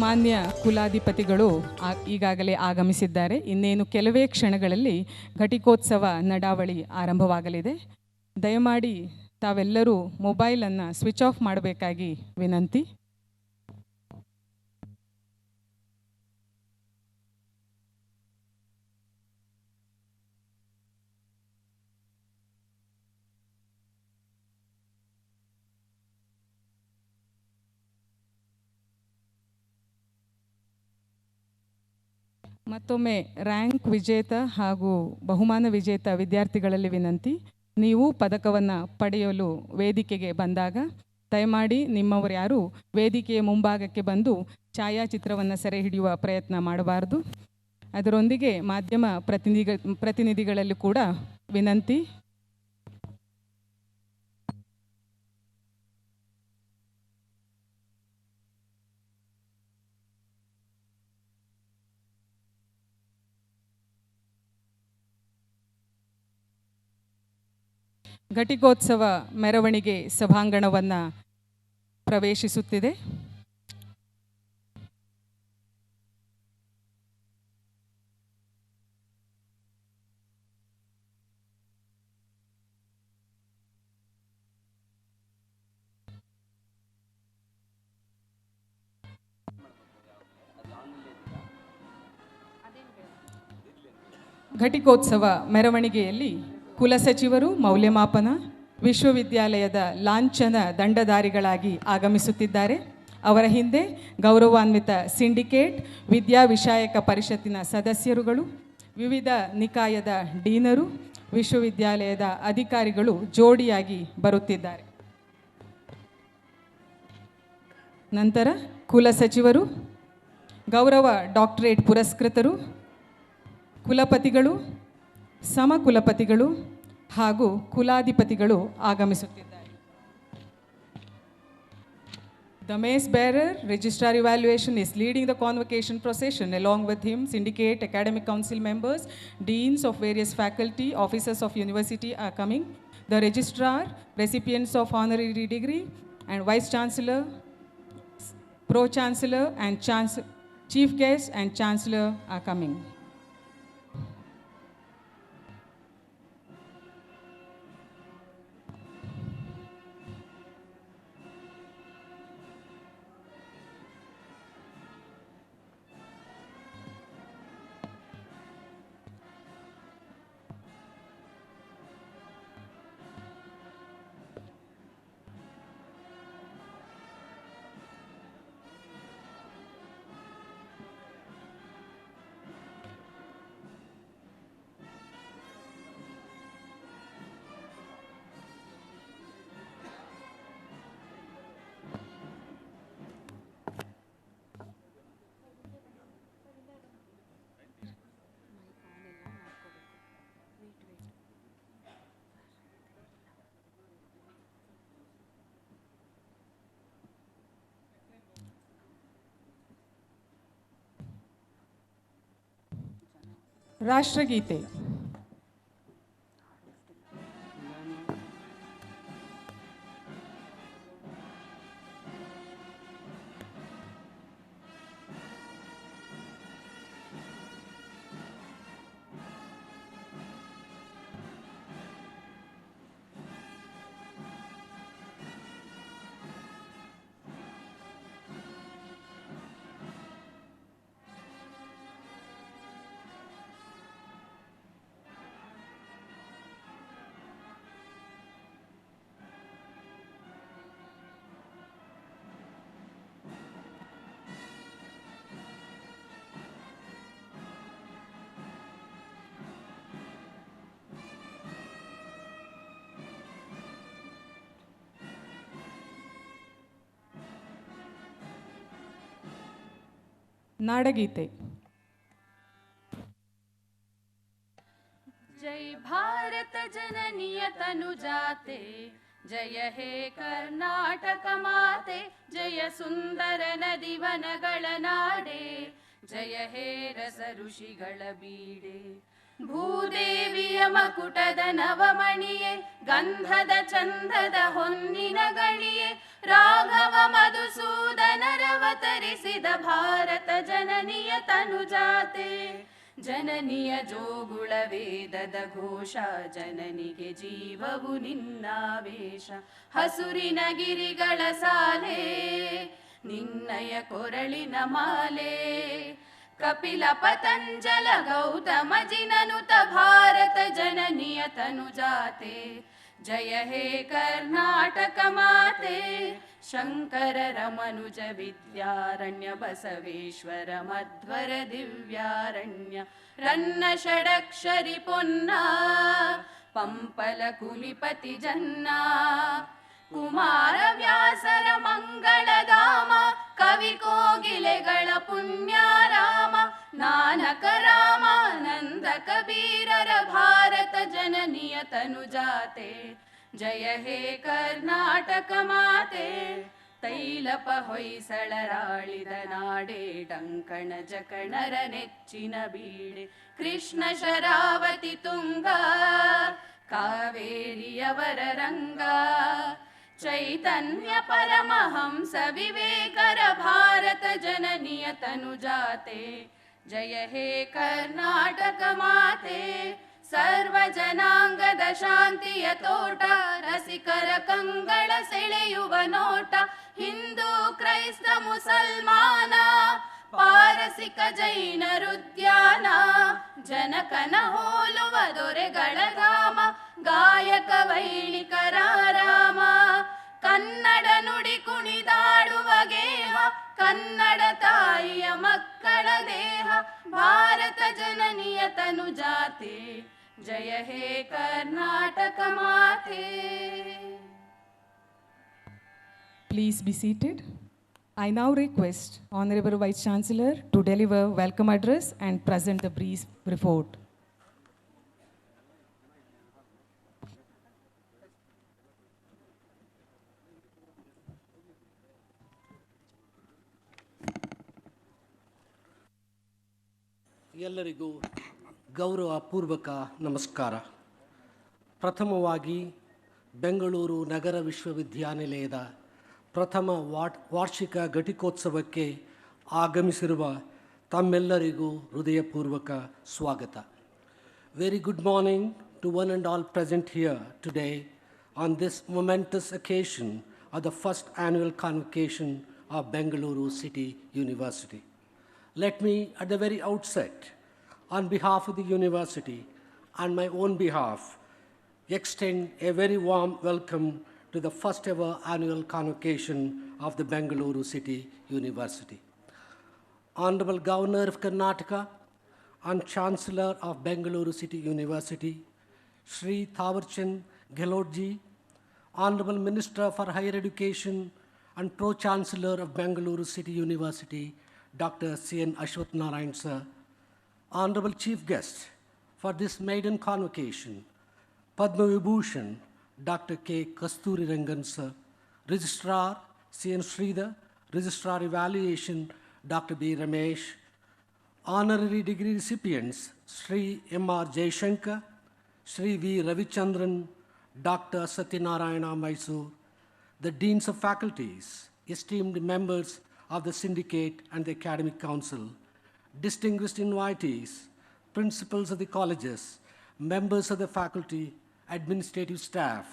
ಮಾನ್ಯ ಕುಲಾಧಿಪತಿಗಳು ಈಗಾಗಲೇ ಆಗಮಿಸಿದ್ದಾರೆ. ಇನ್ನೇನು ಕೆಲವೇ ಕ್ಷಣಗಳಲ್ಲಿ ಘಟಿಕೋತ್ಸವ ನಡಾವಳಿ ಆರಂಭವಾಗಲಿದೆ. ದಯಮಾಡಿ ತಾವೆಲ್ಲರೂ ಮೊಬೈಲನ್ನು ಸ್ವಿಚ್ ಆಫ್ ಮಾಡಬೇಕಾಗಿ ವಿನಂತಿ. ಮತ್ತೊಮ್ಮೆ ರ್ಯಾಂಕ್ ವಿಜೇತ ಹಾಗೂ ಬಹುಮಾನ ವಿಜೇತ ವಿದ್ಯಾರ್ಥಿಗಳಲ್ಲಿ ವಿನಂತಿ, ನೀವು ಪದಕವನ್ನು ಪಡೆಯಲು ವೇದಿಕೆಗೆ ಬಂದಾಗ ದಯಮಾಡಿ ನಿಮ್ಮವರು ಯಾರು ವೇದಿಕೆಯ ಮುಂಭಾಗಕ್ಕೆ ಬಂದು ಛಾಯಾಚಿತ್ರವನ್ನು ಸೆರೆ ಹಿಡಿಯುವ ಪ್ರಯತ್ನ ಮಾಡಬಾರ್ದು. ಅದರೊಂದಿಗೆ ಮಾಧ್ಯಮ ಪ್ರತಿನಿಧಿಗಳಲ್ಲಿ ಕೂಡ ವಿನಂತಿ. ಘಟಿಕೋತ್ಸವ ಮೆರವಣಿಗೆ ಸಭಾಂಗಣವನ್ನು ಪ್ರವೇಶಿಸುತ್ತಿದೆ. ಘಟಿಕೋತ್ಸವ ಮೆರವಣಿಗೆಯಲ್ಲಿ ಕುಲಸಚಿವರು ಮೌಲ್ಯಮಾಪನ ವಿಶ್ವವಿದ್ಯಾಲಯದ ಲಾಂಛನ ದಂಡಧಾರಿಗಳಾಗಿ ಆಗಮಿಸುತ್ತಿದ್ದಾರೆ. ಅವರ ಹಿಂದೆ ಗೌರವಾನ್ವಿತ ಸಿಂಡಿಕೇಟ್, ವಿದ್ಯಾವಿಷಯಕ ಪರಿಷತ್ತಿನ ಸದಸ್ಯರುಗಳು, ವಿವಿಧ ನಿಕಾಯದ ಡೀನರು, ವಿಶ್ವವಿದ್ಯಾಲಯದ ಅಧಿಕಾರಿಗಳು ಜೋಡಿಯಾಗಿ ಬರುತ್ತಿದ್ದಾರೆ. ನಂತರ ಕುಲಸಚಿವರು, ಗೌರವ ಡಾಕ್ಟರೇಟ್ ಪುರಸ್ಕೃತರು, ಕುಲಪತಿಗಳು, ಸಮಕುಲಪತಿಗಳು ಹಾಗೂ ಕುಲಾಧಿಪತಿಗಳು ಆಗಮಿಸುತ್ತಿದ್ದಾರೆ. The mace bearer, Registrar Evaluation, is leading the convocation procession. Along with him, syndicate, academic council members, deans of various faculty, officers of university are coming. The registrar, recipients of honorary degree, and vice chancellor, pro-chancellor, and chief guest and chancellor are coming. ರಾಷ್ಟ್ರಗೀತೆ. ನಾಡಗೀತೆ. जय भारत जननीय तनुजाते, जय हे कर्नाटक माते, जय सुंदर नदी वनಗಳ ನಾಡೆ, जय हे रस ಋಷಿಗಳ ಬೀಡೆ. ಭೂದೇವಿಯ ಮಕುಟದ ನವಮಣಿಯೇ, ಗಂಧದ ಚಂದದ ಹೊನ್ನಿನ ಗಣಿಯೇ, ರಾಘವ ಮಧುಸೂದನ ರವ ಅವತರಿಸಿದ ಭಾರತ ಜನನಿಯ ತನುಜಾತೆ. ಜನನಿಯ ಜೋಗುಳ ವೇದದ ಘೋಷ, ಜನನಿಗೆ ಜೀವವು ನಿನ್ನಾವೇಶ. ಹಸುರಿನ ಗಿರಿಗಳ ಸಾಲೆ, ನಿನ್ನಯ ಕೊರಳಿನ ಮಾಲೆ. ಕಪಿಲ ಪತಂಜಲ ಗೌತಮ ಜಿನನುತ ಭಾರತ ಜನನಿಯ ತನುಜಾತೆ. ಜಯ ಹೇ ಕರ್ನಾಟಕ ಮಾತೆ. ಶಂಕರ ರಮನುಜ ವಿದ್ಯಾರಣ್ಯ ಬಸವೇಶ್ವರ ಮಧ್ವರ ದಿವ್ಯಾರಣ್ಯ. ರನ್ನ ಷಡಕ್ಷರಿ ಪೊನ್ನ ಪಂಪಲ ಕುಲಿಪತಿ ಜನ್ನ. ಕುಮಾರ ವ್ಯಾಸರ ಮಂಗಳಧಾಮ, ಕವಿ ಕೋಗಿಲೆಗಳ ಪುಣ್ಯಾರಾಮ. ನಾನಕ ರಾಮಾನಂದ ಕಬೀರರ ಭಾರತ ಜನನಿಯ ತನುಜಾತೆ. ಜಯ ಹೇ ಕರ್ನಾಟಕ ಮಾತೆ. ತೈಲಪ ಹೊಯ್ಸಳರಾಳಿದ ನಾಡೆ, ಡಂಕಣ ಜಕಣರ ನೆಚ್ಚಿನ ಬೀಡೆ. ಕೃಷ್ಣ ಶರಾವತಿ ತುಂಗ, ಕಾವೇರಿಯವರ ರಂಗ. ಚೈತನ್ಯ ಪರಮಹಂಸ ವಿವೇಕರ ಭಾರತ ಜನನಿಯ ತನುಜಾತೆ. ಜಯ ಹೇ ಕರ್ನಾಟಕ ಮಾತೆ. ಸರ್ವ ಜನಾಂಗದ ಶಾಂತಿಯ ತೋಟ, ರಸಿಕರ ಕಂಗಳ ಸೆಳೆಯುವ ನೋಟ. ಹಿಂದೂ ಕ್ರೈಸ್ತ ಮುಸಲ್ಮಾನ, ಪಾರಸಿಕ ಜೈನರುದ್ಯಾನ. ಜನಕನ ಹೋಲುವ ದೊರೆಗಳ ಧಾಮ, ಗಾಯಕ ವೈಣಿಕರ ರಾಮ. ಕನ್ನಡ ನುಡಿ ಕುಣಿದಾಡುವ ಗೇಹ, ಕನ್ನಡ ತಾಯಿಯ ಮಕ್ಕಳ ದೇಹ. ಭಾರತ ಜನನಿಯ ತನುಜಾತೆ. ಜಯ ಹೇ ಕರ್ನಾಟಕ ಮಾತೆ. Please be seated. I now request Honorable Vice Chancellor to deliver welcome address and present the brief report. ಎಲ್ಲರಿಗೂ ಗೌರವಪೂರ್ವಕ ನಮಸ್ಕಾರ. ಪ್ರಥಮವಾಗಿ ಬೆಂಗಳೂರು ನಗರ ವಿಶ್ವವಿದ್ಯಾನಿಲಯದ ಪ್ರಥಮ ವಾರ್ಷಿಕ ಘಟಿಕೋತ್ಸವಕ್ಕೆ ಆಗಮಿಸಿರುವ ತಮ್ಮೆಲ್ಲರಿಗೂ ಹೃದಯಪೂರ್ವಕ ಸ್ವಾಗತ. Very good morning to one and all present here today on this momentous occasion of the first annual convocation of Bengaluru City University. Let me, at the very outset, on behalf of the university and my own behalf, extend a very warm welcome to the first ever annual convocation of the Bengaluru City University. Honorable Governor of Karnataka and Chancellor of Bengaluru City University, Shri Thawarchand Gehlotji, Honorable Minister for Higher Education and Pro-Chancellor of Bengaluru City University, Dr. C.N. Ashwath Narayan sir, Honorable Chief Guest for this maiden convocation, Padma Vibhushan, Dr. K. Kasturi Rangan sir, Registrar C.N. Sridhar, Registrar Evaluation, Dr. B. Ramesh, Honorary Degree Recipients, Sri M.R. Jaishankar, Sri V. Ravichandran, Dr. Satyanarayana Mysore, the Deans of Faculties, esteemed members of the Syndicate and the Academic Council, distinguished invitees, principals of the colleges, members of the faculty, administrative staff,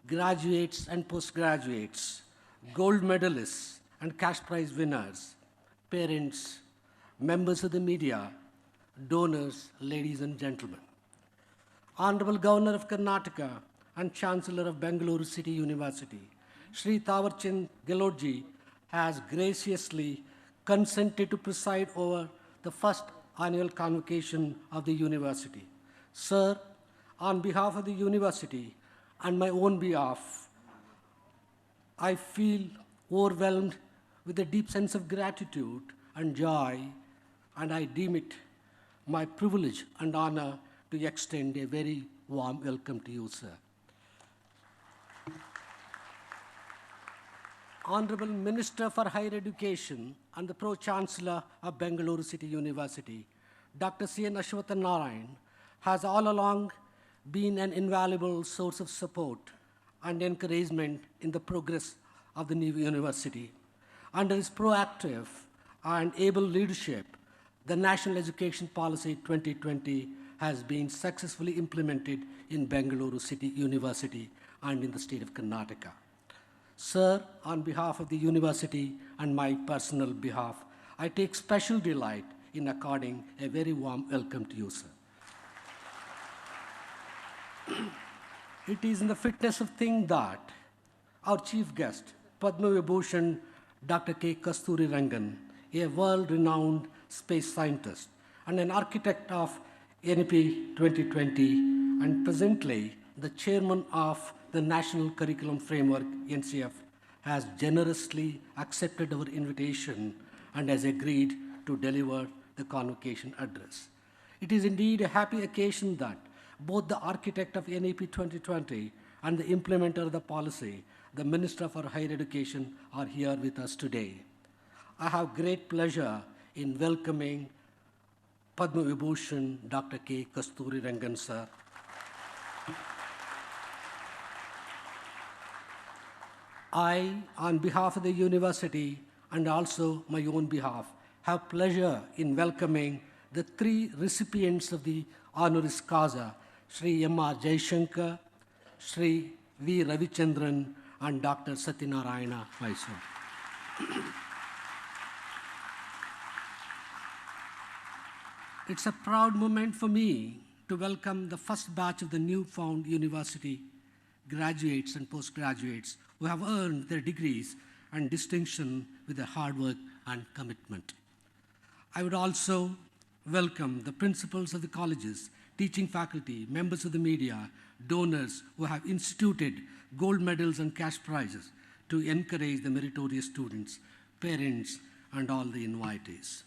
graduates and postgraduates, gold medalists and cash prize winners, parents, members of the media, donors, ladies and gentlemen. Honorable Governor of Karnataka and Chancellor of Bengaluru City University, Shri Thawarchand Gehlotji, has graciously consented to preside over the first annual convocation of the university. Sir, on behalf of the university and my own behalf, I feel overwhelmed with a deep sense of gratitude and joy, and I deem it my privilege and honor to extend a very warm welcome to you, sir. Honorable Minister for Higher Education and the Pro-Chancellor of Bengaluru City University, Dr. C.N. Ashwath Narayan, has all along been an invaluable source of support and encouragement in the progress of the new university. Under his proactive and able leadership, the National Education Policy 2020 has been successfully implemented in Bengaluru City University and in the state of Karnataka. Sir, on behalf of the university and my personal behalf, I take special delight in according a very warm welcome to you, sir. It is in the fitness of thing that our chief guest, Padma Vibhushan Dr. K. Kasturi Rangan, a world-renowned space scientist and an architect of NEP 2020 and presently the chairman of the National Curriculum Framework, NCF, has generously accepted our invitation and has agreed to deliver the convocation address. It is indeed a happy occasion that both the architect of NEP 2020 and the implementer of the policy, the Minister for Higher Education, are here with us today. I have great pleasure in welcoming Padma Vibhushan Dr. K. Kasturi Rangan, sir. I, on behalf of the university and also my own behalf, have pleasure in welcoming the three recipients of the honoris causa, Sri M.R. Jaishankar, Sri V. Ravichandran, and Dr. Satyanarayana Mysore. It's a proud moment for me to welcome the first batch of the newfound university graduates and postgraduates who have earned their degrees and distinction with their hard work and commitment. I would also welcome the principals of the colleges, teaching faculty, members of the media, donors who have instituted gold medals and cash prizes to encourage the meritorious students, parents, and all the invitees.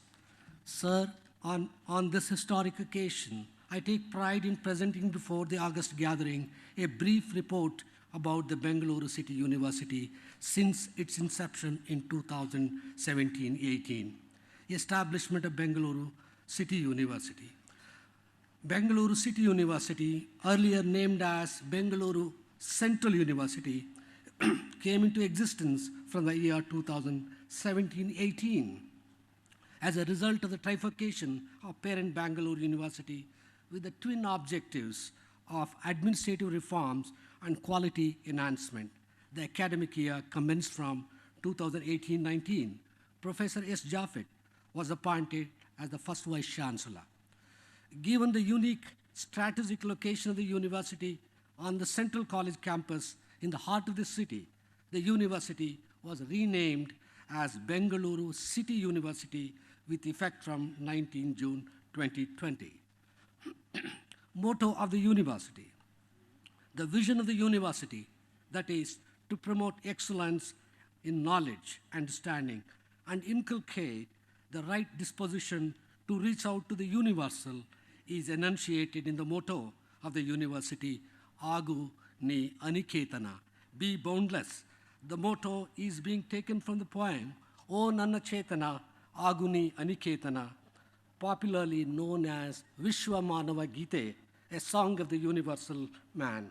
Sir, on this historic occasion, I take pride in presenting before the August gathering a brief report about the Bengaluru City University since its inception in 2017-18, establishment of Bengaluru City University. Bengaluru City University, earlier named as Bengaluru Central University, came into existence from the year 2017-18 as a result of the trifurcation of parent Bangalore University with the twin objectives of administrative reforms and quality enhancement. The academic year commenced from 2018-19. Professor S. Jaffet was appointed as the first Vice Chancellor. Given the unique strategic location of the university on the Central College campus in the heart of the city, the university was renamed as Bengaluru City University with effect from 19 June 2020. Motto of the university. The vision of the university, that is, to promote excellence in knowledge, understanding, and inculcate the right disposition to reach out to the universal, is enunciated in the motto of the university, Agu Ni Aniketana, be boundless. The motto is being taken from the poem, O Nanna Chetana, Aguni Aniketana, popularly known as Vishwa Manava Gite, a song of the universal man,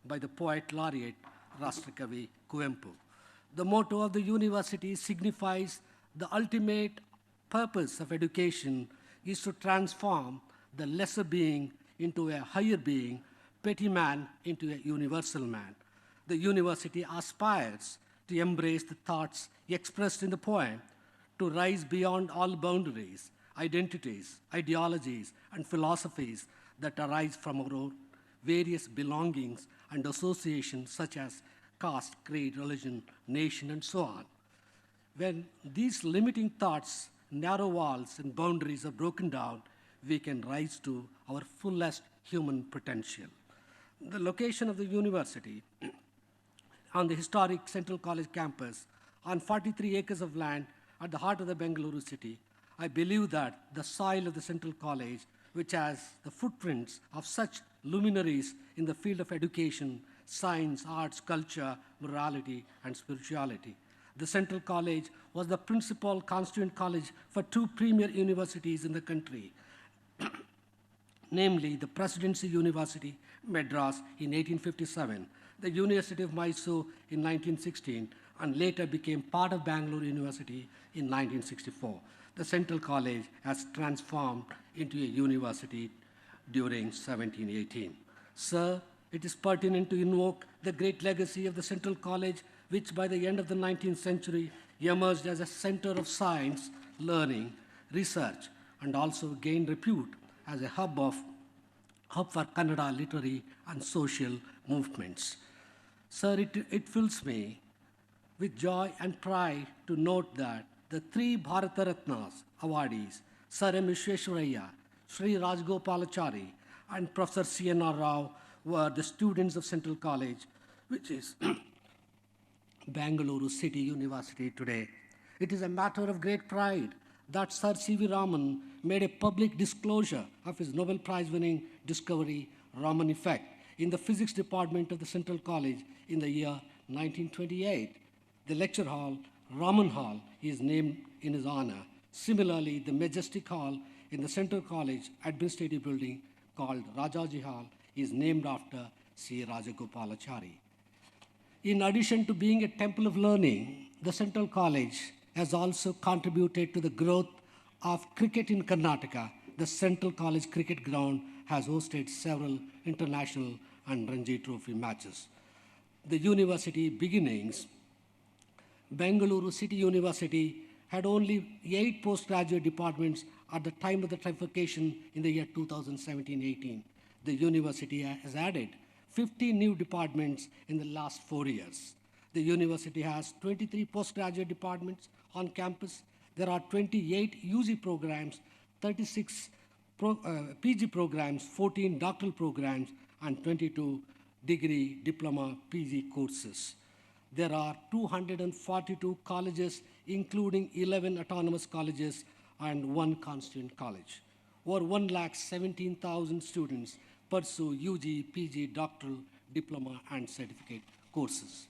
by the poet laureate Rashtrakavi Kuvempu. The motto of the university signifies the ultimate purpose of education is to transform the lesser being into a higher being, petty man into a universal man. The university aspires to embrace the thoughts expressed in the poem, to rise beyond all boundaries, identities, ideologies, and philosophies that arise from our own various belongings and associations such as caste, creed, religion, nation, and so on. When these limiting thoughts, narrow walls, and boundaries are broken down, we can rise to our fullest human potential. The location of the university on the historic Central College campus on 43 acres of land at the heart of the Bengaluru city, I believe that the soil of the Central College, which has the footprints of such luminaries in the field of education, science, arts, culture, morality, and spirituality. The Central College was the principal constituent college for two premier universities in the country, namely the Presidency University, Madras in 1857, the University of Mysore in 1916 and later became part of Bangalore University in 1964. The Central College has transformed into a university during 1718. Sir, it is pertinent to invoke the great legacy of the Central College, which by the end of the 19th century emerged as a center of science, learning, research, and also gained repute as a hub for Kannada literary and social movements. Sir, it fills me with joy and pride to note that the three Bharata Ratnas awardees, Sir M. Vishweshwaraya, Sri Rajgopalachari, and Professor C.N.R. Rao, were the students of Central College, which is Bangalore City University today. It is a matter of great pride that Sir C.V. Raman made a public disclosure of his Nobel Prize-winning discovery, Raman effect, in the physics department of the Central College in the year 1928. The lecture hall, Raman Hall, is named in his honor. Similarly, the majestic hall in the Central College administrative building called Rajaji Hall is named after C. Rajagopalachari. In addition to being a temple of learning, the Central College has also contributed to the growth of cricket in Karnataka. The Central College cricket ground has hosted several international and Ranji Trophy matches. The university beginnings, Bengaluru City University had only 8 postgraduate departments at the time of the trifurcation in the year 2017-18. The university has added 50 new departments in the last 4 years. The university has 23 postgraduate departments on campus. There are 28 UG programs, 36 PG programs, 14 doctoral programs, and 22 degree, diploma, PG courses. There are 242 colleges, including 11 autonomous colleges and 1 constituent college. Over 1,17,000 students pursue UG, PG, doctoral, diploma, and certificate courses.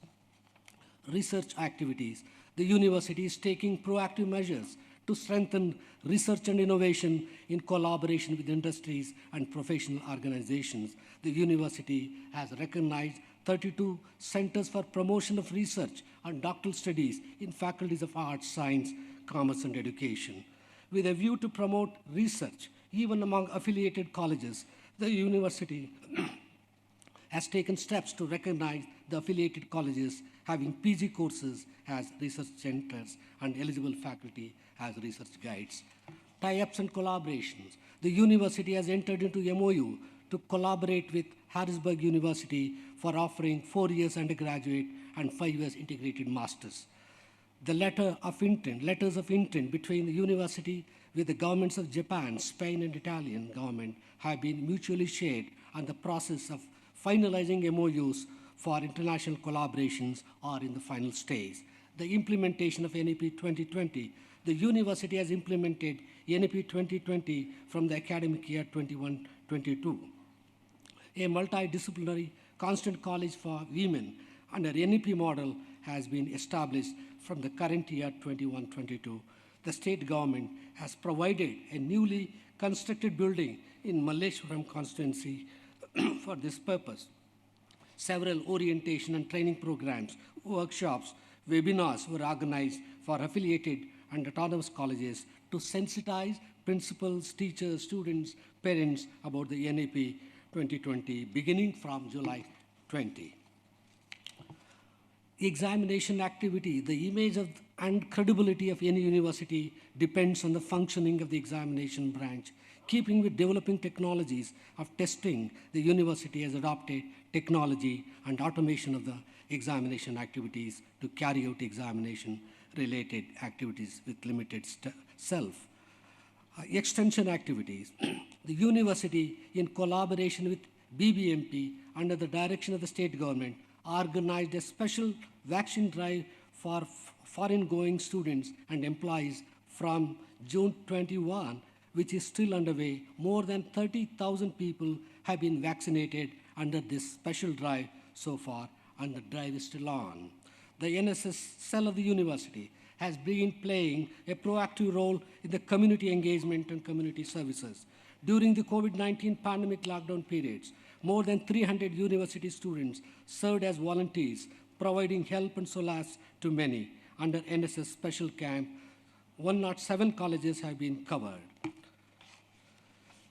Research activities. The university is taking proactive measures to strengthen research and innovation in collaboration with industries and professional organizations. The university has recognized 32 centers for promotion of research and doctoral studies in faculties of arts, science, commerce, and education. With a view to promote research, even among affiliated colleges, the university has taken steps to recognize the affiliated colleges having PG courses as research centers and eligible faculty as research guides. Tie-ups and collaborations. The university has entered into MOU to collaborate with Harrisburg University for offering 4 years undergraduate and 5 years integrated masters. The letters of intent between the university with the governments of Japan, Spain, and Italian government have been mutually shared, and the process of finalizing MOUs for international collaborations are in the final stage. The implementation of NEP 2020. The university has implemented NEP 2020 from the academic year 21-22. A multidisciplinary constant college for women under NEP model has been established from the current year 21-22. The state government has provided a newly constructed building in Malleshwaram constituency for this purpose. Several orientation and training programs, workshops, webinars were organized for affiliated and autonomous colleges to sensitize principals, teachers, students, parents about the NEP 2020 beginning from July 20. Examination activity. The image of and credibility of any university depends on the functioning of the examination branch. Keeping with developing technologies of testing, the university has adopted technology and automation of the examination activities to carry out examination-related activities with limited self. Extension activities. The university, in collaboration with BBMP, under the direction of the state government, organized a special vaccine drive for foreign-going students and employees from June 21, which is still underway. More than 30,000 people have been vaccinated under this special drive so far, and the drive is still on. The NSS cell of the university has been playing a proactive role in the community engagement and community services. During the COVID-19 pandemic lockdown periods, more than 300 university students served as volunteers, providing help and solace to many. Under NSS Special Camp, 107 colleges have been covered.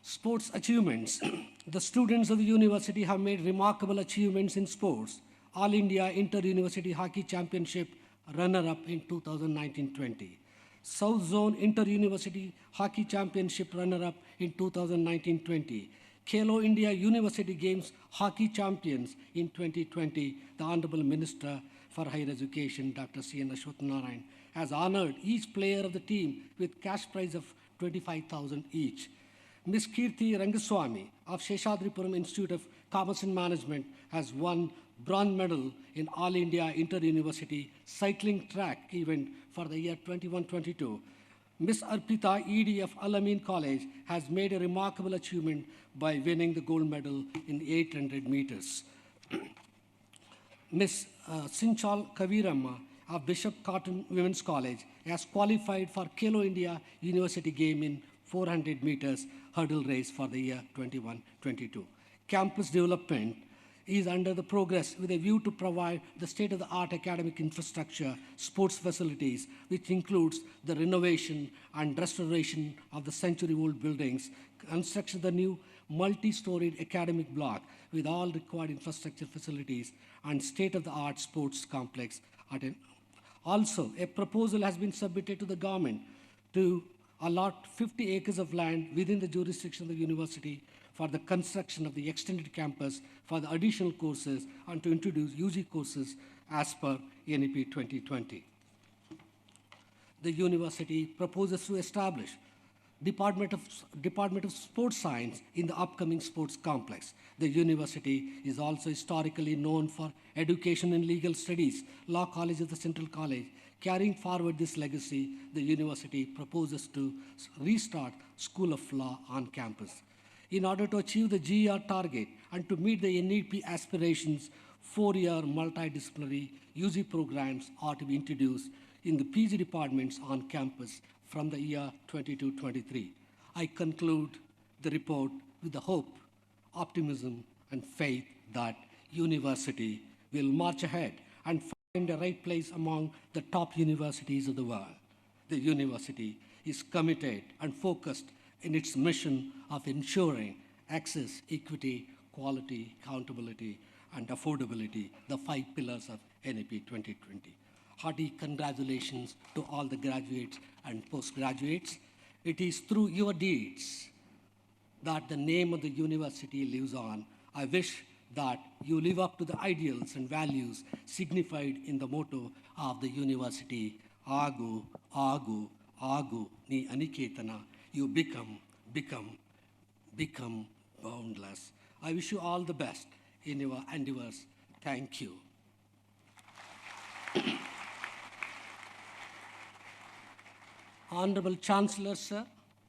Sports achievements. The students of the university have made remarkable achievements in sports. All India Inter-University Hockey Championship runner-up in 2019-20. South Zone Inter-University Hockey Championship runner-up in 2019-20. Khelo India University Games Hockey Champions in 2020. The Honorable Minister for Higher Education, Dr. C.N. Ashwathanarayan, has honored each player of the team with cash prize of 25,000 each. Ms. Kirti Rangaswamy of Sheshadripuram Institute of Commerce and Management has won bronze medal in All India Inter-University Cycling Track event for the year 21-22. Ms. Arpita ED of Al-Amin College has made a remarkable achievement by winning the gold medal in 800 meters. Ms. Sinchal Kaviramma of Bishop Cotton Women's College has qualified for Khelo India University Game in 400 meters hurdle race for the year 21-22. Campus development is under the progress with a view to provide the state-of-the-art academic infrastructure, sports facilities, which includes the renovation and restoration of the century-old buildings, construction of the new multi-storied academic block with all required infrastructure facilities, and state-of-the-art sports complex. Also, a proposal has been submitted to the government to allot 50 acres of land within the jurisdiction of the university for the construction of the extended campus for the additional courses and to introduce UG courses as per NEP 2020. The university proposes to establish Department of Sports Science in the upcoming sports complex. The university is also historically known for education in legal studies, Law College of the Central College. Carrying forward this legacy, the university proposes to restart School of Law on campus. In order to achieve the GER target and to meet the NEP aspirations, 4-year multidisciplinary UG programs are to be introduced in the PG departments on campus from the year 22-23. I conclude the report with the hope, optimism, and faith that university will march ahead and find the right place among the top universities of the world. The university is committed and focused in its mission of ensuring access, equity, quality, accountability, and affordability, the 5 pillars of NEP 2020. Hearty congratulations to all the graduates and postgraduates. It is through your deeds that the name of the university lives on. I wish that you live up to the ideals and values signified in the motto of the university, Agu, Agu, Agu, Ni Aniketana. You become boundless. I wish you all the best in your endeavors. Thank you. Honorable Chancellor, sir,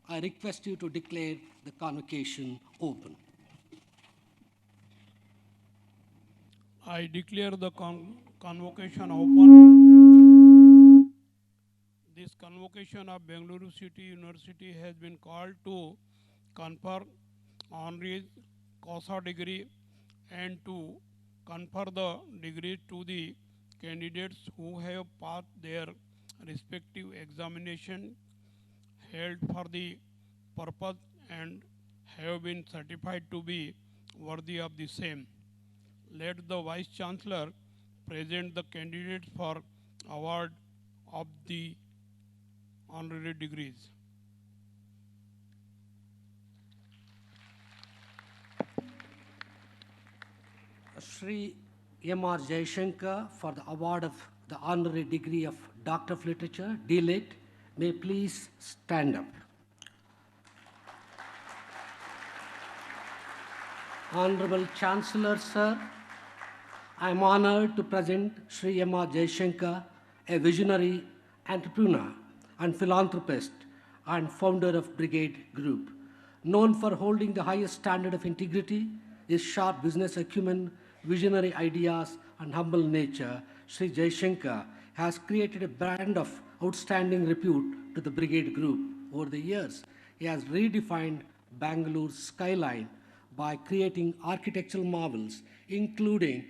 I request you to declare the convocation open. I declare the convocation open. This convocation of Bengaluru City University has been called to confer honoris causa degree and to confer the degree to the candidates who have passed their respective examination held for the purpose and have been certified to be worthy of the same. Let the Vice Chancellor present the candidates for award of the honorary degrees. Shri M.R. Jaishankar for the award of the honorary degree of Doctor of Literature, D.Lit. May please stand up. Honorable Chancellor, sir, I am honored to present Shri M.R. Jaishankar, a visionary entrepreneur and philanthropist and founder of Brigade Group. Known for holding the highest standard of integrity, his sharp business acumen, visionary ideas, and humble nature, Shri Jaishankar has created a brand of outstanding repute to the Brigade Group. Over the years, he has redefined Bangalore's skyline by creating architectural marvels, including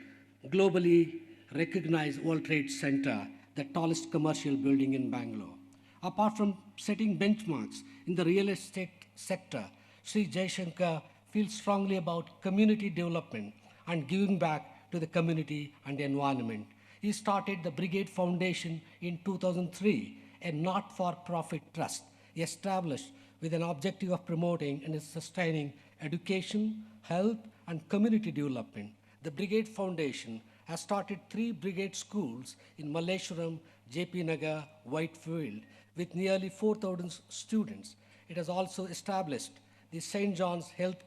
globally recognized World Trade Center, the tallest commercial building in Bangalore. Apart from setting benchmarks in the real estate sector, Sri Jaishankar feels strongly about community development and giving back to the community and the environment. He started the Brigade Foundation in 2003, a not-for-profit trust established with an objective of promoting and sustaining education, health, and community development. The Brigade Foundation has started 3 brigade schools in Malleshwaram, JP Nagar, Whitefield, with nearly 4,000 students. It has also established the St. John's Health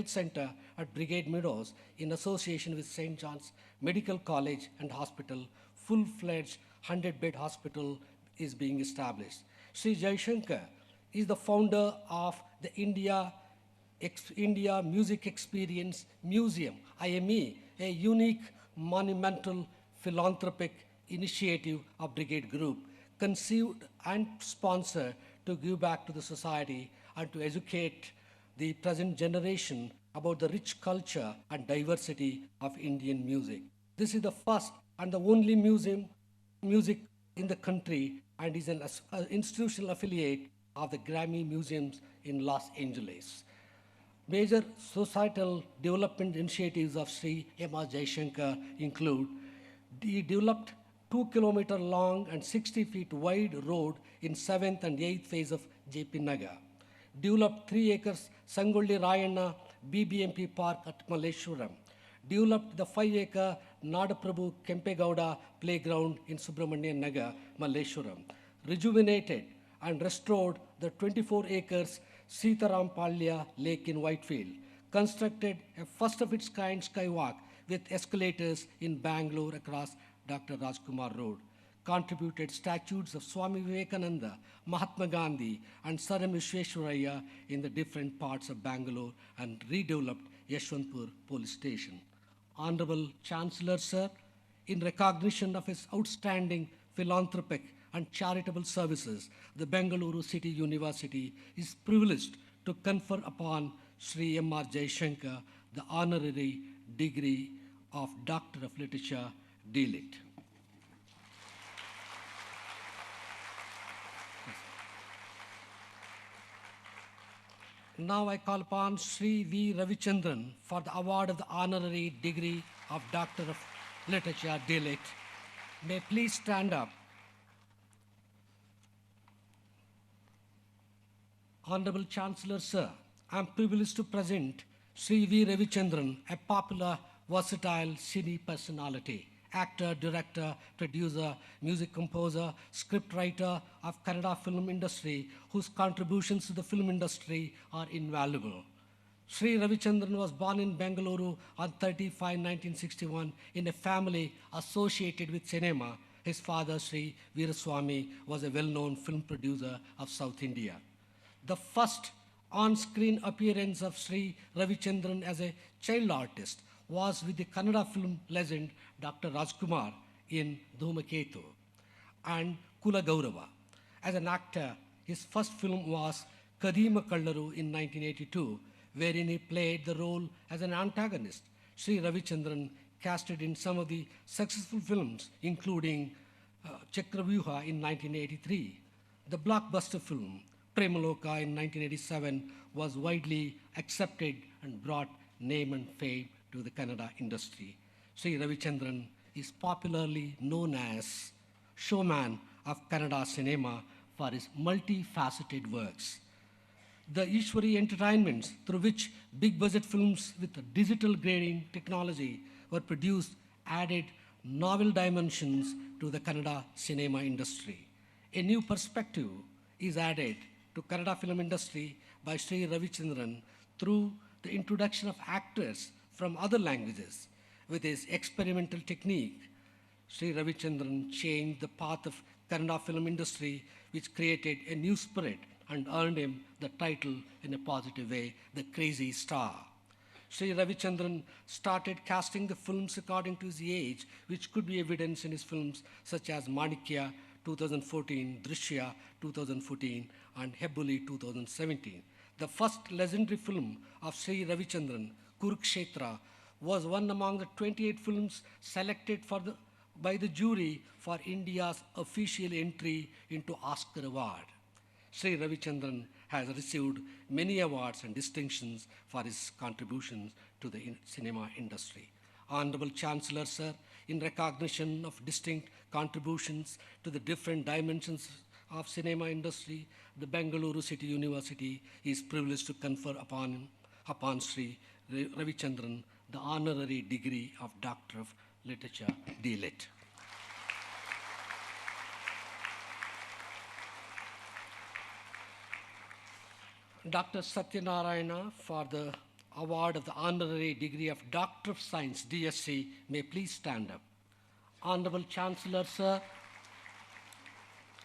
Center at Brigade Meadows in association with St. John's Medical College and Hospital. Full-fledged 100-bed hospital is being established. Sri Jaishankar is the founder of the India Music Experience Museum, IME, a unique, monumental, philanthropic initiative of Brigade Group, conceived and sponsored to give back to the society and to educate the present generation about the rich culture and diversity of Indian music. This is the first and the only music in the country and is an institutional affiliate of the Grammy Museums in Los Angeles. Major societal development initiatives of Sri M.R. Jaishankar include: he developed 2-kilometer long and 60 feet wide road in 7th and 8th phase of JP Nagar, developed 3 acres Sangolli Rayana BBMP Park at Malleshwaram, developed the 5-acre Nadaprabhu Kempegowda playground in Subramanian Nagar, Malleshwaram, rejuvenated and restored the 24 acres Sitaram Palya Lake in Whitefield, constructed a first of its kind skywalk with escalators in Bangalore across Dr. Rajkumar Road, contributed statues of Swami Vivekananda, Mahatma Gandhi, and Sir M. Visvesvaraya in the different parts of Bangalore, and redeveloped Yeshwantpur Police Station. Honorable Chancellor, Sir, in recognition of his outstanding philanthropic and charitable services, the Bengaluru City University is privileged to confer upon Sri M.R. Jaishankar the honorary degree of Doctor of Literature, D.Litt. Now I call upon Sri V. Ravichandran for the award of the honorary degree of Doctor of Literature, D.Litt. May please stand up. Honorable Chancellor, Sir, I am privileged to present Sri V. Ravichandran, a popular, versatile cine personality, actor, director, producer, music composer, scriptwriter of Kannada film industry, whose contributions to the film industry are invaluable. Sri Ravichandran was born in Bengaluru on 30/5/1961 in a family associated with cinema. His father, Sri Veeraswamy, was a well-known film producer of South India. The first on-screen appearance of Sri Ravichandran as a child artist was with the Kannada film legend Dr. Rajkumar in Dhumaketu and Kula Gaurava. As an actor, his first film was Kadima Kallaru in 1982, wherein he played the role as an antagonist. Sri Ravichandran casted in some of the successful films, including Chakravyuha in 1983. The blockbuster film Premaloka in 1987 was widely accepted and brought name and fame to the Kannada industry. Sri Ravichandran is popularly known as showman of Kannada cinema for his multifaceted works. The Ishwari entertainments, through which big budget films with digital grading technology were produced, added novel dimensions to the Kannada cinema industry. A new perspective is added to Kannada film industry by Sri Ravichandran through the introduction of actors from other languages. With his experimental technique, Sri Ravichandran changed the path of Kannada film industry, which created a new spirit and earned him the title in a positive way, the Crazy Star. Sri Ravichandran started casting the films according to his age, which could be evidenced in his films such as Manikya 2014, Drishya 2014, and Hebbuli 2017. The first legendary film of Sri Ravichandran, Kurukshetra, was one among the 28 films selected by the jury for India's official entry into Oscar Award. Sri Ravichandran has received many awards and distinctions for his contributions to the cinema industry. Honorable Chancellor, sir, in recognition of distinct contributions to the different dimensions of cinema industry, the Bengaluru City University is privileged to confer upon Sri Ravichandran the honorary degree of Doctor of Literature, D.Lit. Dr. Satyanarayana for the award of the honorary degree of Doctor of Science, DSc, may please stand up. Honorable Chancellor, sir,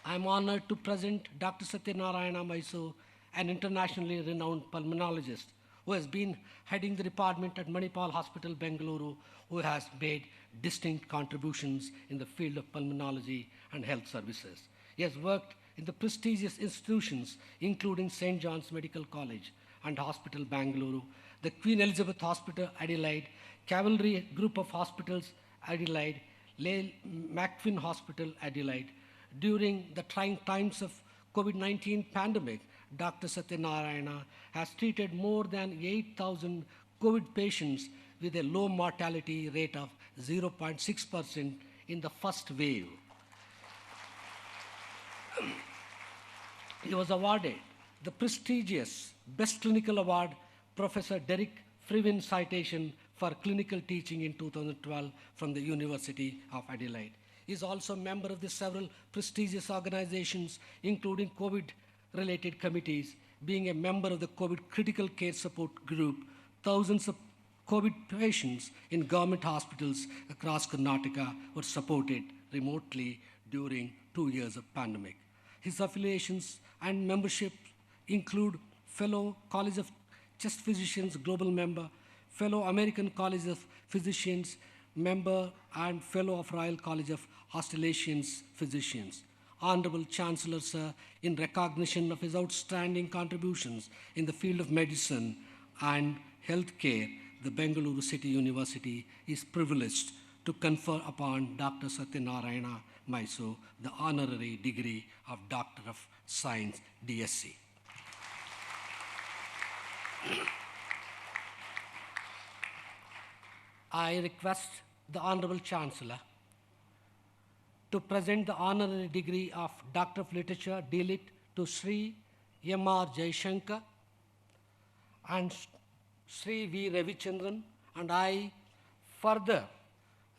I am honored to present Dr. Satyanarayana Mysore, an internationally renowned pulmonologist who has been heading the department at Manipal Hospital, Bengaluru, who has made distinct contributions in the field of pulmonology and health services. He has worked in the prestigious institutions including St. John's Medical College and Hospital, Bengaluru, the Queen Elizabeth Hospital, Adelaide, Cavalry Group of Hospitals, Adelaide, Lale McFin Hospital, Adelaide. During the trying times of COVID-19 pandemic, Dr. Satyanarayana has treated more than 8,000 COVID patients with a low mortality rate of 0.6% in the first wave. He was awarded the prestigious Best Clinical Award, Professor Derek Frewin Citation for Clinical Teaching in 2012 from the University of Adelaide. He is also a member of the several prestigious organizations, including COVID-related committees, being a member of the COVID Critical Care Support Group. Thousands of COVID patients in government hospitals across Karnataka were supported remotely during 2 years of pandemic. His affiliations and membership include Fellow College of Chest Physicians Global Member, Fellow American College of Physicians Member, and Fellow of Royal College of Australasian Physicians. Honorable Chancellor, sir, in recognition of his outstanding contributions in the field of medicine and healthcare, the Bengaluru City University is privileged to confer upon Dr. Satyanarayana Mysore the honorary degree of Doctor of Science, DSc. I request the Honorable Chancellor to present the honorary degree of Doctor of Literature, D.Lit, to Sri M.R. Jaishankar and Sri V. Ravichandran, and I further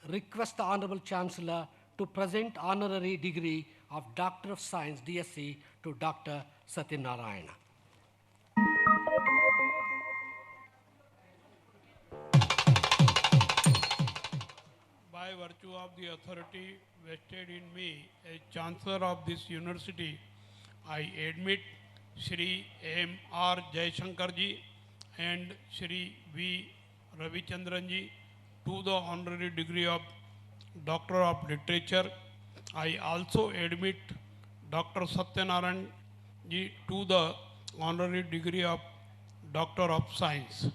request the Honorable Chancellor to present honorary degree of Doctor of Science, DSc, to Dr. Satyanarayana. By virtue of the authority vested in me as Chancellor of this university, I admit Shri M.R. Jaishankarji and Shri V. Ravichandranji to the honorary degree of Doctor of Literature. I also admit Dr. Satyanarayan to the honorary degree of Doctor of Science.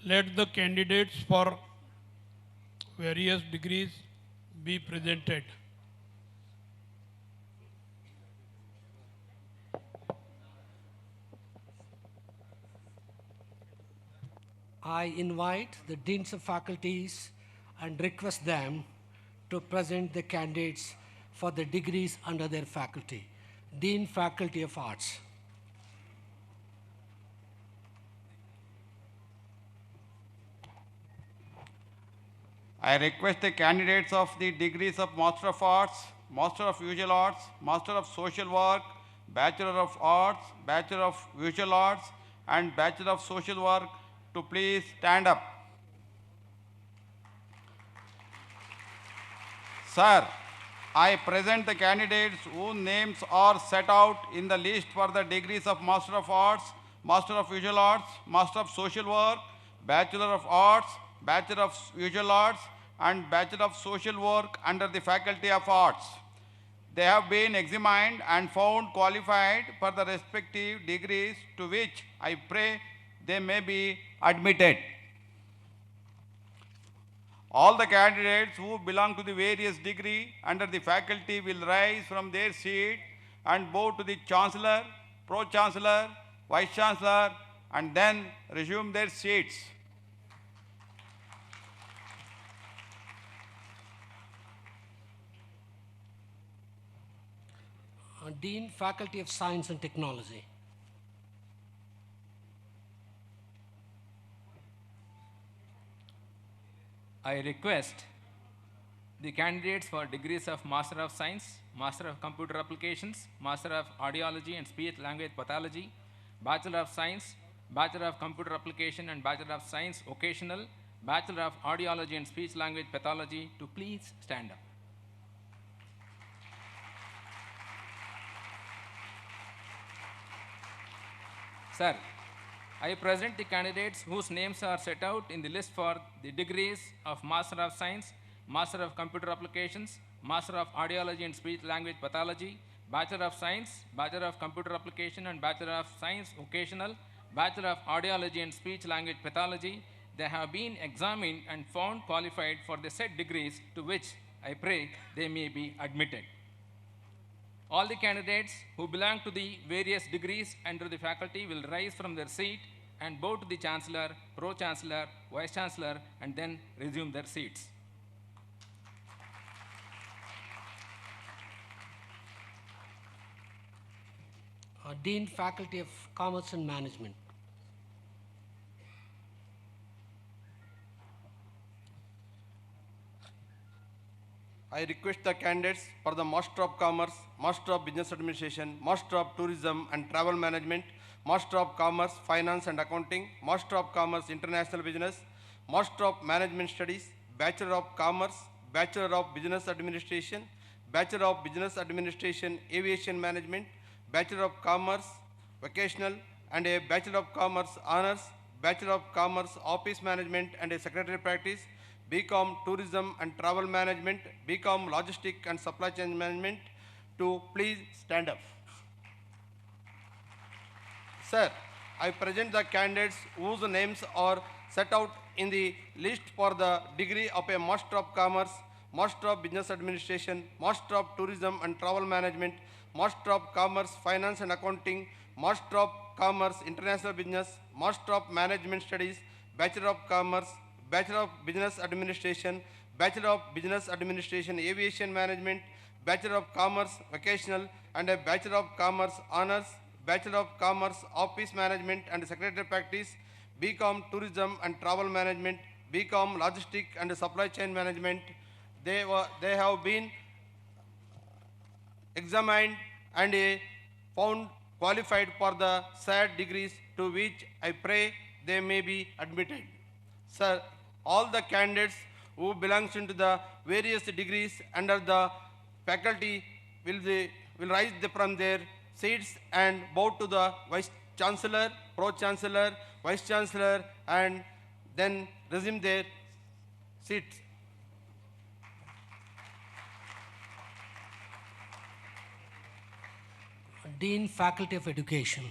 let the candidates for various degrees be presented. I invite the deans of faculties and request them to present the candidates for the degrees under their faculty. Dean, Faculty of Arts. I request the candidates of the degrees of Master of Arts, Master of Visual Arts, Master of Social Work, Bachelor of Arts, Bachelor of Visual Arts, and Bachelor of Social Work to please stand up. Sir, I present the candidates whose names are set out in the list for the degrees of Master of Arts, Master of Visual Arts, Master of Social Work, Bachelor of Arts, Bachelor of Visual Arts, and Bachelor of Social Work under the Faculty of Arts. They have been examined and found qualified for the respective degrees to which I pray they may be admitted. All the candidates who belong to the various degree under the faculty will rise from their seat and bow to the Chancellor, Pro-Chancellor, Vice-Chancellor, and then resume their seats. Dean, Faculty of Science and Technology. I request the candidates for degrees of Master of Science, Master of Computer Applications, Master of Audiology and Speech Language Pathology, Bachelor of Science, Bachelor of Computer Application and Bachelor of Science Occasional, Bachelor of Audiology and Speech Language Pathology to please stand up. Sir, I present the candidates whose names are set out in the list for the degrees of Master of Science, Master of Computer Applications, Master of Audiology and Speech Language Pathology, Bachelor of Science, Bachelor of Computer Application and Bachelor of Science Occasional, Bachelor of Audiology and Speech Language Pathology. They have been examined and found qualified for the said degrees to which I pray they may be admitted. All the candidates who belong to the various degrees under the faculty will rise from their seat and bow to the Chancellor, Pro-Chancellor, Vice-Chancellor, and then resume their seats. Dean, Faculty of Commerce and Management. I request the candidates for the Master of Commerce, Master of Business Administration, Master of Tourism and Travel Management, Master of Commerce, Finance and Accounting, Master of Commerce, International Business, Master of Management Studies, Bachelor of Commerce, Bachelor of Business Administration, Bachelor of Business Administration, Aviation Management, Bachelor of Commerce, Vocational, and a Bachelor of Commerce Honors, Bachelor of Commerce Office Management and a Secretary Practice, BCom Tourism and Travel Management, BCom Logistic and Supply Chain Management to please stand up. Sir, I present the candidates whose names are set out in the list for the degree of a Master of Commerce, Master of Business Administration, Master of Tourism and Travel Management, Master of Commerce, Finance and Accounting, Master of Commerce, International Business, Master of Management Studies, Bachelor of Commerce, Bachelor of Business Administration, Bachelor of Business Administration, Aviation Management, Bachelor of Commerce, Vocational, and a Bachelor of Commerce Honors, Bachelor of Commerce Office Management and Secretary Practice, BCom Tourism and Travel Management, BCom Logistic and Supply Chain Management. They have been examined and found qualified for the said degrees to which I pray they may be admitted. Sir, all the candidates who belongs into the various degrees under the faculty will rise from their seats and bow to the Vice Chancellor, Pro-Chancellor, Vice Chancellor, and then resume their seats. Dean, Faculty of Education.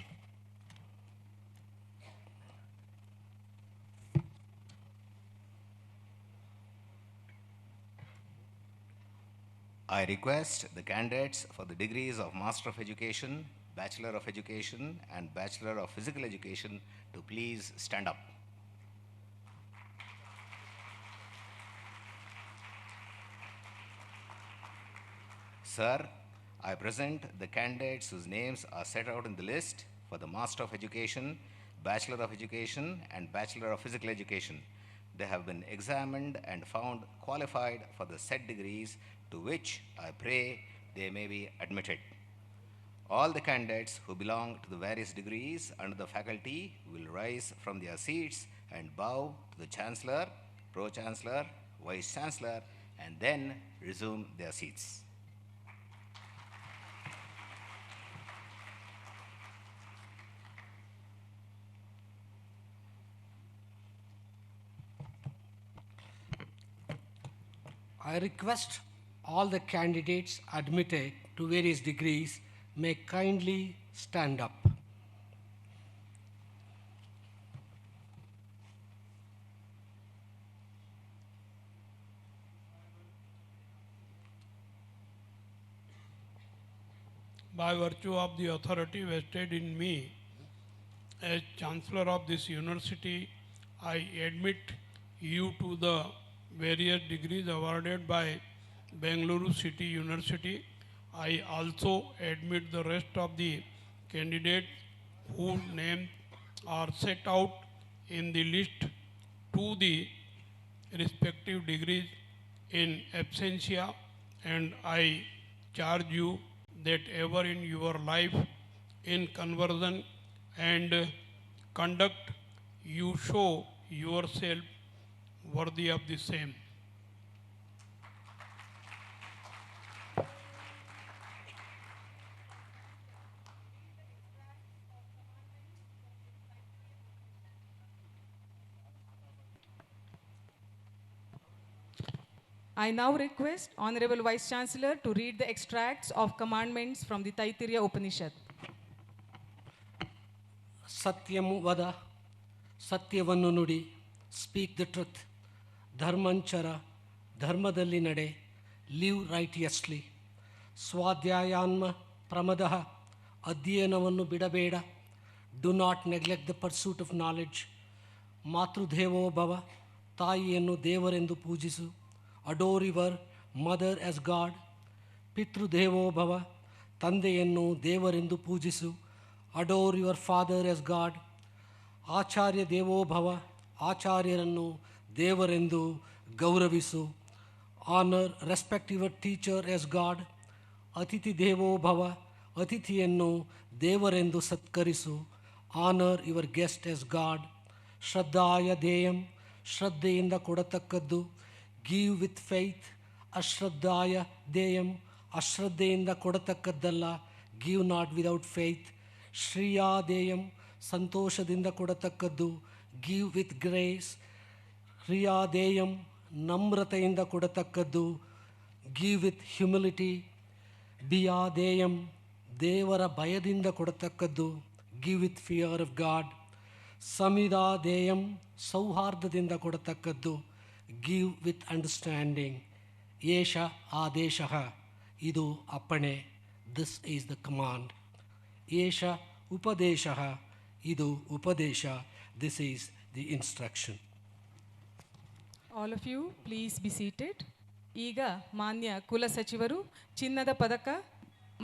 I request the candidates for the degrees of Master of Education, Bachelor of Education, and Bachelor of Physical Education to please stand up. Sir, I present the candidates whose names are set out in the list for the Master of Education, Bachelor of Education, and Bachelor of Physical Education. They have been examined and found qualified for the said degrees, to which I pray they may be admitted. All the candidates who belong to the various degrees under the faculty will rise from their seats and bow to the Chancellor, Pro-Chancellor, Vice-Chancellor, and then resume their seats. I request all the candidates admitted to various degrees may kindly stand up. By virtue of the authority vested in me as Chancellor of this university, I admit you to the various degrees awarded by Bengaluru City University. I also admit the rest of the candidates whose names are set out in the list to the respective degrees in absentia, and I charge you that ever in your life, in conversion and conduct, you show yourself worthy of the same. I now request Honorable Vice Chancellor to read the extracts of commandments from the Taittiriya Upanishad. ಸತ್ಯಂ ವದ, ಸತ್ಯವನ್ನು ನುಡಿ, speak the truth, ಧರ್ಮಂಚರ, ಧರ್ಮದಲ್ಲಿ ನಡೆ, live ರೈಟಿಯಸ್ಲಿ, ಸ್ವಾಧ್ಯಾಯಾನ್ಮ ಪ್ರಮದಃ, ಅಧ್ಯಯನವನ್ನು ಬಿಡಬೇಡ, do not neglect the pursuit of knowledge, ಮಾತೃದೇವೋ ಭವ, ತಾಯಿಯನ್ನು ದೇವರೆಂದು ಪೂಜಿಸು, adore your mother as God, ಪಿತೃದೇವೋ ಭವ, ತಂದೆಯನ್ನು ದೇವರೆಂದು ಪೂಜಿಸು, adore your father as God, ಆಚಾರ್ಯ ದೇವೋ ಭವ, ಆಚಾರ್ಯರನ್ನು ದೇವರೆಂದು ಗೌರವಿಸು, honour respect your teacher as God, ಅತಿಥಿ ದೇವೋ ಭವ, ಅತಿಥಿಯನ್ನು ದೇವರೆಂದು ಸತ್ಕರಿಸು, honour your guest as God, ಶ್ರದ್ಧಾಯ ದೇಯಂ, ಶ್ರದ್ಧೆಯಿಂದ ಕೊಡತಕ್ಕದ್ದು, ಗಿವ್ ವಿತ್ ಫೈತ್, ಅಶ್ರದ್ಧಾಯ ದೇಯಂ, ಅಶ್ರದ್ಧೆಯಿಂದ ಕೊಡತಕ್ಕದ್ದಲ್ಲ, ಗಿವ್ ನಾಟ್ ವಿದೌಟ್ ಫೇತ್, ಶ್ರೀಯಾದೇಯಂ, ಸಂತೋಷದಿಂದ ಕೊಡತಕ್ಕದ್ದು, ಗಿವ್ ವಿತ್ ಗ್ರೇಸ್, ಹ್ರಿಯಾದೇಯಂ, ನಮ್ರತೆಯಿಂದ ಕೊಡತಕ್ಕದ್ದು, ಗಿವ್ ವಿತ್ ಹ್ಯುಮಿಲಿಟಿ, ಬಿಯಾದೇಯಂ, ದೇವರ ಭಯದಿಂದ ಕೊಡತಕ್ಕದ್ದು, give with fear of God, ಸಮಿದಾದೇಯಂ, ಸೌಹಾರ್ದದಿಂದ ಕೊಡತಕ್ಕದ್ದು, ಗಿವ್ ವಿತ್ ಅಂಡರ್ಸ್ಟ್ಯಾಂಡಿಂಗ್, ಏಷ ಆದೇಶ, ಇದು ಅಪ್ಪಣೆ, ದಿಸ್ ಈಸ್ ದ ಕಮಾಂಡ್, ಏಷ ಉಪದೇಶ, ಇದು ಉಪದೇಶ, this is the instruction. All of you, please be seated. ಈಗ ಮಾನ್ಯ ಕುಲಸಚಿವರು ಚಿನ್ನದ ಪದಕ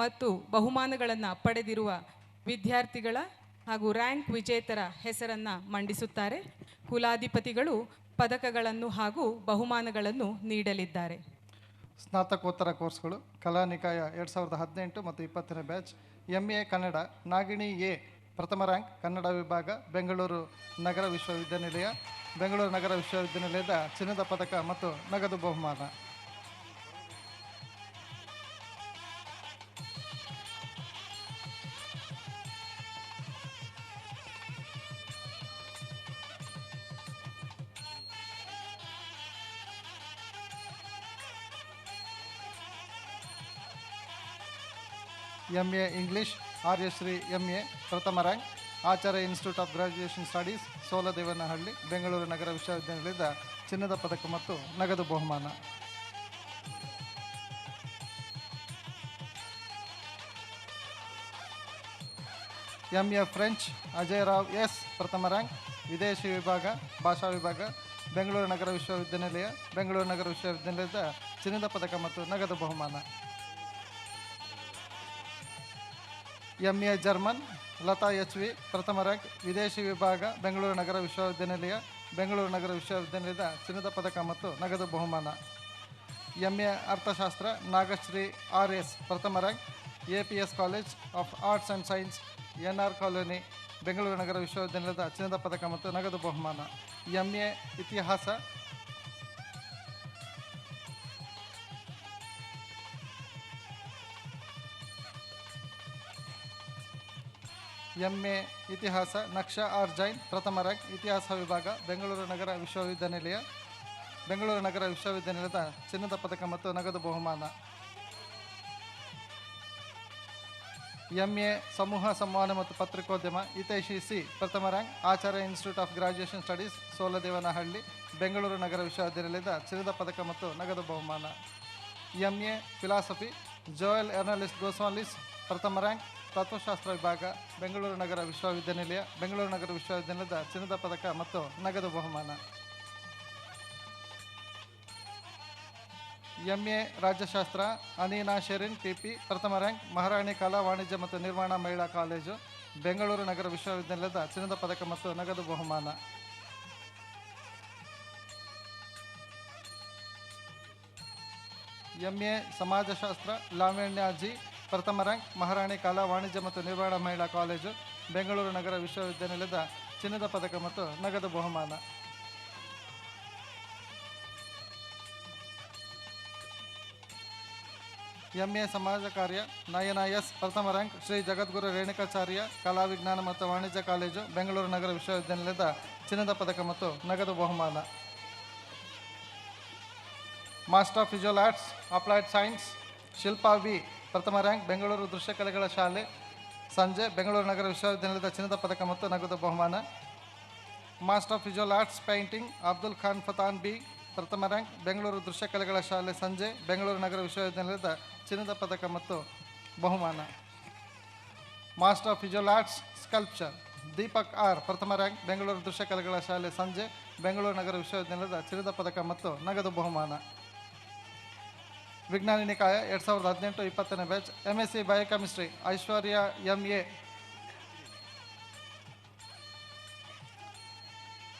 ಮತ್ತು ಬಹುಮಾನಗಳನ್ನು ಪಡೆದಿರುವ ವಿದ್ಯಾರ್ಥಿಗಳ ಹಾಗೂ ರ್ಯಾಂಕ್ ವಿಜೇತರ ಹೆಸರನ್ನು ಮಂಡಿಸುತ್ತಾರೆ. ಕುಲಾಧಿಪತಿಗಳು ಪದಕಗಳನ್ನು ಹಾಗೂ ಬಹುಮಾನಗಳನ್ನು ನೀಡಲಿದ್ದಾರೆ. ಸ್ನಾತಕೋತ್ತರ ಕೋರ್ಸ್ಗಳು ಕಲಾ ನಿಕಾಯ 2018 ಮತ್ತು 20ನೇ batch, MA Kannada, Nagini A, ಪ್ರಥಮ ರ್ಯಾಂಕ್, ಕನ್ನಡ ವಿಭಾಗ, ಬೆಂಗಳೂರು ನಗರ ವಿಶ್ವವಿದ್ಯಾನಿಲಯ, ಬೆಂಗಳೂರು ನಗರ ವಿಶ್ವವಿದ್ಯಾನಿಲಯದ ಚಿನ್ನದ ಪದಕ ಮತ್ತು ನಗದು ಬಹುಮಾನ. MA ಇಂಗ್ಲಿಷ್, ಆರ್ಯಶ್ರೀ MA, ಪ್ರಥಮ rank, Acharya institute of graduation studies, Soladevanahalli, Bengaluru ನಗರ ವಿಶ್ವವಿದ್ಯಾನಿಲಯದ ಚಿನ್ನದ ಪದಕ ಮತ್ತು ನಗದು ಬಹುಮಾನ. MA French Ajay Rao S ಪ್ರಥಮ ರ್ಯಾಂಕ್, ವಿದೇಶಿ ವಿಭಾಗ ಭಾಷಾ ವಿಭಾಗ, ಬೆಂಗಳೂರು ನಗರ ವಿಶ್ವವಿದ್ಯಾನಿಲಯ, ಬೆಂಗಳೂರು ನಗರ ವಿಶ್ವವಿದ್ಯಾನಿಲಯದ ಚಿನ್ನದ ಪದಕ ಮತ್ತು ನಗದು ಬಹುಮಾನ. MA German Latha H V ಪ್ರಥಮ ರ್ಯಾಂಕ್, ವಿದೇಶಿ ವಿಭಾಗ ಬೆಂಗಳೂರು ನಗರ ವಿಶ್ವವಿದ್ಯಾನಿಲಯ, ಬೆಂಗಳೂರು ನಗರ ವಿಶ್ವವಿದ್ಯಾನಿಲಯದ ಚಿನ್ನದ ಪದಕ ಮತ್ತು ನಗದು ಬಹುಮಾನ. MA ಅರ್ಥಶಾಸ್ತ್ರ ನಾಗಶ್ರೀ RS ಪ್ರಥಮ rank, APS college of arts and science NR colony, Bengaluru ನಗರ ವಿಶ್ವವಿದ್ಯಾನಿಲಯದ ಚಿನ್ನದ ಪದಕ ಮತ್ತು ನಗದು ಬಹುಮಾನ. MA ಇತಿಹಾಸ MA ಇತಿಹಾಸ ನಕ್ಷಾ ಆರ್ ಜೈನ್ ಪ್ರಥಮ ರ್ಯಾಂಕ್, ಇತಿಹಾಸ ವಿಭಾಗ ಬೆಂಗಳೂರು ನಗರ ವಿಶ್ವವಿದ್ಯಾನಿಲಯ, ಬೆಂಗಳೂರು ನಗರ ವಿಶ್ವವಿದ್ಯಾನಿಲಯದ ಚಿನ್ನದ ಪದಕ ಮತ್ತು ನಗದು ಬಹುಮಾನ. MA ಸಮೂಹ ಸಂವಹನ ಮತ್ತು ಪತ್ರಿಕೋದ್ಯಮ ಹಿತೈಷಿ ಸಿ ಪ್ರಥಮ rank, Acharya institute of graduation studies Soladevanahalli, Bengaluru ನಗರ ವಿಶ್ವವಿದ್ಯಾನಿಲಯದ ಚಿನ್ನದ ಪದಕ ಮತ್ತು ನಗದು ಬಹುಮಾನ. MA ಫಿಲಾಸಫಿ ಜೋಯಲ್ ಎರ್ನಲಿಸ್ಟ್ ಗೋಸ್ವಾಲಿಸ್ ಪ್ರಥಮ ರ್ಯಾಂಕ್, ತತ್ವಶಾಸ್ತ್ರ ವಿಭಾಗ ಬೆಂಗಳೂರು ನಗರ ವಿಶ್ವವಿದ್ಯಾನಿಲಯ, ಬೆಂಗಳೂರು ನಗರ ವಿಶ್ವವಿದ್ಯಾನಿಲಯದ ಚಿನ್ನದ ಪದಕ ಮತ್ತು ನಗದು ಬಹುಮಾನ. MA ರಾಜ್ಯಶಾಸ್ತ್ರ ಅನೀನಾ ಶೆರಿನ್ PP ಪ್ರಥಮ ರ್ಯಾಂಕ್, ಮಹಾರಾಣಿ ಕಲಾ ವಾಣಿಜ್ಯ ಮತ್ತು ನಿರ್ಮಾಣ ಮಹಿಳಾ ಕಾಲೇಜು, ಬೆಂಗಳೂರು ನಗರ ವಿಶ್ವವಿದ್ಯಾನಿಲಯದ ಚಿನ್ನದ ಪದಕ ಮತ್ತು ನಗದು ಬಹುಮಾನ. MA ಸಮಾಜಶಾಸ್ತ್ರ ಲಾವಣ್ಯ ಜಿ ಪ್ರಥಮ ರ್ಯಾಂಕ್, ಮಹಾರಾಣಿ ಕಲಾ ವಾಣಿಜ್ಯ ಮತ್ತು ನಿರ್ಮಾಣ ಮಹಿಳಾ ಕಾಲೇಜು, ಬೆಂಗಳೂರು ನಗರ ವಿಶ್ವವಿದ್ಯಾನಿಲಯದ ಚಿನ್ನದ ಪದಕ ಮತ್ತು ನಗದು ಬಹುಮಾನ. MA ಸಮಾಜ ಕಾರ್ಯ ನಯನ ಎಸ್ ಪ್ರಥಮ ರ್ಯಾಂಕ್, ಶ್ರೀ ಜಗದ್ಗುರು ರೇಣುಕಾಚಾರ್ಯ ಕಲಾ ವಿಜ್ಞಾನ ಮತ್ತು ವಾಣಿಜ್ಯ ಕಾಲೇಜು, ಬೆಂಗಳೂರು ನಗರ ವಿಶ್ವವಿದ್ಯಾನಿಲಯದ ಚಿನ್ನದ ಪದಕ ಮತ್ತು ನಗದು ಬಹುಮಾನ. Master of visual arts applied science Shilpa V ಪ್ರಥಮ ರ್ಯಾಂಕ್, ಬೆಂಗಳೂರು ದೃಶ್ಯಕಲೆಗಳ ಶಾಲೆ ಸಂಜೆ, ಬೆಂಗಳೂರು ನಗರ ವಿಶ್ವವಿದ್ಯಾನಿಲಯದ ಚಿನ್ನದ ಪದಕ ಮತ್ತು ನಗದು ಬಹುಮಾನ. Master of visual arts painting Abdul Khan Pathan B ಪ್ರಥಮ ರ್ಯಾಂಕ್, ಬೆಂಗಳೂರು ದೃಶ್ಯಕಲೆಗಳ ಶಾಲೆ ಸಂಜೆ, ಬೆಂಗಳೂರು ನಗರ ವಿಶ್ವವಿದ್ಯಾನಿಲಯದ ಚಿನ್ನದ ಪದಕ ಮತ್ತು ಬಹುಮಾನ. Master of visual arts sculpture Deepak R ಪ್ರಥಮ ರ್ಯಾಂಕ್, ಬೆಂಗಳೂರು ದೃಶ್ಯಕಲೆಗಳ ಶಾಲೆ ಸಂಜೆ, ಬೆಂಗಳೂರು ನಗರ ವಿಶ್ವವಿದ್ಯಾನಿಲಯದ ಚಿನ್ನದ ಪದಕ ಮತ್ತು ನಗದು ಬಹುಮಾನ. ವಿಜ್ಞಾನಿ ನಿಕಾಯ 2018-20 ಬ್ಯಾಚ್ MSc ಬಯೋಕೆಮಿಸ್ಟ್ರಿ ಐಶ್ವರ್ಯ MA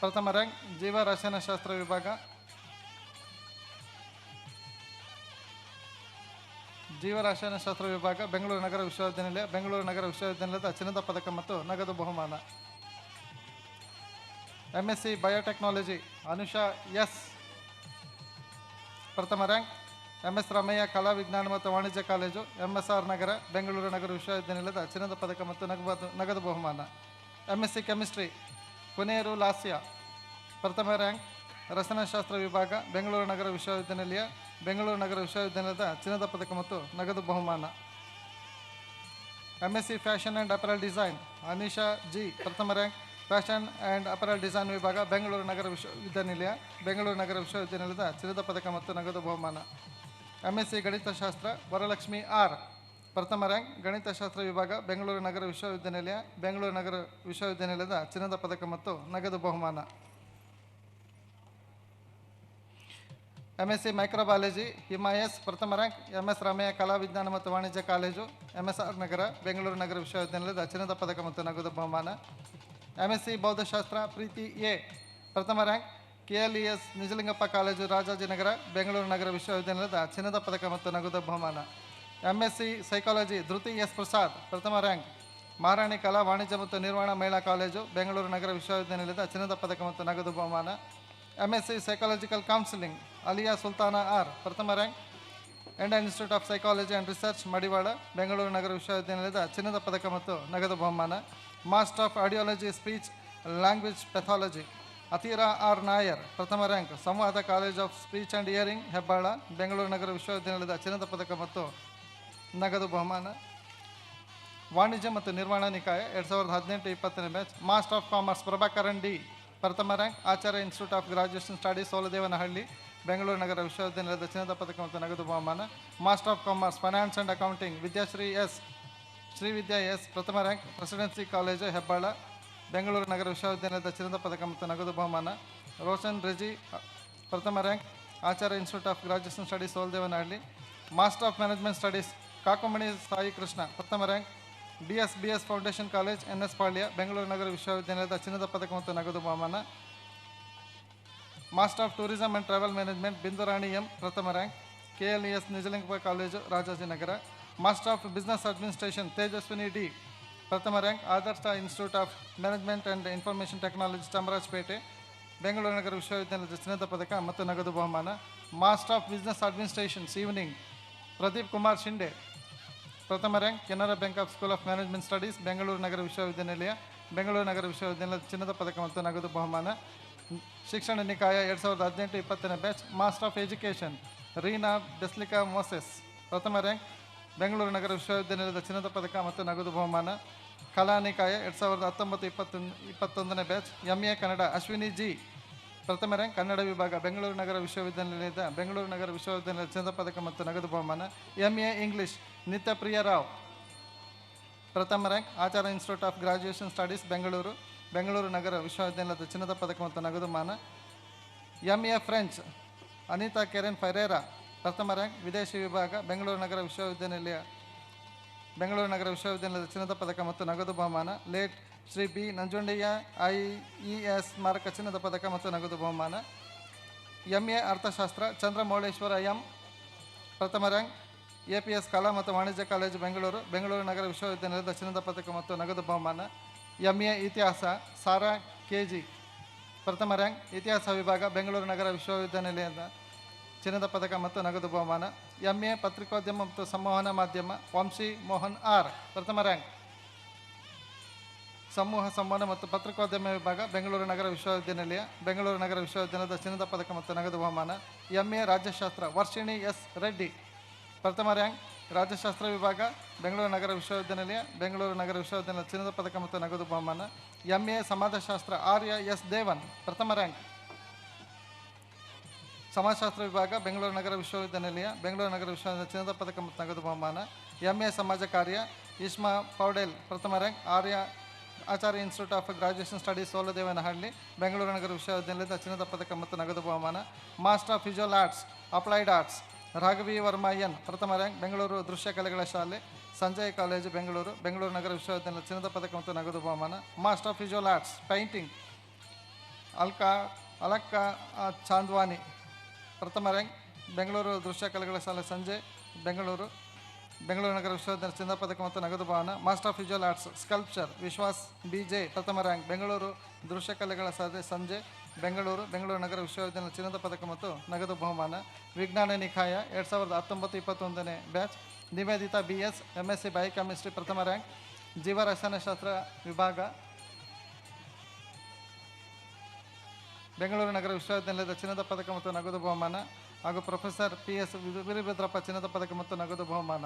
ಪ್ರಥಮ ರ್ಯಾಂಕ್, ಜೀವ ರಸಾಯನಶಾಸ್ತ್ರ ವಿಭಾಗ ಬೆಂಗಳೂರು ನಗರ ವಿಶ್ವವಿದ್ಯಾನಿಲಯ, ಬೆಂಗಳೂರು ನಗರ ವಿಶ್ವವಿದ್ಯಾನಿಲಯದ ಚಿನ್ನದ ಪದಕ ಮತ್ತು ನಗದು ಬಹುಮಾನ. MSc ಬಯೋಟೆಕ್ನಾಲಜಿ ಅನುಷಾ ಎಸ್ ಪ್ರಥಮ ರ್ಯಾಂಕ್, MS ರಾಮಯ್ಯ ಕಲಾ ವಿಜ್ಞಾನ ಮತ್ತು ವಾಣಿಜ್ಯ ಕಾಲೇಜು, MSR ನಗರ, ಬೆಂಗಳೂರು ನಗರ ವಿಶ್ವವಿದ್ಯಾನಿಲಯದ ಚಿನ್ನದ ಪದಕ ಮತ್ತು ನಗದು ಬಹುಮಾನ. MSc ಕೆಮಿಸ್ಟ್ರಿ ಕುನೇರು ಲಾಸ್ಯ ಪ್ರಥಮ ರ್ಯಾಂಕ್, ರಸಾಯನಶಾಸ್ತ್ರ ವಿಭಾಗ ಬೆಂಗಳೂರು ನಗರ ವಿಶ್ವವಿದ್ಯಾನಿಲಯ, ಬೆಂಗಳೂರು ನಗರ ವಿಶ್ವವಿದ್ಯಾನಿಲಯದ ಚಿನ್ನದ ಪದಕ ಮತ್ತು ನಗದು ಬಹುಮಾನ. MSc fashion and apparel design Anisha G ಪ್ರಥಮ rank, fashion and apparel design ವಿಭಾಗ ಬೆಂಗಳೂರು ನಗರ ವಿಶ್ವವಿದ್ಯಾನಿಲಯ, ಬೆಂಗಳೂರು ನಗರ ವಿಶ್ವವಿದ್ಯಾನಿಲಯದ ಚಿನ್ನದ ಪದಕ ಮತ್ತು ನಗದು ಬಹುಮಾನ. MSc ಗಣಿತಶಾಸ್ತ್ರ ವರಲಕ್ಷ್ಮಿ ಆರ್ ಪ್ರಥಮ ರ್ಯಾಂಕ್, ಗಣಿತಶಾಸ್ತ್ರ ವಿಭಾಗ ಬೆಂಗಳೂರು ನಗರ ವಿಶ್ವವಿದ್ಯಾನಿಲಯ, ಬೆಂಗಳೂರು ನಗರ ವಿಶ್ವವಿದ್ಯಾನಿಲಯದ ಚಿನ್ನದ ಪದಕ ಮತ್ತು ನಗದು ಬಹುಮಾನ. MSc ಮೈಕ್ರೋಬಯಾಲಜಿ ಹಿಮಾಯಸ್ ಪ್ರಥಮ ರ್ಯಾಂಕ್, MS ರಾಮಯ್ಯ ಕಲಾ ವಿಜ್ಞಾನ ಮತ್ತು ವಾಣಿಜ್ಯ ಕಾಲೇಜು, MSR ನಗರ, ಬೆಂಗಳೂರು ನಗರ ವಿಶ್ವವಿದ್ಯಾನಿಲಯದ ಚಿನ್ನದ ಪದಕ ಮತ್ತು ನಗದು ಬಹುಮಾನ. MSc ಬೌದ್ಧಶಾಸ್ತ್ರ ಪ್ರೀತಿ ಎ ಪ್ರಥಮ rank, KLES Nijalingappa college Rajajinagar, Bengaluru ನಗರ ವಿಶ್ವವಿದ್ಯಾನಿಲಯದ ಚಿನ್ನದ ಪದಕ ಮತ್ತು ನಗದು ಬಹುಮಾನ. MSc psychology Dhriti S Prasad ಪ್ರಥಮ ರ್ಯಾಂಕ್, ಮಹಾರಾಣಿ ಕಲಾ ವಾಣಿಜ್ಯ ಮತ್ತು ನಿರ್ಮಾಣ ಮಹಿಳಾ ಕಾಲೇಜು, ಬೆಂಗಳೂರು ನಗರ ವಿಶ್ವವಿದ್ಯಾನಿಲಯದ ಚಿನ್ನದ ಪದಕ ಮತ್ತು ನಗದು ಬಹುಮಾನ. MSc psychological counselling Aliya Sultana R ಪ್ರಥಮ rank, Indian institute of psychology and research Madiwala, Bengaluru ನಗರ ವಿಶ್ವವಿದ್ಯಾನಿಲಯದ ಚಿನ್ನದ ಪದಕ ಮತ್ತು ನಗದು ಬಹುಮಾನ. Master of audiology speech language pathology Athira R Nair ಪ್ರಥಮ rank, Samvada college of speech and hearing Hebbal, Bengaluru ನಗರ ವಿಶ್ವವಿದ್ಯಾನಿಲಯದ ಚಿನ್ನದ ಪದಕ ಮತ್ತು ನಗದು ಬಹುಮಾನ. ವಾಣಿಜ್ಯ ಮತ್ತು ನಿರ್ಮಾಣ ನಿಕಾಯ 2018-20 batch master of commerce Prabhakaran D ಪ್ರಥಮ rank, Acharya institute of graduation studies Soladevanahalli, Bengaluru ನಗರ ವಿಶ್ವವಿದ್ಯಾನಿಲಯದ ಚಿನ್ನದ ಪದಕ ಮತ್ತು ನಗದು ಬಹುಮಾನ. Master of commerce finance and accounting Vidyashree S Srividya S ಪ್ರಥಮ rank presidency college Hebbal Bengaluru ನಗರ ವಿಶ್ವವಿದ್ಯಾಲಯದ ಚಿನ್ನದ ಪದಕ ಮತ್ತು ನಗದು ಬಹುಮಾನ. ರೋಷನ್ ರೆಜಿ ಪ್ರಥಮ rank Acharya institute of graduation studies Soladevanahalli. Master of management studies Kakamani Sai Krishna ಪ್ರಥಮ rank BS foundation college NS Palya Bengaluru ನಗರ ವಿಶ್ವವಿದ್ಯಾಲಯದ ಚಿನ್ನದ ಪದಕ ಮತ್ತು ನಗದು ಬಹುಮಾನ. Master of tourism and travel management ಬಿಂದುರಾಣಿ M ಪ್ರಥಮ rank KLES Nijalingappa college Rajajinagar. Master of business administration Tejaswini D ಪ್ರಥಮ rank Adarsha institute of management and information technology Chamarajpet Bengaluru ನಗರ ವಿಶ್ವವಿದ್ಯಾಲಯದ ಚಿನ್ನದ ಪದಕ ಮತ್ತು ನಗದು ಬಹುಮಾನ. Master of business administration evening Pradeep Kumar Shinde ಪ್ರಥಮ rank Canara bank of school of management studies Bengaluru ನಗರ ವಿಶ್ವವಿದ್ಯಾನಿಲಯ ಬೆಂಗಳೂರು ನಗರ ವಿಶ್ವವಿದ್ಯಾಲಯದ ಚಿನ್ನದ ಪದಕ ಮತ್ತು ನಗದು ಬಹುಮಾನ. ಶಿಕ್ಷಣ ನಿಕಾಯ 2018-20 batch master of education Reena ಬೆಸ್ಲಿಕಾ ಮೋಸೆಸ್ ಪ್ರಥಮ ರ್ಯಾಂಕ್ ಬೆಂಗಳೂರು ನಗರ ವಿಶ್ವವಿದ್ಯಾನಿಲಯದ ಚಿನ್ನದ ಪದಕ ಮತ್ತು ನಗದು ಬಹುಮಾನ. ಕಲಾ ನಿಕಾಯ 2019-21 batch MA Kannada Ashwini G ಪ್ರಥಮ ರ್ಯಾಂಕ್ ಕನ್ನಡ ವಿಭಾಗ ಬೆಂಗಳೂರು ನಗರ ವಿಶ್ವವಿದ್ಯಾನಿಲಯದ ಚಿನ್ನದ ಪದಕ ಮತ್ತು ನಗದು ಬಹುಮಾನ. MA ಇಂಗ್ಲಿಷ್ ನಿತ್ಯಪ್ರಿಯ ರಾವ್ ಪ್ರಥಮ rank Acharya institute of graduation studies Bengaluru ನಗರ ವಿಶ್ವವಿದ್ಯಾಲಯದ ಚಿನ್ನದ ಪದಕ ಮತ್ತು ನಗದು ಬಹುಮಾನ. MA French Anita Keren Ferreira ಪ್ರಥಮ ರ್ಯಾಂಕ್ ವಿದೇಶಿ ವಿಭಾಗ ಬೆಂಗಳೂರು ನಗರ ವಿಶ್ವವಿದ್ಯಾಲಯದ ಚಿನ್ನದ ಪದಕ ಮತ್ತು ನಗದು ಬಹುಮಾನ. Late Shri B Nanjundaiah IES ಸ್ಮಾರಕ ಚಿನ್ನದ ಪದಕ ಮತ್ತು ನಗದು ಬಹುಮಾನ. MA ಅರ್ಥಶಾಸ್ತ್ರ ಚಂದ್ರಮೌಳೇಶ್ವರ ಎಂ ಪ್ರಥಮ ರ್ಯಾಂಕ್ APS ಕಲಾ ಮತ್ತು ವಾಣಿಜ್ಯ ಕಾಲೇಜು ಬೆಂಗಳೂರು ನಗರ ವಿಶ್ವವಿದ್ಯಾಲಯದ ಚಿನ್ನದ ಪದಕ ಮತ್ತು ನಗದು ಬಹುಮಾನ. MA ಇತಿಹಾಸ ಸಾರಾ KG ಪ್ರಥಮ ರ್ಯಾಂಕ್ ಇತಿಹಾಸ ವಿಭಾಗ ಬೆಂಗಳೂರು ನಗರ ವಿಶ್ವವಿದ್ಯಾನಿಲಯದ ಚಿನ್ನದ ಪದಕ ಮತ್ತು ನಗದು ಬಹುಮಾನ. MA ಪತ್ರಿಕೋದ್ಯಮ ಮತ್ತು ಸಂವಹನ ಮಾಧ್ಯಮ ವಂಶಿ ಮೋಹನ್ R ಪ್ರಥಮ ರ್ಯಾಂಕ್ ಸಮೂಹ ಸಂವಹನ ಮತ್ತು ಪತ್ರಿಕೋದ್ಯಮ ವಿಭಾಗ ಬೆಂಗಳೂರು ನಗರ ವಿಶ್ವವಿದ್ಯಾಲಯದ ಚಿನ್ನದ ಪದಕ ಮತ್ತು ನಗದು ಬಹುಮಾನ. MA ರಾಜ್ಯಶಾಸ್ತ್ರ ವರ್ಷಿಣಿ S ರೆಡ್ಡಿ ಪ್ರಥಮ ರ್ಯಾಂಕ್ ರಾಜ್ಯಶಾಸ್ತ್ರ ವಿಭಾಗ ಬೆಂಗಳೂರು ನಗರ ವಿಶ್ವವಿದ್ಯಾಲಯದ ಚಿನ್ನದ ಪದಕ ಮತ್ತು ನಗದು ಬಹುಮಾನ. MA ಸಮಾಜಶಾಸ್ತ್ರ ಆರ್ಯ S ದೇವನ್ ಪ್ರಥಮ ರ್ಯಾಂಕ್ ಸಮಾಜಶಾಸ್ತ್ರ ವಿಭಾಗ ಬೆಂಗಳೂರು ನಗರ ವಿಶ್ವವಿದ್ಯಾಲಯದ ಚಿನ್ನದ ಪದಕ ಮತ್ತು ನಗದು ಬಹುಮಾನ. MA ಸಮಾಜ ಕಾರ್ಯ ಇಸ್ಮಾ ಪೌಡೆಲ್ ಪ್ರಥಮ rank Acharya institute of graduation studies Soladevanahalli Bengaluru ನಗರ ವಿಶ್ವವಿದ್ಯಾಲಯದ ಚಿನ್ನದ ಪದಕ ಮತ್ತು ನಗದು ಬಹುಮಾನ. Master of visual arts applied arts Raghavi Varma N ಪ್ರಥಮ ರ್ಯಾಂಕ್ ಬೆಂಗಳೂರು ದೃಶ್ಯ ಕಲೆಗಳ ಶಾಲೆ ಸಂಜಯ್ ಕಾಲೇಜು ಬೆಂಗಳೂರು ನಗರ ವಿಶ್ವವಿದ್ಯಾಲಯದ ಚಿನ್ನದ ಪದಕ ಮತ್ತು ನಗದು ಬಹುಮಾನ. Master of visual arts painting Alakka Chandwani ಪ್ರಥಮ ರ್ಯಾಂಕ್ ಬೆಂಗಳೂರು ದೃಶ್ಯ ಕಲೆಗಳ ಶಾಲೆ ಸಂಜಯ್ ಬೆಂಗಳೂರು ನಗರ ವಿಶ್ವವಿದ್ಯಾಲಯದ ಚಿನ್ನದ ಪದಕ ಮತ್ತು ನಗದು ಬಹುಮಾನ. Master of visual arts sculpture Vishwas BJ ಪ್ರಥಮ ರ್ಯಾಂಕ್ ಬೆಂಗಳೂರು ದೃಶ್ಯ ಕಲೆಗಳ ಶಾಲೆ ಸಂಜೆ ಬೆಂಗಳೂರು ನಗರ ವಿಶ್ವವಿದ್ಯಾಲಯದ ಚಿನ್ನದ ಪದಕ ಮತ್ತು ನಗದು ಬಹುಮಾನ. ವಿಜ್ಞಾನ ನಿಕಾಯ 2019-21 batch Nivedita BS MSc biochemistry ಪ್ರಥಮ ರ್ಯಾಂಕ್ ಜೀವರಸಾಯನಶಾಸ್ತ್ರ ವಿಭಾಗ ಬೆಂಗಳೂರು ನಗರ ವಿಶ್ವವಿದ್ಯಾಲಯದ ಚಿನ್ನದ ಪದಕ ಮತ್ತು ನಗದು ಬಹುಮಾನ ಹಾಗೂ ಪ್ರೊಫೆಸರ್ PS ವೀರಭದ್ರಪ್ಪ ಚಿನ್ನದ ಪದಕ ಮತ್ತು ನಗದು ಬಹುಮಾನ.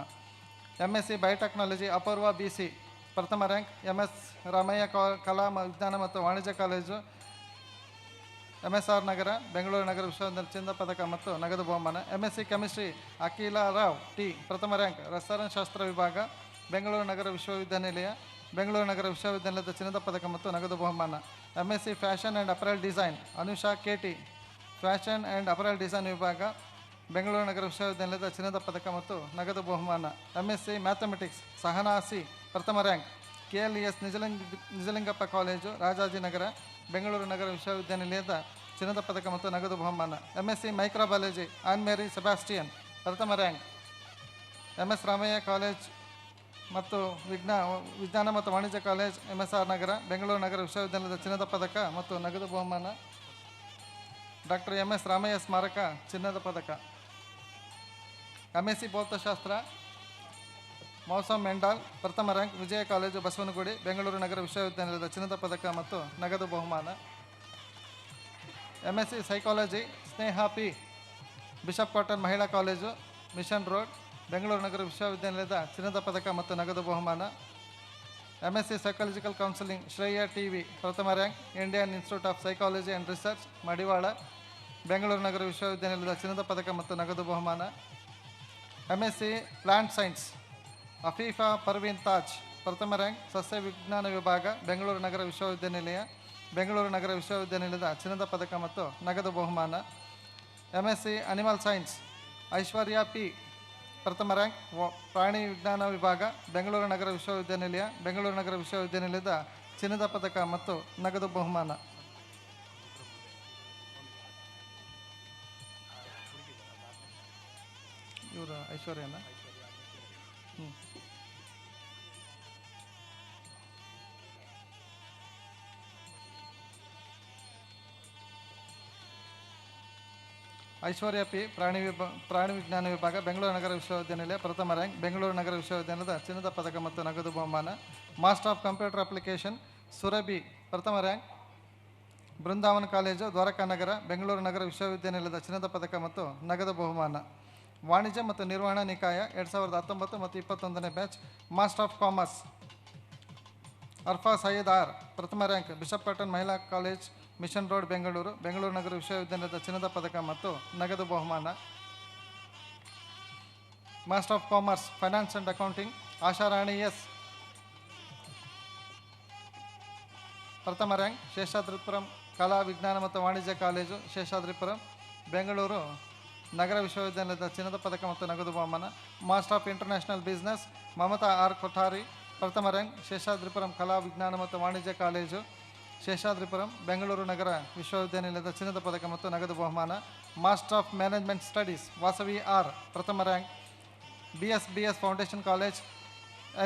MSc ಬಯೋಟೆಕ್ನಾಲಜಿ ಅಪೂರ್ವ BC ಪ್ರಥಮ ರ್ಯಾಂಕ್ MS ರಾಮಯ್ಯ ಕಲಾ ವಿಜ್ಞಾನ ಮತ್ತು ವಾಣಿಜ್ಯ ಕಾಲೇಜು MSR ನಗರ ಬೆಂಗಳೂರು ನಗರ ವಿಶ್ವವಿದ್ಯಾಲಯದ ಚಿನ್ನದ ಪದಕ ಮತ್ತು ನಗದು ಬಹುಮಾನ. MSc ಕೆಮಿಸ್ಟ್ರಿ ಅಖಿಲ ರಾವ್ T ಪ್ರಥಮ ರ್ಯಾಂಕ್ ರಸಾಯನಶಾಸ್ತ್ರ ವಿಭಾಗ ಬೆಂಗಳೂರು ನಗರ ವಿಶ್ವವಿದ್ಯಾಲಯದ ಚಿನ್ನದ ಪದಕ ಮತ್ತು ನಗದು ಬಹುಮಾನ. MSc fashion and apparel design Anusha KT fashion and apparel design ವಿಭಾಗ ಬೆಂಗಳೂರು ನಗರ ವಿಶ್ವವಿದ್ಯಾಲಯದ ಚಿನ್ನದ ಪದಕ ಮತ್ತು ನಗದು ಬಹುಮಾನ. MSc ಮ್ಯಾಥಮೆಟಿಕ್ಸ್ ಸಹನಾ C ಪ್ರಥಮ rank KLES Nijalingappa college Rajajinagar Bengaluru ನಗರ ವಿಶ್ವವಿದ್ಯಾನಿಲಯದ ಚಿನ್ನದ ಪದಕ ಮತ್ತು ನಗದು ಬಹುಮಾನ. MSc microbiology Ann Mary Sebastian ಪ್ರಥಮ ರ್ಯಾಂಕ್ MS ರಾಮಯ್ಯ ಕಾಲೇಜ್ ಮತ್ತು ವಿಜ್ಞಾನ ಮತ್ತು ವಾಣಿಜ್ಯ ಕಾಲೇಜ್ MSR ನಗರ ಬೆಂಗಳೂರು ನಗರ ವಿಶ್ವವಿದ್ಯಾಲಯದ ಚಿನ್ನದ ಪದಕ ಮತ್ತು ನಗದು ಬಹುಮಾನ. ಡಾಕ್ಟರ್ MS ರಾಮಯ್ಯ ಸ್ಮಾರಕ ಚಿನ್ನದ ಪದಕ. MSc ಭೌತಶಾಸ್ತ್ರ ಮೌಸಮ್ ಮೆಂಡಾಲ್ ಪ್ರಥಮ ರ್ಯಾಂಕ್ ವಿಜಯ ಕಾಲೇಜು ಬಸವನಗುಡಿ ಬೆಂಗಳೂರು ನಗರ ವಿಶ್ವವಿದ್ಯಾಲಯದ ಚಿನ್ನದ ಪದಕ ಮತ್ತು ನಗದು ಬಹುಮಾನ. MSc psychology Sneha P Bishop Cotton ಮಹಿಳಾ ಕಾಲೇಜು ಮಿಷನ್ ರೋಡ್ ಬೆಂಗಳೂರು ನಗರ ವಿಶ್ವವಿದ್ಯಾಲಯದ ಚಿನ್ನದ ಪದಕ ಮತ್ತು ನಗದು ಬಹುಮಾನ. MSc psychological counselling Shreya TV ಪ್ರಥಮ rank Indian institute of psychology and research Madiwala Bengaluru ನಗರ ವಿಶ್ವವಿದ್ಯಾಲಯದ ಚಿನ್ನದ ಪದಕ ಮತ್ತು ನಗದು ಬಹುಮಾನ. MSc plant science Afifa Parveen Taj ಪ್ರಥಮ ರ್ಯಾಂಕ್ ಸಸ್ಯ ವಿಜ್ಞಾನ ವಿಭಾಗ ಬೆಂಗಳೂರು ನಗರ ವಿಶ್ವವಿದ್ಯಾನಿಲಯ ಬೆಂಗಳೂರು ನಗರ ವಿಶ್ವವಿದ್ಯಾನಿಲಯದ ಚಿನ್ನದ ಪದಕ ಮತ್ತು ನಗದು ಬಹುಮಾನ. MSc ಅನಿಮಲ್ ಸೈನ್ಸ್ ಐಶ್ವರ್ಯ ಪಿ ಪ್ರಥಮ ರ್ಯಾಂಕ್ ಪ್ರಾಣಿ ವಿಜ್ಞಾನ ವಿಭಾಗ ಬೆಂಗಳೂರು ನಗರ ವಿಶ್ವವಿದ್ಯಾನಿಲಯ ಬೆಂಗಳೂರು ನಗರ ವಿಶ್ವವಿದ್ಯಾನಿಲಯದ ಚಿನ್ನದ ಪದಕ ಮತ್ತು ನಗದು ಬಹುಮಾನ. ಇವರು ಐಶ್ವರ್ಯನ ಐಶ್ವರ್ಯ ಪಿ ಪ್ರಾಣಿ ವಿಜ್ಞಾನ ವಿಭಾಗ ಬೆಂಗಳೂರು ನಗರ ವಿಶ್ವವಿದ್ಯಾನಿಲಯ ಪ್ರಥಮ ರ್ಯಾಂಕ್ ಬೆಂಗಳೂರು ನಗರ ವಿಶ್ವವಿದ್ಯಾನಿಲಯದ ಚಿನ್ನದ ಪದಕ ಮತ್ತು ನಗದು ಬಹುಮಾನ. Master of computer application Surabhi ಪ್ರಥಮ ರ್ಯಾಂಕ್ ಬೃಂದಾವನ ಕಾಲೇಜು ದ್ವಾರಕಾ ನಗರ ಬೆಂಗಳೂರು ನಗರ ವಿಶ್ವವಿದ್ಯಾನಿಲಯದ ಚಿನ್ನದ ಪದಕ ಮತ್ತು ನಗದು ಬಹುಮಾನ. ವಾಣಿಜ್ಯ ಮತ್ತು ನಿರ್ವಹಣಾ ನಿಕಾಯ 2019 ಮತ್ತು 21ನೇ batch master of commerce Arfa Syed R ಪ್ರಥಮ ರ್ಯಾಂಕ್ ಬಿಷಪ್ ಕಾಟನ್ ಮಹಿಳಾ college mission road Bengaluru Bengaluru ನಗರ ವಿಶ್ವವಿದ್ಯಾನಿಲಯದ ಚಿನ್ನದ ಪದಕ ಮತ್ತು ನಗದು ಬಹುಮಾನ. Master of commerce finance and accounting Asharani S ಪ್ರಥಮ ರ್ಯಾಂಕ್ ಶೇಷಾದ್ರಿಪುರಂ ಕಲಾ ವಿಜ್ಞಾನ ಮತ್ತು ವಾಣಿಜ್ಯ ಕಾಲೇಜು ಶೇಷಾದ್ರಿಪುರಂ ಬೆಂಗಳೂರು ನಗರ ವಿಶ್ವವಿದ್ಯಾನಿಲಯದ ಚಿನ್ನದ ಪದಕ ಮತ್ತು ನಗದು ಬಹುಮಾನ. Master of international business Mamata R Kothari ಪ್ರಥಮ ರ್ಯಾಂಕ್ ಶೇಷಾದ್ರಿಪುರಂ ಕಲಾ ವಿಜ್ಞಾನ ಮತ್ತು ವಾಣಿಜ್ಯ ಕಾಲೇಜು ಶೇಷಾದ್ರಿಪುರಂ ಬೆಂಗಳೂರು ನಗರ ವಿಶ್ವವಿದ್ಯಾನಿಲಯದ ಚಿನ್ನದ ಪದಕ ಮತ್ತು ನಗದು ಬಹುಮಾನ. Master of management studies Vasavi R ಪ್ರಥಮ rank BS foundation college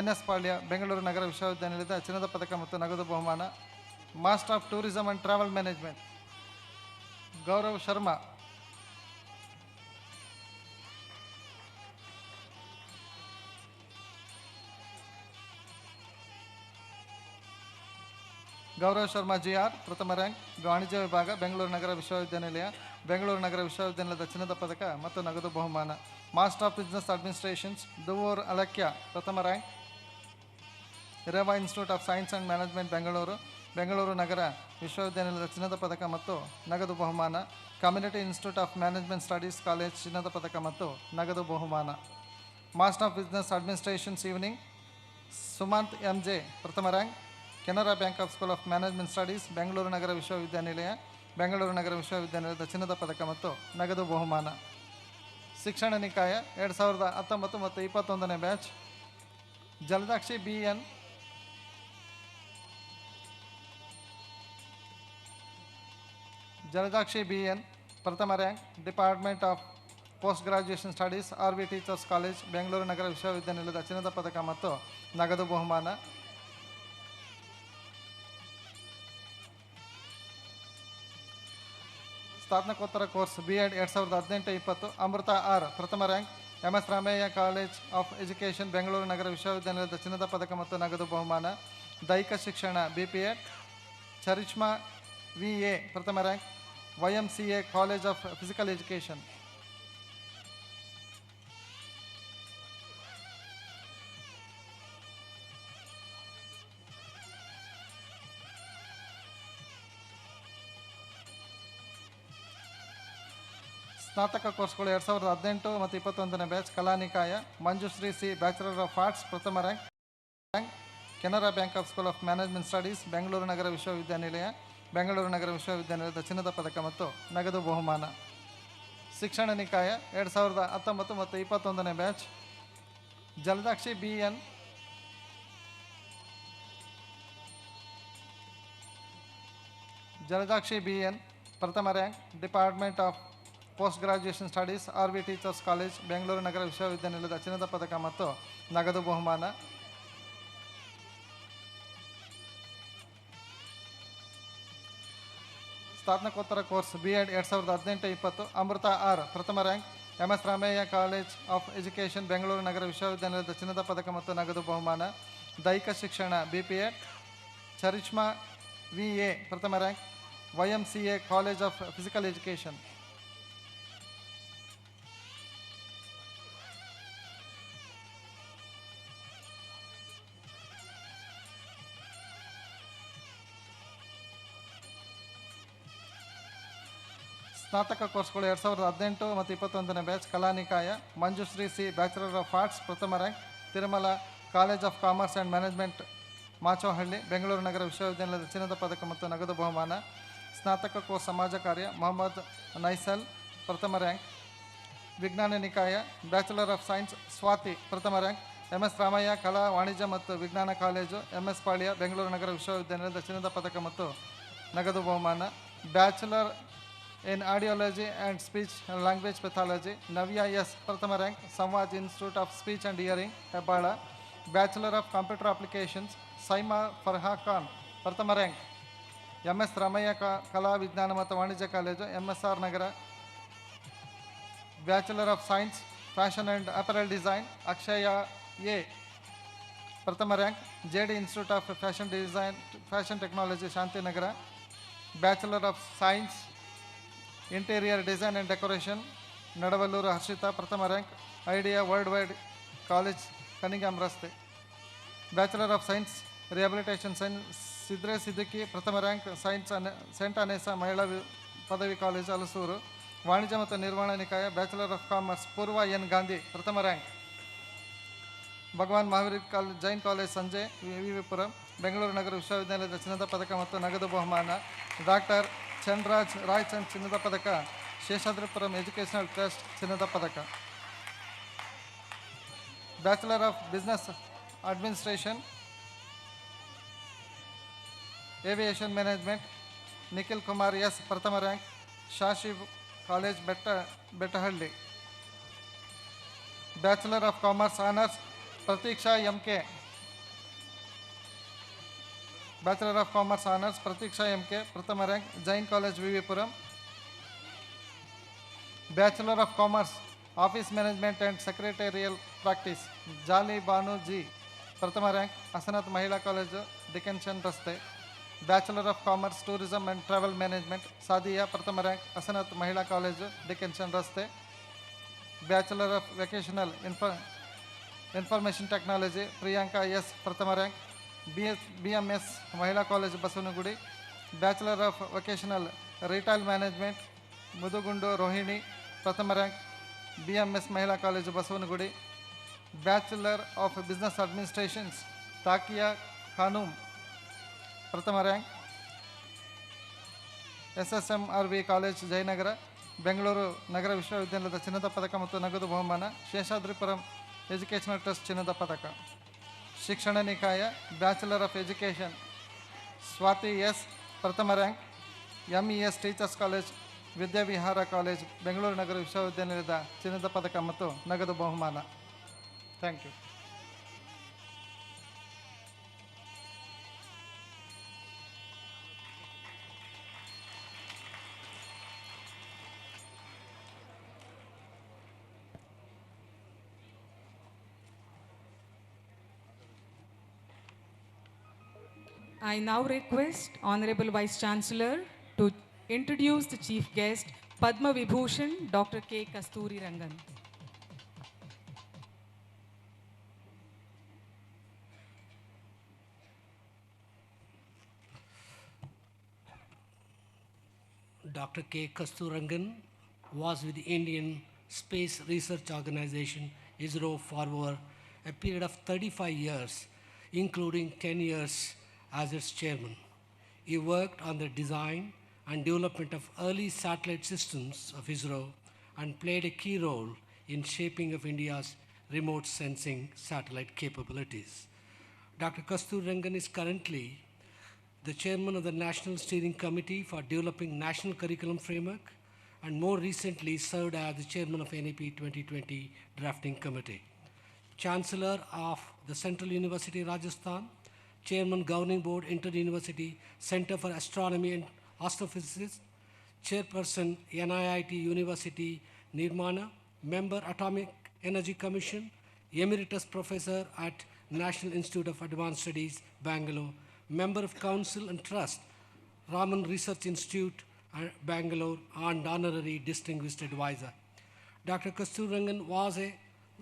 NS Palya Bengaluru ನಗರ ವಿಶ್ವವಿದ್ಯಾನಿಲಯದ ಚಿನ್ನದ ಪದಕ ಮತ್ತು ನಗದು ಬಹುಮಾನ. Master of tourism and travel management Gaurav Sharma GR ಪ್ರಥಮ ರ್ಯಾಂಕ್ ವಾಣಿಜ್ಯ ವಿಭಾಗ ಬೆಂಗಳೂರು ನಗರ ವಿಶ್ವವಿದ್ಯಾನಿಲಯ ಬೆಂಗಳೂರು ನಗರ ವಿಶ್ವವಿದ್ಯಾನಿಲಯದ ಚಿನ್ನದ ಪದಕ ಮತ್ತು ನಗದು ಬಹುಮಾನ. Master of business administrations Duvvur Alakya ಪ್ರಥಮ rank Reva institute of science and management Bengaluru Bengaluru ನಗರ ವಿಶ್ವವಿದ್ಯಾನಿಲಯದ ಚಿನ್ನದ ಪದಕ ಮತ್ತು ನಗದು ಬಹುಮಾನ. Community institute of management studies college ಚಿನ್ನದ ಪದಕ ಮತ್ತು ನಗದು ಬಹುಮಾನ. Master of business administrations evening Sumanth MJ ಪ್ರಥಮ rank Canara bank of school of management studies Bengaluru ನಗರ ವಿಶ್ವವಿದ್ಯಾನಿಲಯ ಬೆಂಗಳೂರು ನಗರ ವಿಶ್ವವಿದ್ಯಾನಿಲಯದ ಚಿನ್ನದ ಪದಕ ಮತ್ತು ನಗದು ಬಹುಮಾನ. ಶಿಕ್ಷಣ ನಿಕಾಯ 2019 ಮತ್ತು 21ನೇ ಬ್ಯಾಚ್ ಜಲದಾಕ್ಷಿ BN ಪ್ರಥಮ rank department of post graduation studies RV teachers college Bengaluru ನಗರ ವಿಶ್ವವಿದ್ಯಾನಿಲಯದ ಚಿನ್ನದ ಪದಕ ಮತ್ತು ನಗದು ಬಹುಮಾನ. ಸ್ನಾತಕೋತ್ತರ ಕೋರ್ಸ್ B.Ed 2018-20 ಅಮೃತ ಆರ್ ಪ್ರಥಮ rank MS Ramaiah college of education Bengaluru ನಗರ ವಿಶ್ವವಿದ್ಯಾನಿಲಯದ ಚಿನ್ನದ ಪದಕ ಮತ್ತು ನಗದು ಬಹುಮಾನ. ದೈಹಿಕ ಶಿಕ್ಷಣ BPEd ಚರಿಷ್ಮಾ VA ಪ್ರಥಮ rank YMCA college of physical education. ಸ್ನಾತಕ ಕೋರ್ಸ್ಗಳು 2018 ಮತ್ತು 21ನೇ ಬ್ಯಾಚ್ ಕಲಾನಿಕಾಯ Manjushree C bachelor of arts ಪ್ರಥಮ rank Canara bank of school of management studies Bengaluru ನಗರ ವಿಶ್ವವಿದ್ಯಾನಿಲಯ ಬೆಂಗಳೂರು ನಗರ ವಿಶ್ವವಿದ್ಯಾನಿಲಯದ ಚಿನ್ನದ ಪದಕ ಮತ್ತು ನಗದು ಬಹುಮಾನ. ಶಿಕ್ಷಣ ನಿಕಾಯ 2019 ಮತ್ತು 21ನೇ ಬ್ಯಾಚ್ ಜಲದಾಕ್ಷಿ BN ಪ್ರಥಮ rank department of post graduation studies RV teachers college Bengaluru ನಗರ ವಿಶ್ವವಿದ್ಯಾನಿಲಯದ ಚಿನ್ನದ ಪದಕ ಮತ್ತು ನಗದು ಬಹುಮಾನ. ಸ್ನಾತಕೋತ್ತರ ಕೋರ್ಸ್ B.Ed 2018-20 ಅಮೃತ ಆರ್ ಪ್ರಥಮ rank MS Ramaiah college of education Bengaluru ನಗರ ವಿಶ್ವವಿದ್ಯಾನಿಲಯದ ಚಿನ್ನದ ಪದಕ ಮತ್ತು ನಗದು ಬಹುಮಾನ. ದೈಹಿಕ ಶಿಕ್ಷಣ BPEd ಚರಿಷ್ಮಾ VA ಪ್ರಥಮ rank YMCA college of physical education. ಸ್ನಾತಕ ಕೋರ್ಸ್ಗಳು 2018 ಮತ್ತು 21ನೇ ಬ್ಯಾಚ್ ಕಲಾನಿಕಾಯ Manjushree C bachelor of arts ಪ್ರಥಮ rank Tirumala college of commerce and management Machohalli Bengaluru ನಗರ ವಿಶ್ವವಿದ್ಯಾನಿಲಯದ ಚಿನ್ನದ ಪದಕ ಮತ್ತು ನಗದು ಬಹುಮಾನ. ಸ್ನಾತಕ ಕೋರ್ಸ್ ಸಮಾಜ ಕಾರ್ಯ ಮೊಹಮ್ಮದ್ ನೈಸಲ್ ಪ್ರಥಮ ರ್ಯಾಂಕ್. ವಿಜ್ಞಾನ ನಿಕಾಯ ಬ್ಯಾಚುಲರ್ ಆಫ್ ಸೈನ್ಸ್ ಸ್ವಾತಿ ಪ್ರಥಮ ರ್ಯಾಂಕ್. MS ರಾಮಯ್ಯ ಕಲಾ ವಾಣಿಜ್ಯ ಮತ್ತು ವಿಜ್ಞಾನ ಕಾಲೇಜು MS ಪಾಳ್ಯ ಬೆಂಗಳೂರು ನಗರ ವಿಶ್ವವಿದ್ಯಾನಿಲಯದ ಚಿನ್ನದ ಪದಕ ಮತ್ತು ನಗದು ಬಹುಮಾನ. Bachelor in audiology and speech language pathology Navya S ಪ್ರಥಮ rank Samvad institute of speech and hearing Hebbal. Bachelor of computer applications Saima Farha Khan ಪ್ರಥಮ ರ್ಯಾಂಕ್ MS ರಾಮಯ್ಯ ಕಲಾ ವಿಜ್ಞಾನ ಮತ್ತು ವಾಣಿಜ್ಯ college MSR Nagar. Bachelor of science fashion and apparel design Akshaya A ಪ್ರಥಮ rank JD institute of fashion technology Shantinagar. Bachelor of science interior design and decoration Nadavalluru Harshitha ಪ್ರಥಮ rank idea world wide college Cunningham ರಸ್ತೆ. Bachelor of science rehabilitation Sidra Siddiqui ಪ್ರಥಮ rank scent ಅನೇಸಾ ಮಹಿಳಾ ಪದವಿ college Halasuru. ವಾಣಿಜ್ಯ ಮತ್ತು ನಿರ್ವಹಣಾ ನಿಕಾಯ bachelor of commerce ಪೂರ್ವ ಎನ್ ಗಾಂಧಿ ಪ್ರಥಮ ರ್ಯಾಂಕ್. ಭಗವಾನ್ ಮಹಾವೀರ್ ಜೈನ್ ಕಾಲೇಜ್ ಸಂಜೆ ವಿವಿಪುರಂ ಬೆಂಗಳೂರು ನಗರ ವಿಶ್ವವಿದ್ಯಾನಿಲಯದ ಚಿನ್ನದ ಪದಕ ಮತ್ತು ನಗದು ಬಹುಮಾನ. ಡಾಕ್ಟರ್ ಚಂದ್ರರಾಜ್ ರಾಯ್ಚಂದ್ ಚಿನ್ನದ ಪದಕ ಶೇಷಾದ್ರಿಪುರಂ ಎಜುಕೇಷನಲ್ ಟ್ರಸ್ಟ್ ಚಿನ್ನದ ಪದಕ. Bachelor of business administration aviation management Nikhil Kumar S ಪ್ರಥಮ ರ್ಯಾಂಕ್ ಶಾಶಿಬ್ college Bettahalli. Bachelor of commerce honours Pratiksha MK bachelor of commerce honours Pratiksha MK ಪ್ರಥಮ rank Jain college Vivipuram. Bachelor of commerce office management and secretarial practice Jali Banu G ಪ್ರಥಮ rank Hasanat ಮಹಿಳಾ college Dickenson ರಸ್ತೆ. Bachelor of commerce tourism and travel management Sadiya ಪ್ರಥಮ rank Hasanat ಮಹಿಳಾ college Dickenson ರಸ್ತೆ. Bachelor of vocational information technology Priyanka S ಪ್ರಥಮ rank BMS ಮಹಿಳಾ college Basavanagudi. Bachelor of vocational retail management Mudugundu Rohini ಪ್ರಥಮ rank BMS ಮಹಿಳಾ college Basavanagudi. Bachelor of business administrations Takiya Khanum ಪ್ರಥಮ rank SSMRV college Jayanagar Bengaluru ನಗರ ವಿಶ್ವವಿದ್ಯಾನಿಲಯದ ಚಿನ್ನದ ಪದಕ ಮತ್ತು ನಗದು ಬಹುಮಾನ. ಶೇಷಾದ್ರಿಪುರಂ ಎಜುಕೇಷನಲ್ ಟ್ರಸ್ಟ್ ಚಿನ್ನದ ಪದಕ. ಶಿಕ್ಷಣ ನಿಕಾಯ bachelor of education Swathi S ಪ್ರಥಮ rank MES teachers college Vidyavihara college Bengaluru ನಗರ ವಿಶ್ವವಿದ್ಯಾನಿಲಯದ ಚಿನ್ನದ ಪದಕ ಮತ್ತು ನಗದು ಬಹುಮಾನ. Thank you. I now request Honorable Vice Chancellor to introduce the Chief Guest, Padma Vibhushan, Dr. K. Kasturi Rangan. Dr. K. Kasturangan was with the Indian Space Research Organization, ISRO, for over a period of 35 years, including 10 years as its chairman. He worked on the design and development of early satellite systems of ISRO and played a key role in shaping of India's remote sensing satellite capabilities. Dr. Kasturangan is currently the chairman of the National Steering Committee for Developing National Curriculum Framework and more recently served as the chairman of NAP 2020 Drafting Committee. Chancellor of the Central University Rajasthan, Chairman Governing Board Inter-University Center for Astronomy and Astrophysics, Chairperson NIIT University Nirmana, Member Atomic Energy Commission, Emeritus Professor at National Institute of Advanced Studies, Bangalore, Member of Council and Trust, Raman Research Institute, Bangalore, and Honorary Distinguished Advisor. Dr. Kasturangan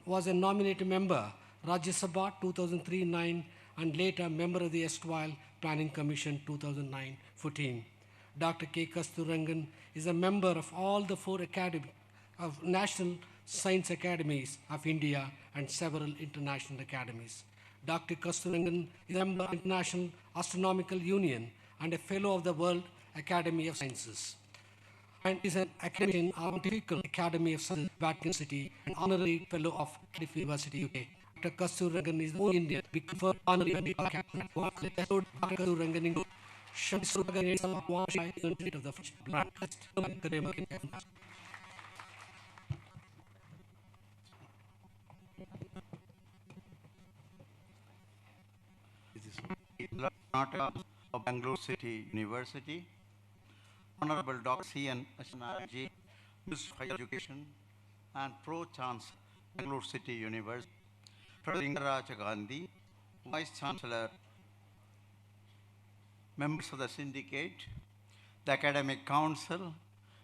was a nominated member, Rajya Sabha 2003-9, and later member of the erstwhile Planning Commission 2009-14. Dr. K. Kasturangan is a member of all the 4 national Science Academies of India, and several international academies. Dr. Kasturangan is a member of the International Astronomical Union and a Fellow of the World Academy of Sciences, and is an academician of the Pontifical Academy of Sciences, Vatican City, and honorary fellow of Cardiff University, UK. Dr. Kasturangan is the only Indian to be conferred honorary member of the Academy of Dr. Kasturangan in Shamsurangan is of the French Academy. Karnataka of Bangalore City University, Honorable Dr. C.N. Ashanaji, Minister of Higher Education and Pro-Chancellor, Bangalore City University, Professor Indira Gandhi, Vice Chancellor, members of the syndicate, the Academic Council,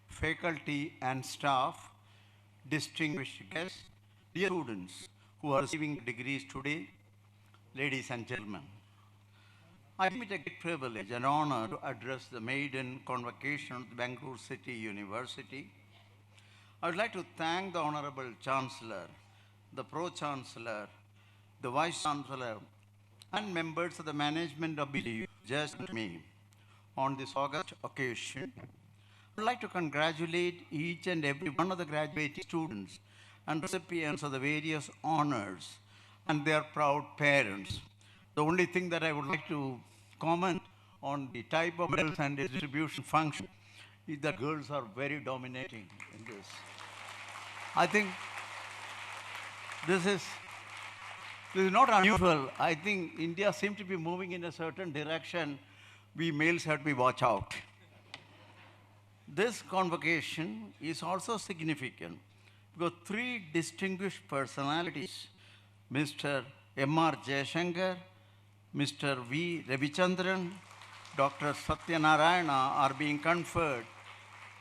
faculty and staff, distinguished guests, dear students who are receiving degrees today, ladies and gentlemen. I deem it a great privilege and honor to address the maiden convocation of the Bangalore City University. I would like to thank the Honorable Chancellor, the Pro-Chancellor, the Vice Chancellor, and members of the management of BCU just me on this august occasion. I would like to congratulate each and every one of the graduating students and recipients of the various honors and their proud parents. The only thing that I would like to comment on the type of medals and its distribution function is that girls are very dominating in this. I think this is not unusual. I think India seems to be moving in a certain direction. We males have to be watch out. This convocation is also significant because three distinguished personalities, Mr. M.R. Jayashankar, Mr. V. Ravichandran, Dr. Satyanarayana are being conferred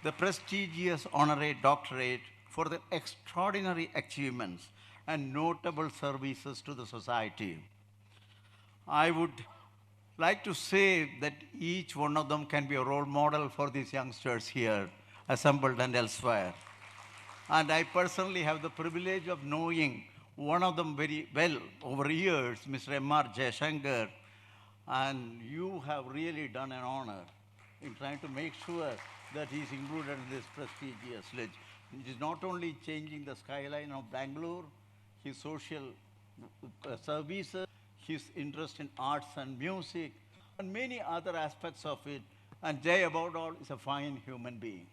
the prestigious honorary doctorate for their extraordinary achievements and notable services to the society. I would like to say that each one of them can be a role model for these youngsters here, assembled and elsewhere. And I personally have the privilege of knowing one of them very well over years, Mr. M.R. Jayashankar, and you have really done an honor in trying to make sure that he's included in this prestigious list. It is not only changing the skyline of Bangalore, his social services, his interest in arts and music, and many other aspects of it. And Jay, above all, is a fine human being.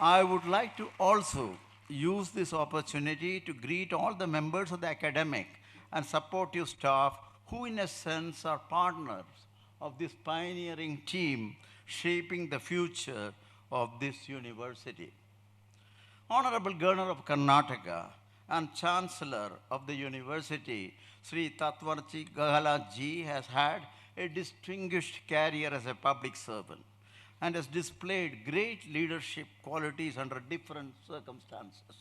I would like to also use this opportunity to greet all the members of the academic and supportive staff who, in a sense, are partners of this pioneering team shaping the future of this university. Honorable Governor of Karnataka and Chancellor of the University, Sri Tatwarchi Gahala ji, has had a distinguished career as a public servant and has displayed great leadership qualities under different circumstances.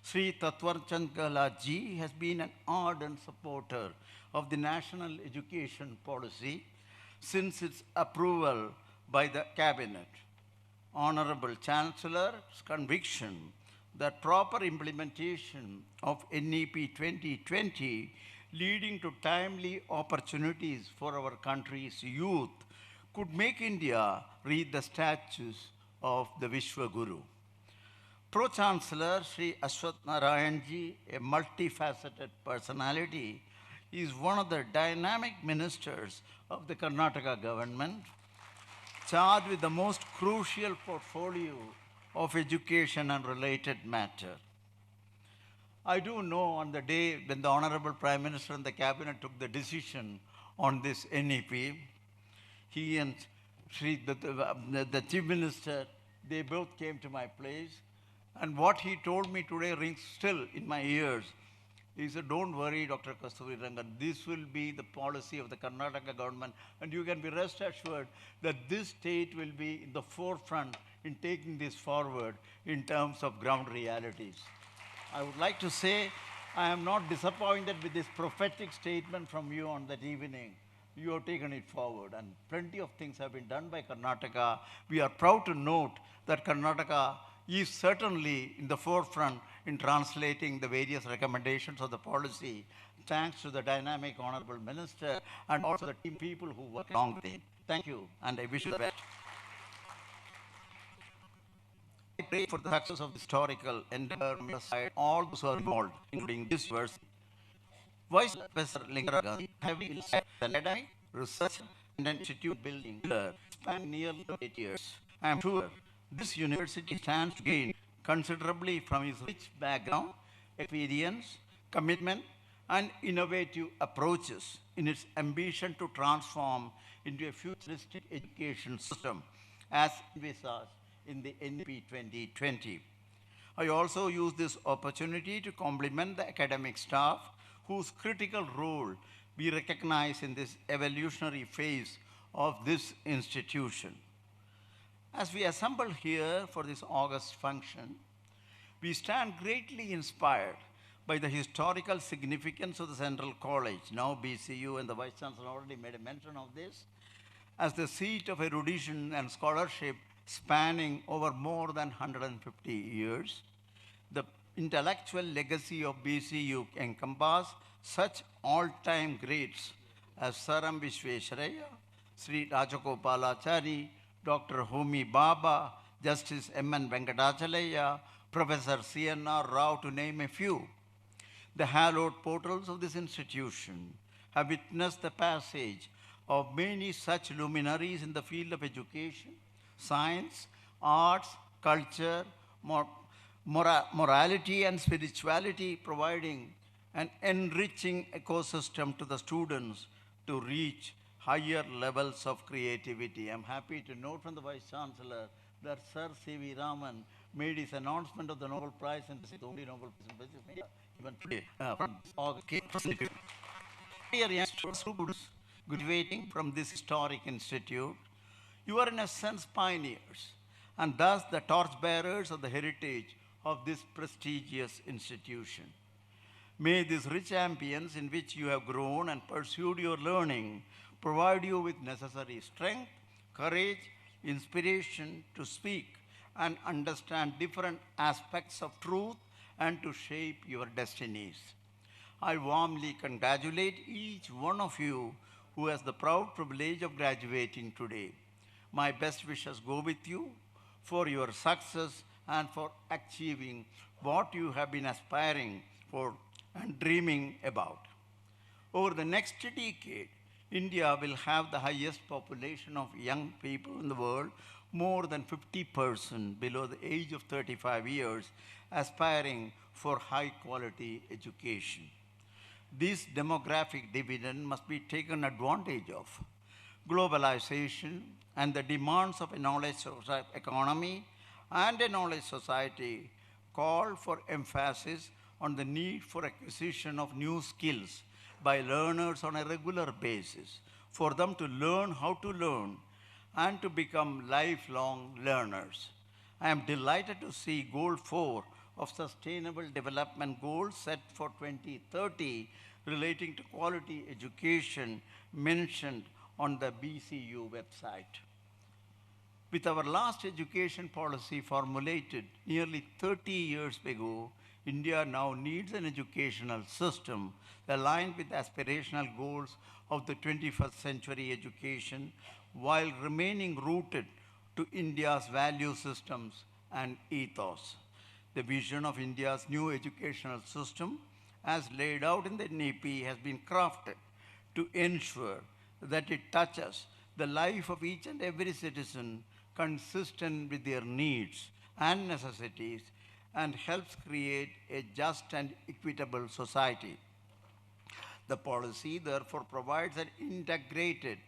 Sri Tatwarchand Gahala ji has been an ardent supporter of the national education policy since its approval by the Cabinet. Honorable Chancellor's conviction that proper implementation of NEP 2020 leading to timely opportunities for our country's youth could make India reach the status of the Vishwaguru. Pro-Chancellor Sri Ashwath Narayanji, a multifaceted personality, is one of the dynamic ministers of the Karnataka government, charged with the most crucial portfolio of education and related matter. I do know on the day when the Honorable Prime Minister and the Cabinet took the decision on this NEP, he and the Chief Minister, they both came to my place. And what he told me today rings still in my ears. He said, don't worry, Dr. Kasturirangan, this will be the policy of the Karnataka government. And you can be rest assured that this state will be in the forefront in taking this forward in terms of ground realities. I would like to say, I am not disappointed with this prophetic statement from you on that evening. You have taken it forward, and plenty of things have been done by Karnataka. We are proud to note that Karnataka is certainly in the forefront in translating the various recommendations of the policy, thanks to the dynamic Honorable Minister and also the team people who work along with him. Thank you, and I wish you the best. I pray for the success of the historical endeavor from your side, all those who are involved, including this university. Vice Professor Lingara have inspired the academic, research, and institute building spanning nearly 8 years. I am sure this university stands to gain considerably from its rich background, experience, commitment, and innovative approaches in its ambition to transform into a futuristic education system as envisaged in the NP 2020. I also use this opportunity to compliment the academic staff whose critical role we recognize in this evolutionary phase of this institution. As we assemble here for this August function, we stand greatly inspired by the historical significance of the Central College, now BCU, and the Vice Chancellor already made a mention of this, as the seat of erudition and scholarship spanning over more than 150 years. The intellectual legacy of BCU encompasses such all-time greats as Sir M. Visvesvaraya, Sri Rajagopalachari, Dr. Homi Baba, Justice M.N. Venkatachalaya, Professor C.N.R. Rao, to name a few. The hallowed portals of this institution have witnessed the passage of many such luminaries in the field of education, science, arts, culture, morality, and spirituality, providing an enriching ecosystem to the students to reach higher levels of creativity. I'm happy to note from the Vice Chancellor that Sir C.V. Raman made his announcement of the Nobel Prize, and this is the only Nobel Prize in India even today. Dear young students graduating from this historic institute, you are in a sense pioneers, and thus the torchbearers of the heritage of this prestigious institution. May these rich ambience in which you have grown and pursued your learning provide you with necessary strength, courage, inspiration to speak and understand different aspects of truth and to shape your destinies. I warmly congratulate each one of you who has the proud privilege of graduating today. My best wishes go with you for your success and for achieving what you have been aspiring for and dreaming about. Over the next decade, India will have the highest population of young people in the world, more than 50% below the age of 35 years, aspiring for high quality education. This demographic dividend must be taken advantage of. Globalization and the demands of a knowledge economy and a knowledge society call for emphasis on the need for acquisition of new skills by learners on a regular basis, for them to learn how to learn and to become lifelong learners. I am delighted to see Goal 4 of Sustainable Development Goals set for 2030 relating to quality education mentioned on the BCU website. With our last education policy formulated nearly 30 years ago, India now needs an educational system aligned with aspirational goals of the 21st century education while remaining rooted to India's value systems and ethos. The vision of India's new educational system, as laid out in the NEP, has been crafted to ensure that it touches the life of each and every citizen consistent with their needs and necessities and helps create a just and equitable society. The policy therefore provides an integrated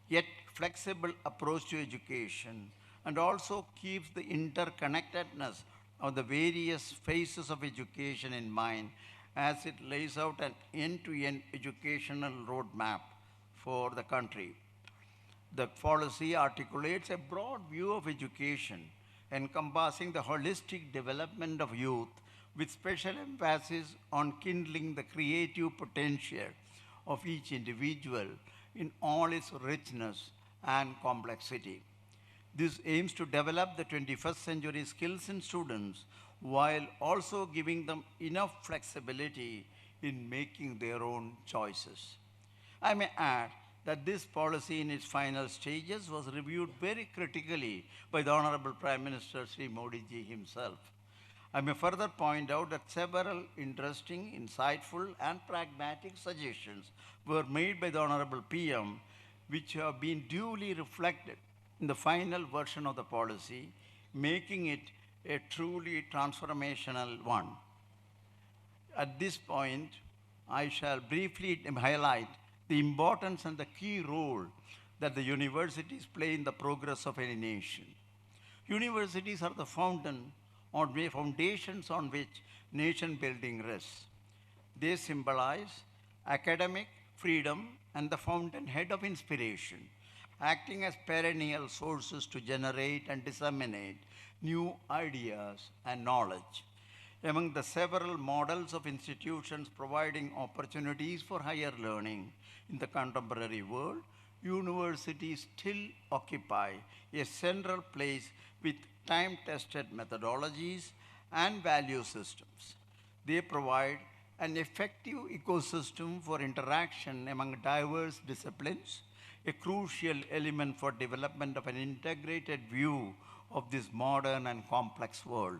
yet flexible approach to education and also keeps the interconnectedness of the various phases of education in mind as it lays out an end-to-end educational roadmap for the country. The policy articulates a broad view of education encompassing the holistic development of youth with special emphasis on kindling the creative potential of each individual in all its richness and complexity. This aims to develop the 21st century skills in students while also giving them enough flexibility in making their own choices. I may add that this policy in its final stages was reviewed very critically by the Honorable Prime Minister Sri Modi ji himself. I may further point out that several interesting, insightful, and pragmatic suggestions were made by the Honorable PM, which have been duly reflected in the final version of the policy, making it a truly transformational one. At this point, I shall briefly highlight the importance and the key role that the universities play in the progress of any nation. Universities are the foundations on which nation building rests. They symbolize academic freedom and the fountainhead of inspiration, acting as perennial sources to generate and disseminate new ideas and knowledge. Among the several models of institutions providing opportunities for higher learning in the contemporary world, universities still occupy a central place with time-tested methodologies and value systems. They provide an effective ecosystem for interaction among diverse disciplines, a crucial element for development of an integrated view of this modern and complex world.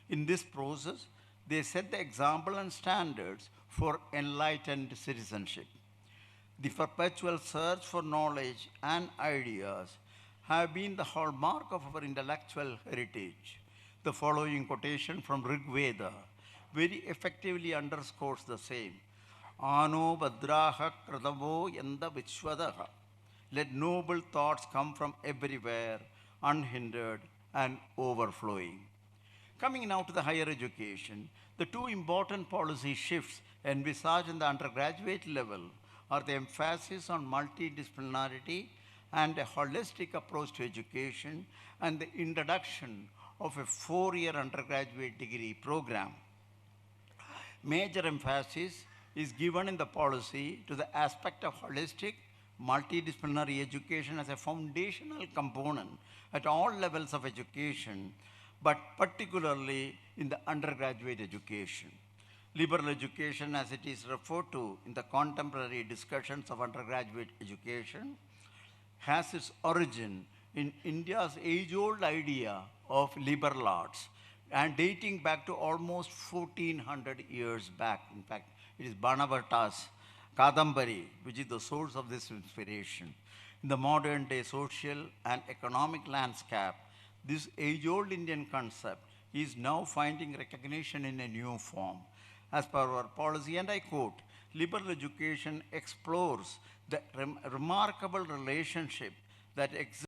In this process, they set the example and standards for enlightened citizenship. The perpetual search for knowledge and ideas have been the hallmark of our intellectual heritage. The following quotation from Rig Veda very effectively underscores the same. Ano Badraha Kradavo Yanda Vishwadaha. Let noble thoughts come from everywhere, unhindered and overflowing. Coming now to the higher education, the two important policy shifts envisaged in the undergraduate level are the emphasis on multidisciplinarity and a holistic approach to education and the introduction of a four-year undergraduate degree program. Major emphasis is given in the policy to the aspect of holistic, multidisciplinary education as a foundational component at all levels of education, but particularly in the undergraduate education. Liberal education, as it is referred to in the contemporary discussions of undergraduate education, has its origin in India's age-old idea of liberal arts and dating back to almost 1400 years back. In fact, it is Banavata's Kadambari, which is the source of this inspiration. In the modern day social and economic landscape, this age-old Indian concept is now finding recognition in a new form. As per our policy, and I quote, liberal education explores the remarkable relationship that exists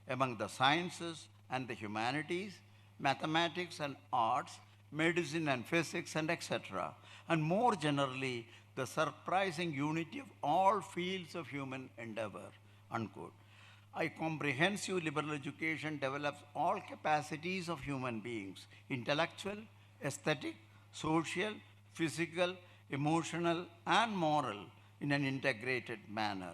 among the sciences and the humanities, mathematics and arts, medicine and physics, and etc. And more generally, the surprising unity of all fields of human endeavor, unquote. A comprehensive liberal education develops all capacities of human beings, intellectual, aesthetic, social, physical, emotional, and moral in an integrated manner.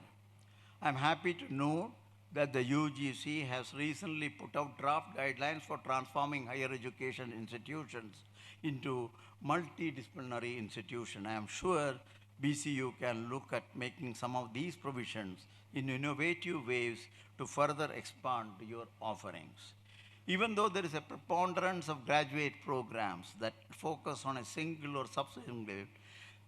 I'm happy to note that the UGC has recently put out draft guidelines for transforming higher education institutions into multidisciplinary institutions. I am sure BCU can look at making some of these provisions in innovative ways to further expand your offerings. Even though there is a preponderance of graduate programs that focus on a single or subsegment,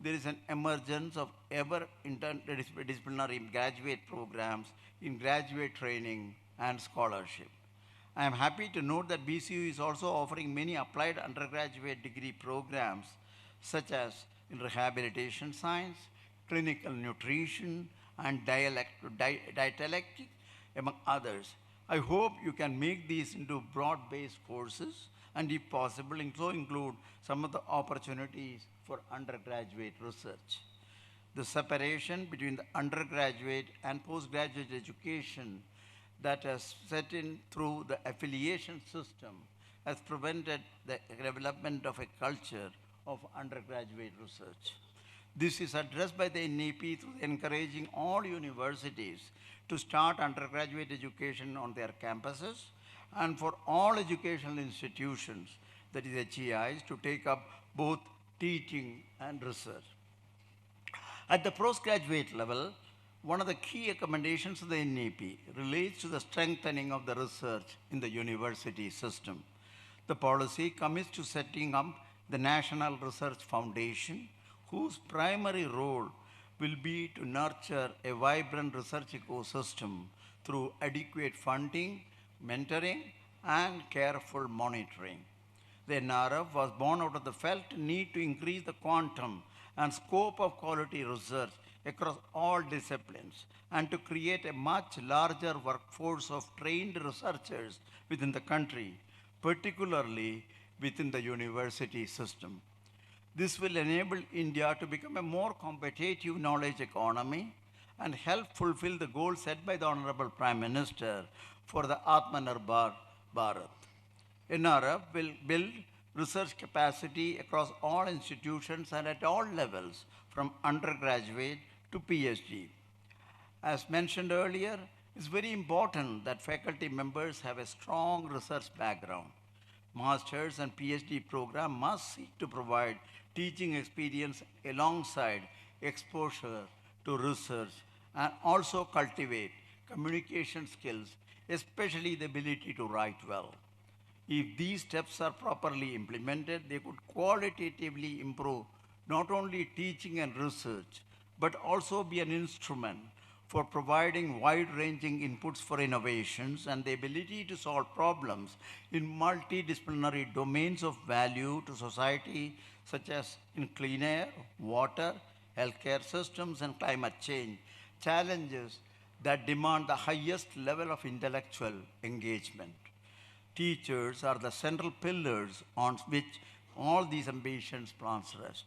there is an emergence of ever interdisciplinary graduate programs in graduate training and scholarship. I am happy to note that BCU is also offering many applied undergraduate degree programs such as in rehabilitation science, clinical nutrition, and dialectic, among others. I hope you can make these into broad-based courses and if possible, include some of the opportunities for undergraduate research. The separation between the undergraduate and postgraduate education that has set in through the affiliation system has prevented the development of a culture of undergraduate research. This is addressed by the NEP through encouraging all universities to start undergraduate education on their campuses and for all educational institutions, that is HEIs, to take up both teaching and research. At the postgraduate level, one of the key recommendations of the NEP relates to the strengthening of the research in the university system. The policy commits to setting up the National Research Foundation, whose primary role will be to nurture a vibrant research ecosystem through adequate funding, mentoring, and careful monitoring. The NRF was born out of the felt need to increase the quantum and scope of quality research across all disciplines and to create a much larger workforce of trained researchers within the country, particularly within the university system. This will enable India to become a more competitive knowledge economy and help fulfill the goal set by the Honorable Prime Minister for the Atmanirbhar Bharat. NRF will build research capacity across all institutions and at all levels, from undergraduate to PhD. As mentioned earlier, it's very important that faculty members have a strong research background. Master's and PhD program must seek to provide teaching experience alongside exposure to research and also cultivate communication skills, especially the ability to write well. If these steps are properly implemented, they could qualitatively improve not only teaching and research, but also be an instrument for providing wide-ranging inputs for innovations and the ability to solve problems in multidisciplinary domains of value to society, such as in clean air, water, healthcare systems, and climate change, challenges that demand the highest level of intellectual engagement. Teachers are the central pillars on which all these ambitions plans rest.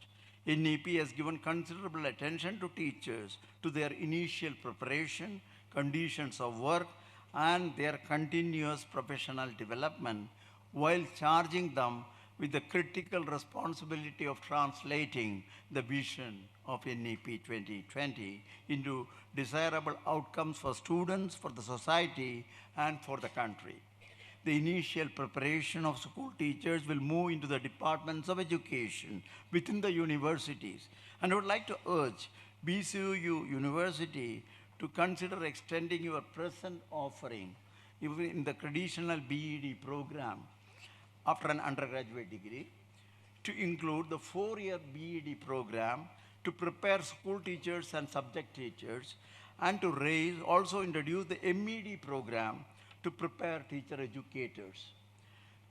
NEP has given considerable attention to teachers, to their initial preparation, conditions of work, and their continuous professional development, while charging them with the critical responsibility of translating the vision of NEP 2020 into desirable outcomes for students, for the society, and for the country. The initial preparation of school teachers will move into the departments of education within the universities. And I would like to urge BCU University to consider extending your present offering, even in the traditional BEd program, after an undergraduate degree, to include the 4-year BEd program to prepare school teachers and subject teachers, and to also introduce the MEd program to prepare teacher educators.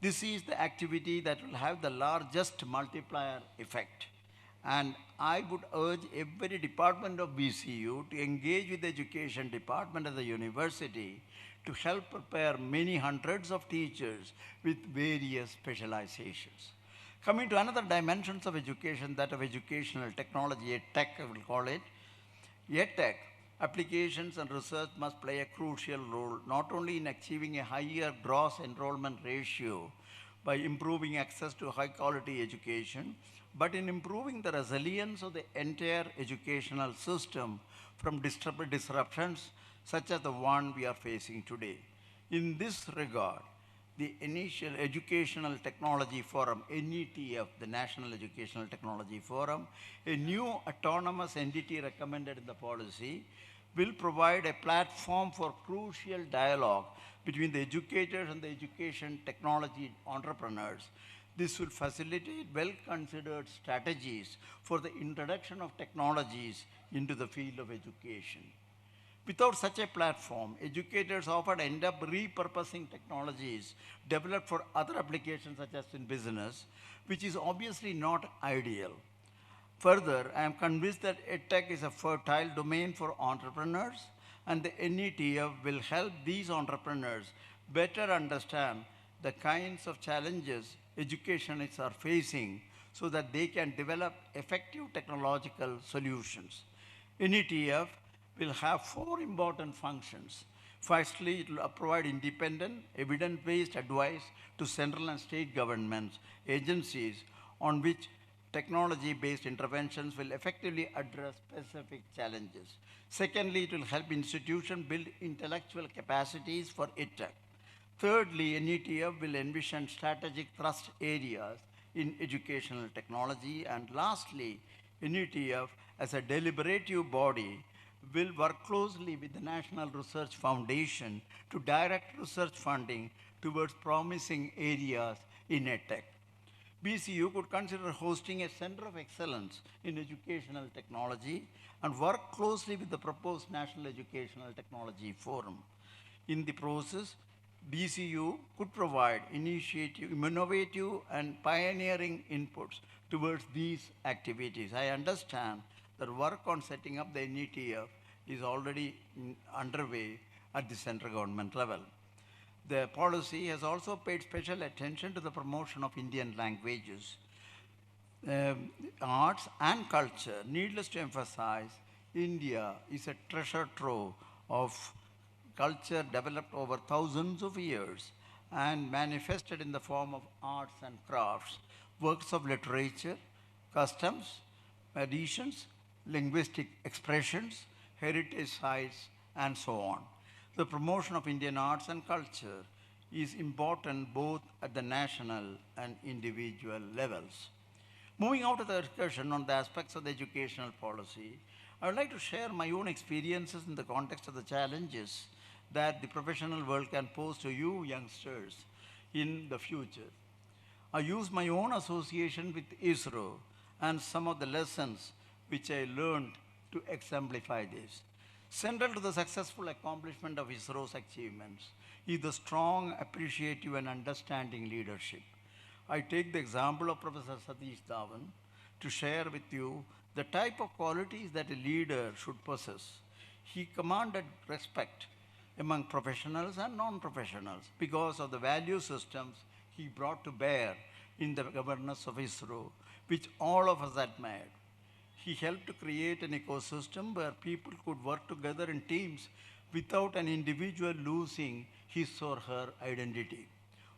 This is the activity that will have the largest multiplier effect. And I would urge every department of BCU to engage with the education department at the university to help prepare many hundreds of teachers with various specializations. Coming to another dimensions of education, that of educational technology, tech I will call it, EdTech applications and research must play a crucial role not only in achieving a higher gross enrollment ratio by improving access to high quality education, but in improving the resilience of the entire educational system from disruptions such as the one we are facing today. In this regard, the initial Educational Technology Forum, NETF, the National Educational Technology Forum, a new autonomous entity recommended in the policy, will provide a platform for crucial dialogue between the educators and the education technology entrepreneurs. This will facilitate well-considered strategies for the introduction of technologies into the field of education. Without such a platform, educators often end up repurposing technologies developed for other applications such as in business, which is obviously not ideal. Further, I am convinced that EdTech is a fertile domain for entrepreneurs, and the NETF will help these entrepreneurs better understand the kinds of challenges educationists are facing so that they can develop effective technological solutions. NETF will have four important functions. Firstly, it will provide independent, evidence-based advice to central and state governments, agencies on which technology-based interventions will effectively address specific challenges. Secondly, it will help institutions build intellectual capacities for EdTech. Thirdly, NETF will envision strategic thrust areas in educational technology. And lastly, NETF as a deliberative body will work closely with the National Research Foundation to direct research funding towards promising areas in EdTech. BCU could consider hosting a center of excellence in educational technology and work closely with the proposed National Educational Technology Forum. In the process, BCU could provide innovative and pioneering inputs towards these activities. I understand that work on setting up the NETF is already underway at the central government level. The policy has also paid special attention to the promotion of Indian languages, arts and culture. Needless to emphasize, India is a treasure trove of culture developed over thousands of years and manifested in the form of arts and crafts, works of literature, customs, traditions, linguistic expressions, heritage sites, and so on. The promotion of Indian arts and culture is important both at the national and individual levels. Moving out of the discussion on the aspects of the educational policy, I would like to share my own experiences in the context of the challenges that the professional world can pose to you youngsters in the future. I use my own association with ISRO and some of the lessons which I learned to exemplify this. Central to the successful accomplishment of ISRO's achievements is the strong, appreciative, and understanding leadership. I take the example of Professor Satish Dhawan to share with you the type of qualities that a leader should possess. He commanded respect among professionals and non-professionals because of the value systems he brought to bear in the governance of ISRO, which all of us admired. He helped to create an ecosystem where people could work together in teams without an individual losing his or her identity.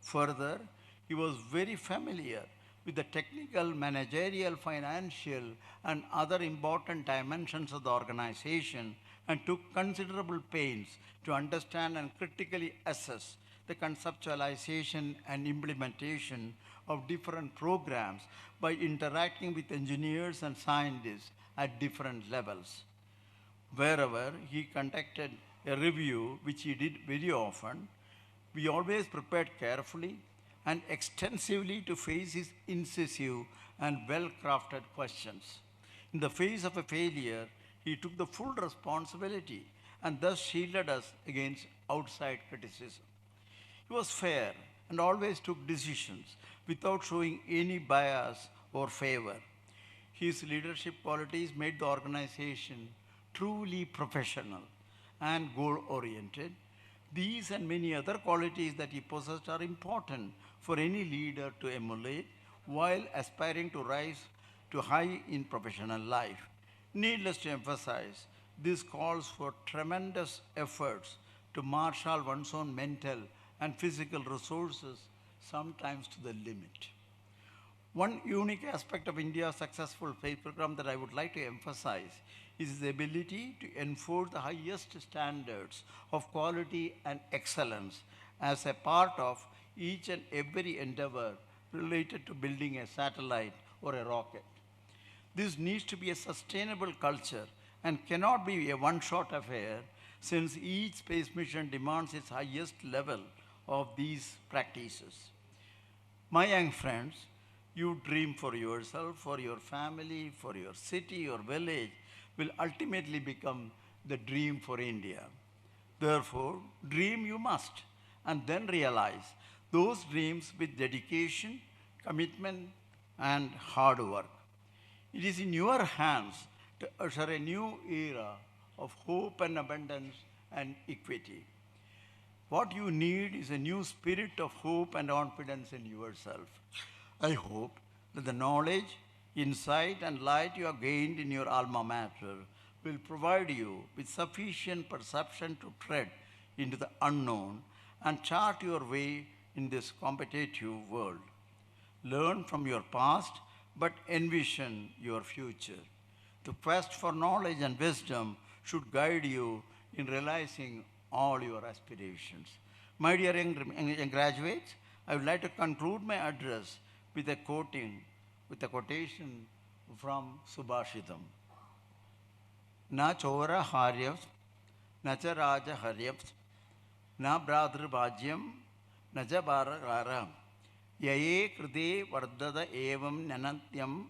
Further, he was very familiar with the technical, managerial, financial, and other important dimensions of the organization and took considerable pains to understand and critically assess the conceptualization and implementation of different programs by interacting with engineers and scientists at different levels. Wherever he conducted a review, which he did very often, we always prepared carefully and extensively to face his incisive and well-crafted questions. In the face of a failure, he took the full responsibility and thus shielded us against outside criticism. He was fair and always took decisions without showing any bias or favor. His leadership qualities made the organization truly professional and goal-oriented. These and many other qualities that he possessed are important for any leader to emulate while aspiring to rise to high in professional life. Needless to emphasize, this calls for tremendous efforts to marshal one's own mental and physical resources, sometimes to the limit. One unique aspect of India's successful faith program that I would like to emphasize is the ability to enforce the highest standards of quality and excellence as a part of each and every endeavor related to building a satellite or a rocket. This needs to be a sustainable culture and cannot be a one-shot affair since each space mission demands its highest level of these practices. My young friends, you dream for yourself, for your family, for your city or village will ultimately become the dream for India. Therefore, dream you must, and then realize those dreams with dedication, commitment, and hard work. It is in your hands to usher a new era of hope and abundance and equity. What you need is a new spirit of hope and confidence in yourself. I hope that the knowledge, insight, and light you have gained in your alma mater will provide you with sufficient perception to tread into the unknown and chart your way in this competitive world. Learn from your past, but envision your future. The quest for knowledge and wisdom should guide you in realizing all your aspirations. My dear young graduates, I would like to conclude my address with a quotation from Subhashitam. Na chora haryavs, na cha raja haryavs, na bradra bhajyam, na ja bharagara. Yaye kride vardada evam nanatyam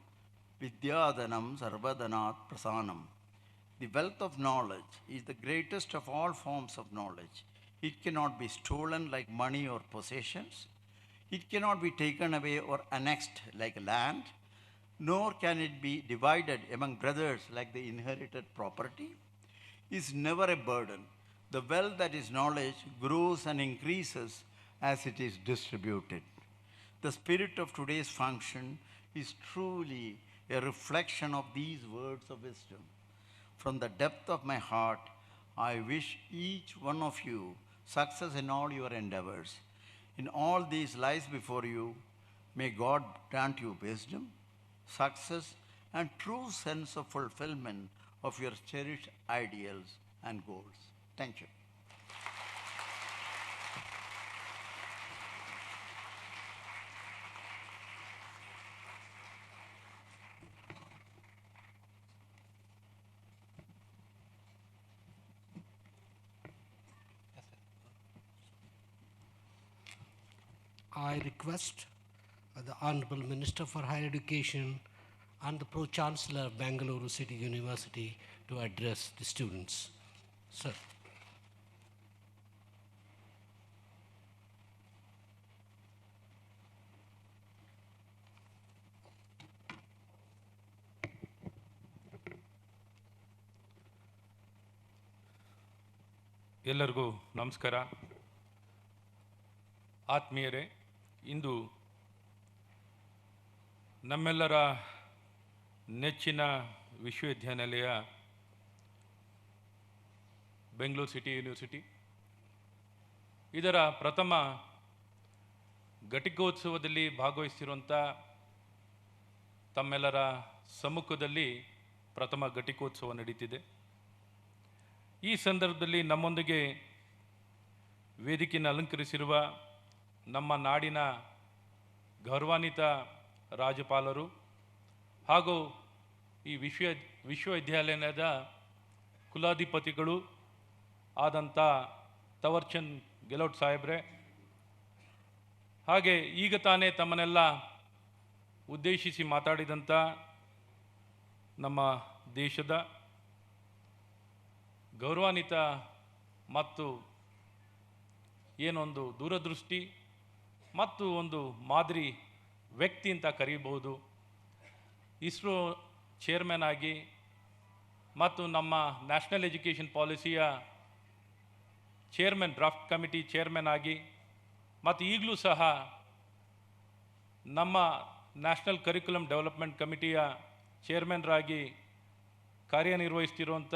vidyadanam sarvadanat prasanam. The wealth of knowledge is the greatest of all forms of knowledge. It cannot be stolen like money or possessions. It cannot be taken away or annexed like land, nor can it be divided among brothers like the inherited property. It is never a burden. The wealth that is knowledge grows and increases as it is distributed. The spirit of today's function is truly a reflection of these words of wisdom. From the depth of my heart, I wish each one of you success in all your endeavors. In all these lies before you, may God grant you wisdom, success, and true sense of fulfillment of your cherished ideals and goals. Thank you. I request the Honorable Minister for Higher Education and the Pro-Chancellor of Bangalore City University to address the students. Sir. ಎಲ್ಲರಿಗೂ ನಮಸ್ಕಾರ. ಆತ್ಮೀಯರೇ, ಇಂದು ನಮ್ಮೆಲ್ಲರ ನೆಚ್ಚಿನ ವಿಶ್ವವಿದ್ಯಾನಿಲಯ Bengaluru city university ಇದರ ಪ್ರಥಮ ಘಟಿಕೋತ್ಸವದಲ್ಲಿ ಭಾಗವಹಿಸಿರುವಂಥ ತಮ್ಮೆಲ್ಲರ ಸಮ್ಮುಖದಲ್ಲಿ ಪ್ರಥಮ ಘಟಿಕೋತ್ಸವ ನಡೀತಿದೆ. ಈ ಸಂದರ್ಭದಲ್ಲಿ ನಮ್ಮೊಂದಿಗೆ ವೇದಿಕೆಯನ್ನು ಅಲಂಕರಿಸಿರುವ ನಮ್ಮ ನಾಡಿನ ಗೌರವಾನ್ವಿತ ರಾಜ್ಯಪಾಲರು ಹಾಗೂ ಈ ವಿಶ್ವವಿದ್ಯಾಲಯದ ಕುಲಾಧಿಪತಿಗಳು ಆದಂಥ ತವರ್ಚಂದ್ ಗೆಲೋಟ್ ಸಾಹೇಬ್ರೆ, ಹಾಗೆ ಈಗ ತಾನೇ ತಮ್ಮನ್ನೆಲ್ಲ ಉದ್ದೇಶಿಸಿ ಮಾತಾಡಿದಂಥ ನಮ್ಮ ದೇಶದ ಗೌರವಾನ್ವಿತ ಮತ್ತು ಏನೊಂದು ದೂರದೃಷ್ಟಿ ಮತ್ತು ಒಂದು ಮಾದರಿ ವ್ಯಕ್ತಿ ಅಂತ ಕರೀಬಹುದು, ಇಸ್ರೋ ಚೇರ್ಮನ್ ಆಗಿ ಮತ್ತು ನಮ್ಮ ನ್ಯಾಷನಲ್ ಎಜುಕೇಷನ್ ಪಾಲಿಸಿಯ ಚೇರ್ಮನ್, ಡ್ರಾಫ್ಟ್ ಕಮಿಟಿ ಚೇರ್ಮನ್ ಆಗಿ ಮತ್ತು ಈಗಲೂ ಸಹ ನಮ್ಮ ನ್ಯಾಷನಲ್ ಕರಿಕ್ಯುಲಮ್ ಡೆವಲಪ್ಮೆಂಟ್ ಕಮಿಟಿಯ ಚೇರ್ಮನ್ರಾಗಿ ಕಾರ್ಯನಿರ್ವಹಿಸ್ತಿರುವಂಥ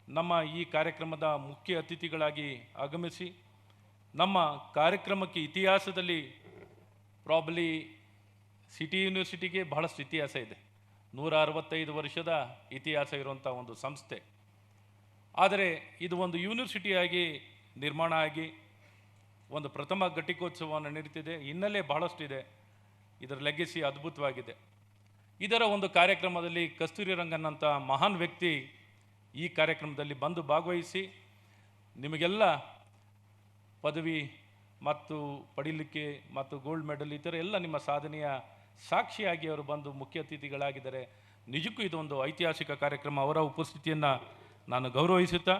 ನಮ್ಮ ಈ ಕಾರ್ಯಕ್ರಮದ ಮುಖ್ಯ ಅತಿಥಿಗಳಾಗಿ ಆಗಮಿಸಿ ನಮ್ಮ ಕಾರ್ಯಕ್ರಮಕ್ಕೆ ಇತಿಹಾಸದಲ್ಲಿ ಪ್ರಾಬ್ಲಿ ಸಿಟಿ ಯೂನಿವರ್ಸಿಟಿಗೆ ಬಹಳಷ್ಟು ಇತಿಹಾಸ ಇದೆ. 165 ವರ್ಷದ ಇತಿಹಾಸ ಇರುವಂಥ ಒಂದು ಸಂಸ್ಥೆ. ಆದರೆ ಇದು ಒಂದು ಯೂನಿವರ್ಸಿಟಿಯಾಗಿ ನಿರ್ಮಾಣ ಆಗಿ ಒಂದು ಪ್ರಥಮ ಘಟಿಕೋತ್ಸವವನ್ನು ನಡೀತಿದೆ. ಹಿನ್ನೆಲೆ ಬಹಳಷ್ಟು ಇದೆ. ಇದರ ಲೆಗೆಸಿ ಅದ್ಭುತವಾಗಿದೆ. ಇದರ ಒಂದು ಕಾರ್ಯಕ್ರಮದಲ್ಲಿ ಕಸ್ತೂರಿ ರಂಗನ್ ಅಂತ ಮಹಾನ್ ವ್ಯಕ್ತಿ ಈ ಕಾರ್ಯಕ್ರಮದಲ್ಲಿ ಬಂದು ಭಾಗವಹಿಸಿ ನಿಮಗೆಲ್ಲ ಪದವಿ ಮತ್ತು ಪಡೀಲಿಕ್ಕೆ ಮತ್ತು ಗೋಲ್ಡ್ ಮೆಡಲ್ ಈ ಥರ ಎಲ್ಲ ನಿಮ್ಮ ಸಾಧನೆಯ ಸಾಕ್ಷಿಯಾಗಿ ಅವರು ಬಂದು ಮುಖ್ಯ ಅತಿಥಿಗಳಾಗಿದ್ದಾರೆ. ನಿಜಕ್ಕೂ ಇದೊಂದು ಐತಿಹಾಸಿಕ ಕಾರ್ಯಕ್ರಮ. ಅವರ ಉಪಸ್ಥಿತಿಯನ್ನು ನಾನು ಗೌರವಿಸುತ್ತಾ,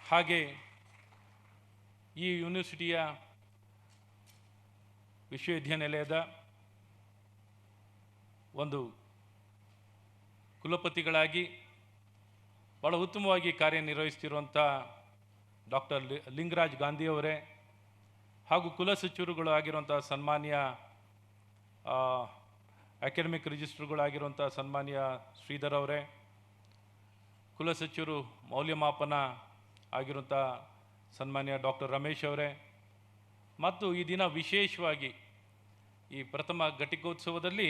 ಹಾಗೆ ಈ ಯೂನಿವರ್ಸಿಟಿಯ ವಿಶ್ವವಿದ್ಯಾನಿಲಯದ ಒಂದು ಕುಲಪತಿಗಳಾಗಿ ಭಾಳ ಉತ್ತಮವಾಗಿ ಕಾರ್ಯನಿರ್ವಹಿಸ್ತಿರುವಂಥ ಡಾಕ್ಟರ್ ಲಿಂಗರಾಜ್ ಗಾಂಧಿಯವರೇ ಹಾಗೂ ಕುಲಸಚಿವರುಗಳು ಆಗಿರುವಂಥ ಸನ್ಮಾನ್ಯ ಅಕಾಡೆಮಿಕ್ ರಿಜಿಸ್ಟ್ರುಗಳಾಗಿರುವಂಥ ಸನ್ಮಾನ್ಯ ಶ್ರೀಧರ್ ಅವರೇ, ಕುಲಸಚಿವರು ಮೌಲ್ಯಮಾಪನ ಆಗಿರುವಂಥ ಸನ್ಮಾನ್ಯ ಡಾಕ್ಟರ್ ರಮೇಶ್ ಅವರೇ, ಮತ್ತು ಈ ದಿನ ವಿಶೇಷವಾಗಿ ಈ ಪ್ರಥಮ ಘಟಿಕೋತ್ಸವದಲ್ಲಿ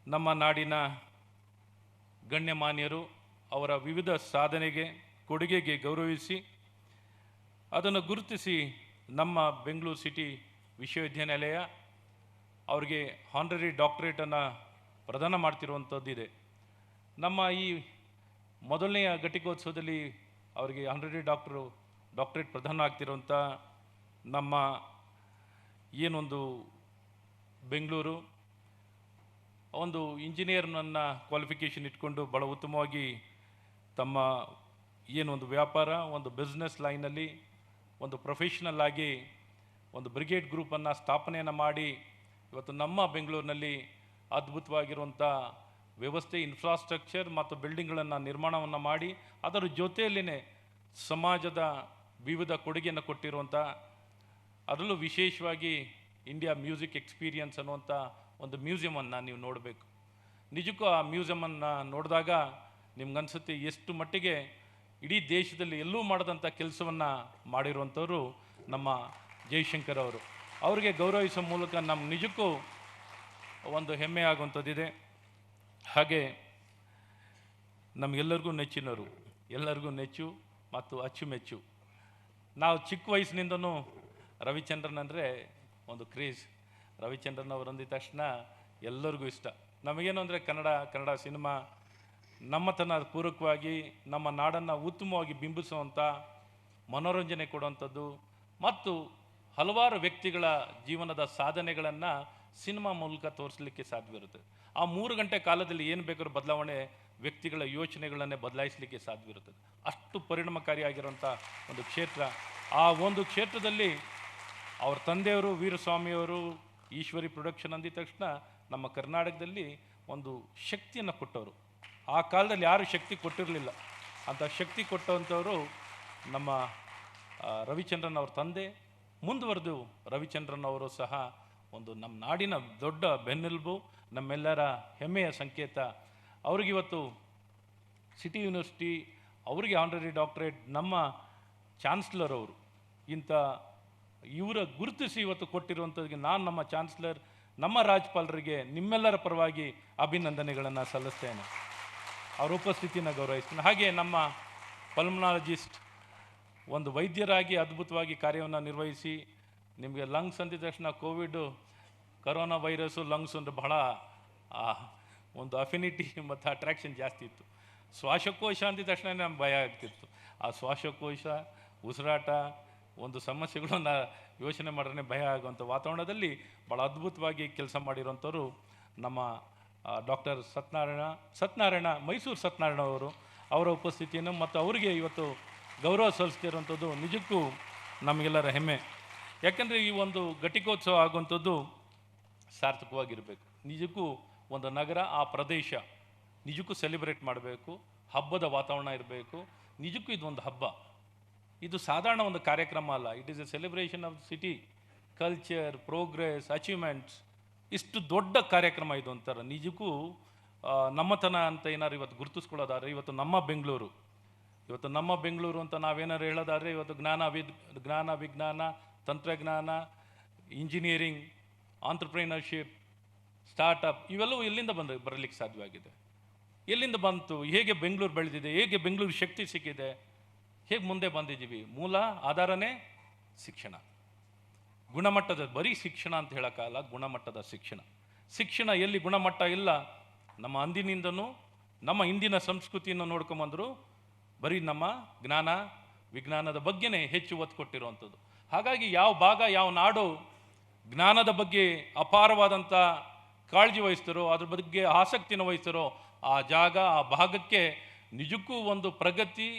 ನಮ್ಮ ನಾಡಿನ ಗಣ್ಯಮಾನ್ಯರು ಅವರ ವಿವಿಧ ಸಾಧನೆಗೆ ಕೊಡುಗೆಗೆ ಗೌರವಿಸಿ ಅದನ್ನು ಗುರುತಿಸಿ ನಮ್ಮ ಬೆಂಗಳೂರು ಸಿಟಿ ವಿಶ್ವವಿದ್ಯಾನಿಲಯ ಅವರಿಗೆ ಹಾನರರಿ ಡಾಕ್ಟರೇಟನ್ನು ಪ್ರದಾನ ಮಾಡ್ತಿರುವಂಥದ್ದಿದೆ. ನಮ್ಮ ಈ ಮೊದಲನೆಯ ಘಟಿಕೋತ್ಸವದಲ್ಲಿ ಅವರಿಗೆ ಹಾನರರಿ ಡಾಕ್ಟರೇಟ್ ಪ್ರದಾನ ಆಗ್ತಿರುವಂಥ ನಮ್ಮ ಏನೊಂದು ಬೆಂಗಳೂರು ಒಂದು ಇಂಜಿನಿಯರ್ನನ್ನು ಕ್ವಾಲಿಫಿಕೇಷನ್ ಇಟ್ಕೊಂಡು ಭಾಳ ಉತ್ತಮವಾಗಿ ತಮ್ಮ ಏನೊಂದು ವ್ಯಾಪಾರ, ಒಂದು ಬಿಸ್ನೆಸ್ ಲೈನಲ್ಲಿ ಒಂದು ಪ್ರೊಫೆಷ್ನಲ್ ಆಗಿ ಒಂದು ಬ್ರಿಗೇಡ್ ಗ್ರೂಪನ್ನು ಸ್ಥಾಪನೆಯನ್ನು ಮಾಡಿ ಇವತ್ತು ನಮ್ಮ ಬೆಂಗಳೂರಿನಲ್ಲಿ ಅದ್ಭುತವಾಗಿರುವಂಥ ವ್ಯವಸ್ಥೆ, ಇನ್ಫ್ರಾಸ್ಟ್ರಕ್ಚರ್ ಮತ್ತು ಬಿಲ್ಡಿಂಗ್ಗಳನ್ನು ನಿರ್ಮಾಣವನ್ನು ಮಾಡಿ ಅದರ ಜೊತೆಯಲ್ಲೇ ಸಮಾಜದ ವಿವಿಧ ಕೊಡುಗೆಯನ್ನು ಕೊಟ್ಟಿರುವಂಥ, ಅದರಲ್ಲೂ ವಿಶೇಷವಾಗಿ ಇಂಡಿಯಾ ಮ್ಯೂಸಿಕ್ ಎಕ್ಸ್ಪೀರಿಯನ್ಸ್ ಅನ್ನುವಂಥ ಒಂದು ಮ್ಯೂಸಿಯಮನ್ನು ನೀವು ನೋಡಬೇಕು. ನಿಜಕ್ಕೂ ಆ ಮ್ಯೂಸಿಯಮನ್ನು ನೋಡಿದಾಗ ನಿಮ್ಗನ್ಸುತ್ತೆ ಎಷ್ಟು ಮಟ್ಟಿಗೆ ಇಡೀ ದೇಶದಲ್ಲಿ ಎಲ್ಲೂ ಮಾಡದಂಥ ಕೆಲಸವನ್ನು ಮಾಡಿರುವಂಥವರು ನಮ್ಮ ಜೈಶಂಕರ್ ಅವರು. ಅವರಿಗೆ ಗೌರವಿಸೋ ಮೂಲಕ ನಮ್ಮ ನಿಜಕ್ಕೂ ಒಂದು ಹೆಮ್ಮೆ ಆಗುವಂಥದ್ದಿದೆ. ಹಾಗೆ ನಮಗೆಲ್ಲರಿಗೂ ನೆಚ್ಚಿನವರು, ಎಲ್ಲರಿಗೂ ನೆಚ್ಚು ಮತ್ತು ಅಚ್ಚುಮೆಚ್ಚು. ನಾವು ಚಿಕ್ಕ ವಯಸ್ಸಿನಿಂದನೂ ರವಿಚಂದ್ರನ್ ಅಂದರೆ ಒಂದು ಕ್ರೇಜ್. ರವಿಚಂದ್ರನ್ ಅವರು ಅಂದಿದ ತಕ್ಷಣ ಎಲ್ಲರಿಗೂ ಇಷ್ಟ. ನಮಗೇನು ಅಂದರೆ ಕನ್ನಡ ಸಿನಿಮಾ ನಮ್ಮತನ ಪೂರಕವಾಗಿ ನಮ್ಮ ನಾಡನ್ನು ಉತ್ತಮವಾಗಿ ಬಿಂಬಿಸುವಂಥ, ಮನೋರಂಜನೆ ಕೊಡುವಂಥದ್ದು ಮತ್ತು ಹಲವಾರು ವ್ಯಕ್ತಿಗಳ ಜೀವನದ ಸಾಧನೆಗಳನ್ನು ಸಿನಿಮಾ ಮೂಲಕ ತೋರಿಸಲಿಕ್ಕೆ ಸಾಧ್ಯವಿರುತ್ತೆ. ಆ 3 ಗಂಟೆ ಕಾಲದಲ್ಲಿ ಏನು ಬೇಕಾದ್ರೂ ಬದಲಾವಣೆ, ವ್ಯಕ್ತಿಗಳ ಯೋಚನೆಗಳನ್ನೇ ಬದಲಾಯಿಸಲಿಕ್ಕೆ ಸಾಧ್ಯವಿರುತ್ತದೆ. ಅಷ್ಟು ಪರಿಣಾಮಕಾರಿಯಾಗಿರುವಂಥ ಒಂದು ಕ್ಷೇತ್ರ. ಆ ಒಂದು ಕ್ಷೇತ್ರದಲ್ಲಿ ಅವ್ರ ತಂದೆಯವರು ವೀರಸ್ವಾಮಿಯವರು ಈಶ್ವರಿ ಪ್ರೊಡಕ್ಷನ್ ಅಂದಿದ ತಕ್ಷಣ ನಮ್ಮ ಕರ್ನಾಟಕದಲ್ಲಿ ಒಂದು ಶಕ್ತಿಯನ್ನು ಕೊಟ್ಟವರು. ಆ ಕಾಲದಲ್ಲಿ ಯಾರು ಶಕ್ತಿ ಕೊಟ್ಟಿರಲಿಲ್ಲ. ಅಂಥ ಶಕ್ತಿ ಕೊಟ್ಟಂಥವರು ನಮ್ಮ ರವಿಚಂದ್ರನ್ ಅವ್ರ ತಂದೆ. ಮುಂದುವರೆದು ರವಿಚಂದ್ರನ್ ಅವರು ಸಹ ಒಂದು ನಮ್ಮ ನಾಡಿನ ದೊಡ್ಡ ಬೆನ್ನೆಲುಬು, ನಮ್ಮೆಲ್ಲರ ಹೆಮ್ಮೆಯ ಸಂಕೇತ. ಅವ್ರಿಗಿವತ್ತು ಸಿಟಿ ಯೂನಿವರ್ಸಿಟಿ ಅವರಿಗೆ ಆನರರಿ ಡಾಕ್ಟರೇಟ್ ನಮ್ಮ ಚಾನ್ಸ್ಲರ್ ಅವರು ಇಂಥ ಇವರ ಗುರುತಿಸಿ ಇವತ್ತು ಕೊಟ್ಟಿರುವಂಥದ್ದಕ್ಕೆ ನಾನು ನಮ್ಮ ಚಾನ್ಸ್ಲರ್, ನಮ್ಮ ರಾಜ್ಯಪಾಲರಿಗೆ ನಿಮ್ಮೆಲ್ಲರ ಪರವಾಗಿ ಅಭಿನಂದನೆಗಳನ್ನು ಸಲ್ಲಿಸ್ತೇನೆ. ಅವರ ಉಪಸ್ಥಿತಿಯನ್ನು ಗೌರವಿಸ್ತೇನೆ. ಹಾಗೆ ನಮ್ಮ ಪಲ್ಮನಾಲಜಿಸ್ಟ್ ಒಂದು ವೈದ್ಯರಾಗಿ ಅದ್ಭುತವಾಗಿ ಕಾರ್ಯವನ್ನು ನಿರ್ವಹಿಸಿ, ನಿಮಗೆ ಲಂಗ್ಸ್ ಅಂದಿದ ತಕ್ಷಣ ಕರೋನಾ ವೈರಸ್ಸು ಲಂಗ್ಸ್ ಅಂದರೆ ಬಹಳ ಒಂದು ಅಫಿನಿಟಿ ಮತ್ತು ಅಟ್ರಾಕ್ಷನ್ ಜಾಸ್ತಿ ಇತ್ತು. ಶ್ವಾಸಕೋಶ ಅಂದಿದ ತಕ್ಷಣ ನಮ್ಗೆ ಭಯ ಆಗ್ತಿತ್ತು. ಆ ಶ್ವಾಸಕೋಶ, ಉಸಿರಾಟ ಒಂದು ಸಮಸ್ಯೆಗಳನ್ನು ಯೋಚನೆ ಮಾಡಿದ್ರೆ ಭಯ ಆಗುವಂಥ ವಾತಾವರಣದಲ್ಲಿ ಭಾಳ ಅದ್ಭುತವಾಗಿ ಕೆಲಸ ಮಾಡಿರೋಂಥವ್ರು ನಮ್ಮ ಡಾಕ್ಟರ್ ಸತ್ಯನಾರಾಯಣ ಮೈಸೂರು ಸತ್ಯನಾರಾಯಣ ಅವರು. ಅವರ ಉಪಸ್ಥಿತಿಯನ್ನು ಮತ್ತು ಅವರಿಗೆ ಇವತ್ತು ಗೌರವ ಸಲ್ಲಿಸ್ತಿರೋಂಥದ್ದು ನಿಜಕ್ಕೂ ನಮಗೆಲ್ಲರ ಹೆಮ್ಮೆ. ಯಾಕೆಂದರೆ ಈ ಒಂದು ಘಟಿಕೋತ್ಸವ ಆಗುವಂಥದ್ದು ಸಾರ್ಥಕವಾಗಿರಬೇಕು. ನಿಜಕ್ಕೂ ಒಂದು ನಗರ, ಆ ಪ್ರದೇಶ ನಿಜಕ್ಕೂ ಸೆಲೆಬ್ರೇಟ್ ಮಾಡಬೇಕು. ಹಬ್ಬದ ವಾತಾವರಣ ಇರಬೇಕು. ನಿಜಕ್ಕೂ ಇದೊಂದು ಹಬ್ಬ, ಇದು ಸಾಧಾರಣ ಒಂದು ಕಾರ್ಯಕ್ರಮ ಅಲ್ಲ. It is A celebration of city culture, progress, achievements. ಇಷ್ಟು ದೊಡ್ಡ ಕಾರ್ಯಕ್ರಮ ಇದು ಅಂತಾರೆ. ನಿಜಕ್ಕೂ ನಮ್ಮತನ ಅಂತ ಏನಾದ್ರು ಇವತ್ತು ಗುರುತಿಸ್ಕೊಳ್ಳೋದಾದ್ರೆ ಇವತ್ತು ನಮ್ಮ ಬೆಂಗಳೂರು, ಇವತ್ತು ನಮ್ಮ ಬೆಂಗಳೂರು ಅಂತ ನಾವೇನಾದ್ರು ಹೇಳೋದಾದ್ರೆ ಇವತ್ತು ಜ್ಞಾನ, ವಿಜ್ಞಾನ, ತಂತ್ರಜ್ಞಾನ, ಇಂಜಿನಿಯರಿಂಗ್, ಆಂಟ್ರಪ್ರಿನರ್ಶಿಪ್, ಸ್ಟಾರ್ಟಪ್ ಇವೆಲ್ಲವೂ ಎಲ್ಲಿಂದ ಬರಲಿಕ್ಕೆ ಸಾಧ್ಯವಾಗಿದೆ? ಎಲ್ಲಿಂದ ಬಂತು? ಹೇಗೆ ಬೆಂಗಳೂರು ಬೆಳೆದಿದೆ? ಹೇಗೆ ಬೆಂಗಳೂರು ಶಕ್ತಿ ಸಿಕ್ಕಿದೆ? ಹೇಗೆ ಮುಂದೆ ಬಂದಿದ್ದೀವಿ? ಮೂಲ ಆಧಾರನೇ ಶಿಕ್ಷಣ. ಗುಣಮಟ್ಟದ, ಬರೀ ಶಿಕ್ಷಣ ಅಂತ ಹೇಳೋಕ್ಕಾಗಲ್ಲ, ಗುಣಮಟ್ಟದ ಶಿಕ್ಷಣ. ಶಿಕ್ಷಣ ಎಲ್ಲಿ ಗುಣಮಟ್ಟ ಇಲ್ಲ, ನಮ್ಮ ಅಂದಿನಿಂದನೂ ನಮ್ಮ ಇಂದಿನ ಸಂಸ್ಕೃತಿಯನ್ನು ನೋಡ್ಕೊಂಬಂದರು ಬರೀ ನಮ್ಮ ಜ್ಞಾನ ವಿಜ್ಞಾನದ ಬಗ್ಗೆನೇ ಹೆಚ್ಚು ಒತ್ತು ಕೊಟ್ಟಿರುವಂಥದ್ದು. ಹಾಗಾಗಿ ಯಾವ ಭಾಗ, ಯಾವ ನಾಡು ಜ್ಞಾನದ ಬಗ್ಗೆ ಅಪಾರವಾದಂಥ ಕಾಳಜಿ ವಹಿಸ್ತಾರೋ, ಅದ್ರ ಬಗ್ಗೆ ಆಸಕ್ತಿನ ವಹಿಸ್ತಾರೋ, ಆ ಜಾಗ, ಆ ಭಾಗಕ್ಕೆ ನಿಜಕ್ಕೂ ಒಂದು ಪ್ರಗತಿ,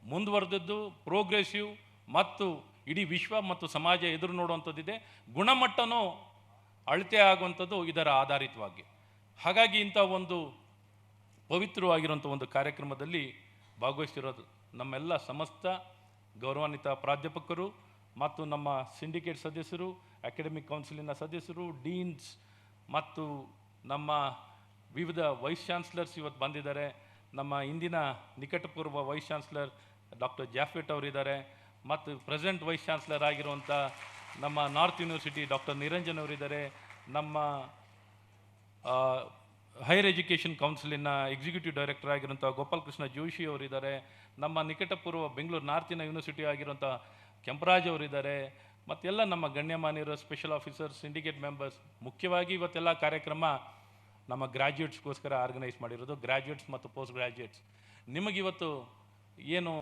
ಮುಂದುವರೆದದ್ದು, ಪ್ರೋಗ್ರೆಸಿವ್ ಮತ್ತು ಇಡೀ ವಿಶ್ವ ಮತ್ತು ಸಮಾಜ ಎದುರು ನೋಡುವಂಥದ್ದಿದೆ. ಗುಣಮಟ್ಟನೂ ಅಳತೆ ಆಗುವಂಥದ್ದು ಇದರ ಆಧಾರಿತವಾಗಿ. ಹಾಗಾಗಿ ಇಂಥ ಒಂದು ಪವಿತ್ರವಾಗಿರುವಂಥ ಒಂದು ಕಾರ್ಯಕ್ರಮದಲ್ಲಿ ಭಾಗವಹಿಸ್ತಿರೋದು ನಮ್ಮೆಲ್ಲ ಸಮಸ್ತ ಗೌರವಾನ್ವಿತ ಪ್ರಾಧ್ಯಾಪಕರು ಮತ್ತು ನಮ್ಮ ಸಿಂಡಿಕೇಟ್ ಸದಸ್ಯರು, ಅಕಾಡೆಮಿಕ್ ಕೌನ್ಸಿಲಿನ ಸದಸ್ಯರು, ಡೀನ್ಸ್ ಮತ್ತು ನಮ್ಮ ವಿವಿಧ ವೈಸ್ ಚಾನ್ಸಲರ್ಸ್ ಇವತ್ತು ಬಂದಿದ್ದಾರೆ. ನಮ್ಮ ಇಂದಿನ ನಿಕಟಪೂರ್ವ ವೈಸ್ ಚಾನ್ಸಲರ್ ಡಾಕ್ಟರ್ ಜಾಫೆಟ್ ಅವರಿದ್ದಾರೆ ಮತ್ತು ಪ್ರೆಸೆಂಟ್ ವೈಸ್ ಚಾನ್ಸಲರ್ ಆಗಿರುವಂಥ ನಮ್ಮ ನಾರ್ತ್ ಯೂನಿವರ್ಸಿಟಿ ಡಾಕ್ಟರ್ ನಿರಂಜನ್ ಅವರಿದ್ದಾರೆ. ನಮ್ಮ ಹೈಯರ್ ಎಜುಕೇಷನ್ ಕೌನ್ಸಿಲಿನ ಎಕ್ಸಿಕ್ಯೂಟಿವ್ ಡೈರೆಕ್ಟರ್ ಆಗಿರುವಂಥ ಗೋಪಾಲಕೃಷ್ಣ ಜೋಶಿ ಅವರಿದ್ದಾರೆ. ನಮ್ಮ ನಿಕಟಪೂರ್ವ ಬೆಂಗಳೂರು ನಾರ್ತಿನ ಯೂನಿವರ್ಸಿಟಿ ಆಗಿರುವಂಥ ಕೆಂಪರಾಜ್ ಅವರಿದ್ದಾರೆ. ಮತ್ತೆಲ್ಲ ನಮ್ಮ ಗಣ್ಯಮಾನ್ಯರು, ಸ್ಪೆಷಲ್ ಆಫೀಸರ್ಸ್, ಸಿಂಡಿಕೇಟ್ ಮೆಂಬರ್ಸ್. ಮುಖ್ಯವಾಗಿ ಇವತ್ತೆಲ್ಲ ಕಾರ್ಯಕ್ರಮ ನಮ್ಮ ಗ್ರ್ಯಾಜುಯೇಟ್ಸ್ಗೋಸ್ಕರ ಆರ್ಗನೈಸ್ ಮಾಡಿರೋದು, ಗ್ರ್ಯಾಜುಯೇಟ್ಸ್ ಮತ್ತು ಪೋಸ್ಟ್ ಗ್ರ್ಯಾಜುಯೇಟ್ಸ್. ನಿಮಗಿವತ್ತು ಏನು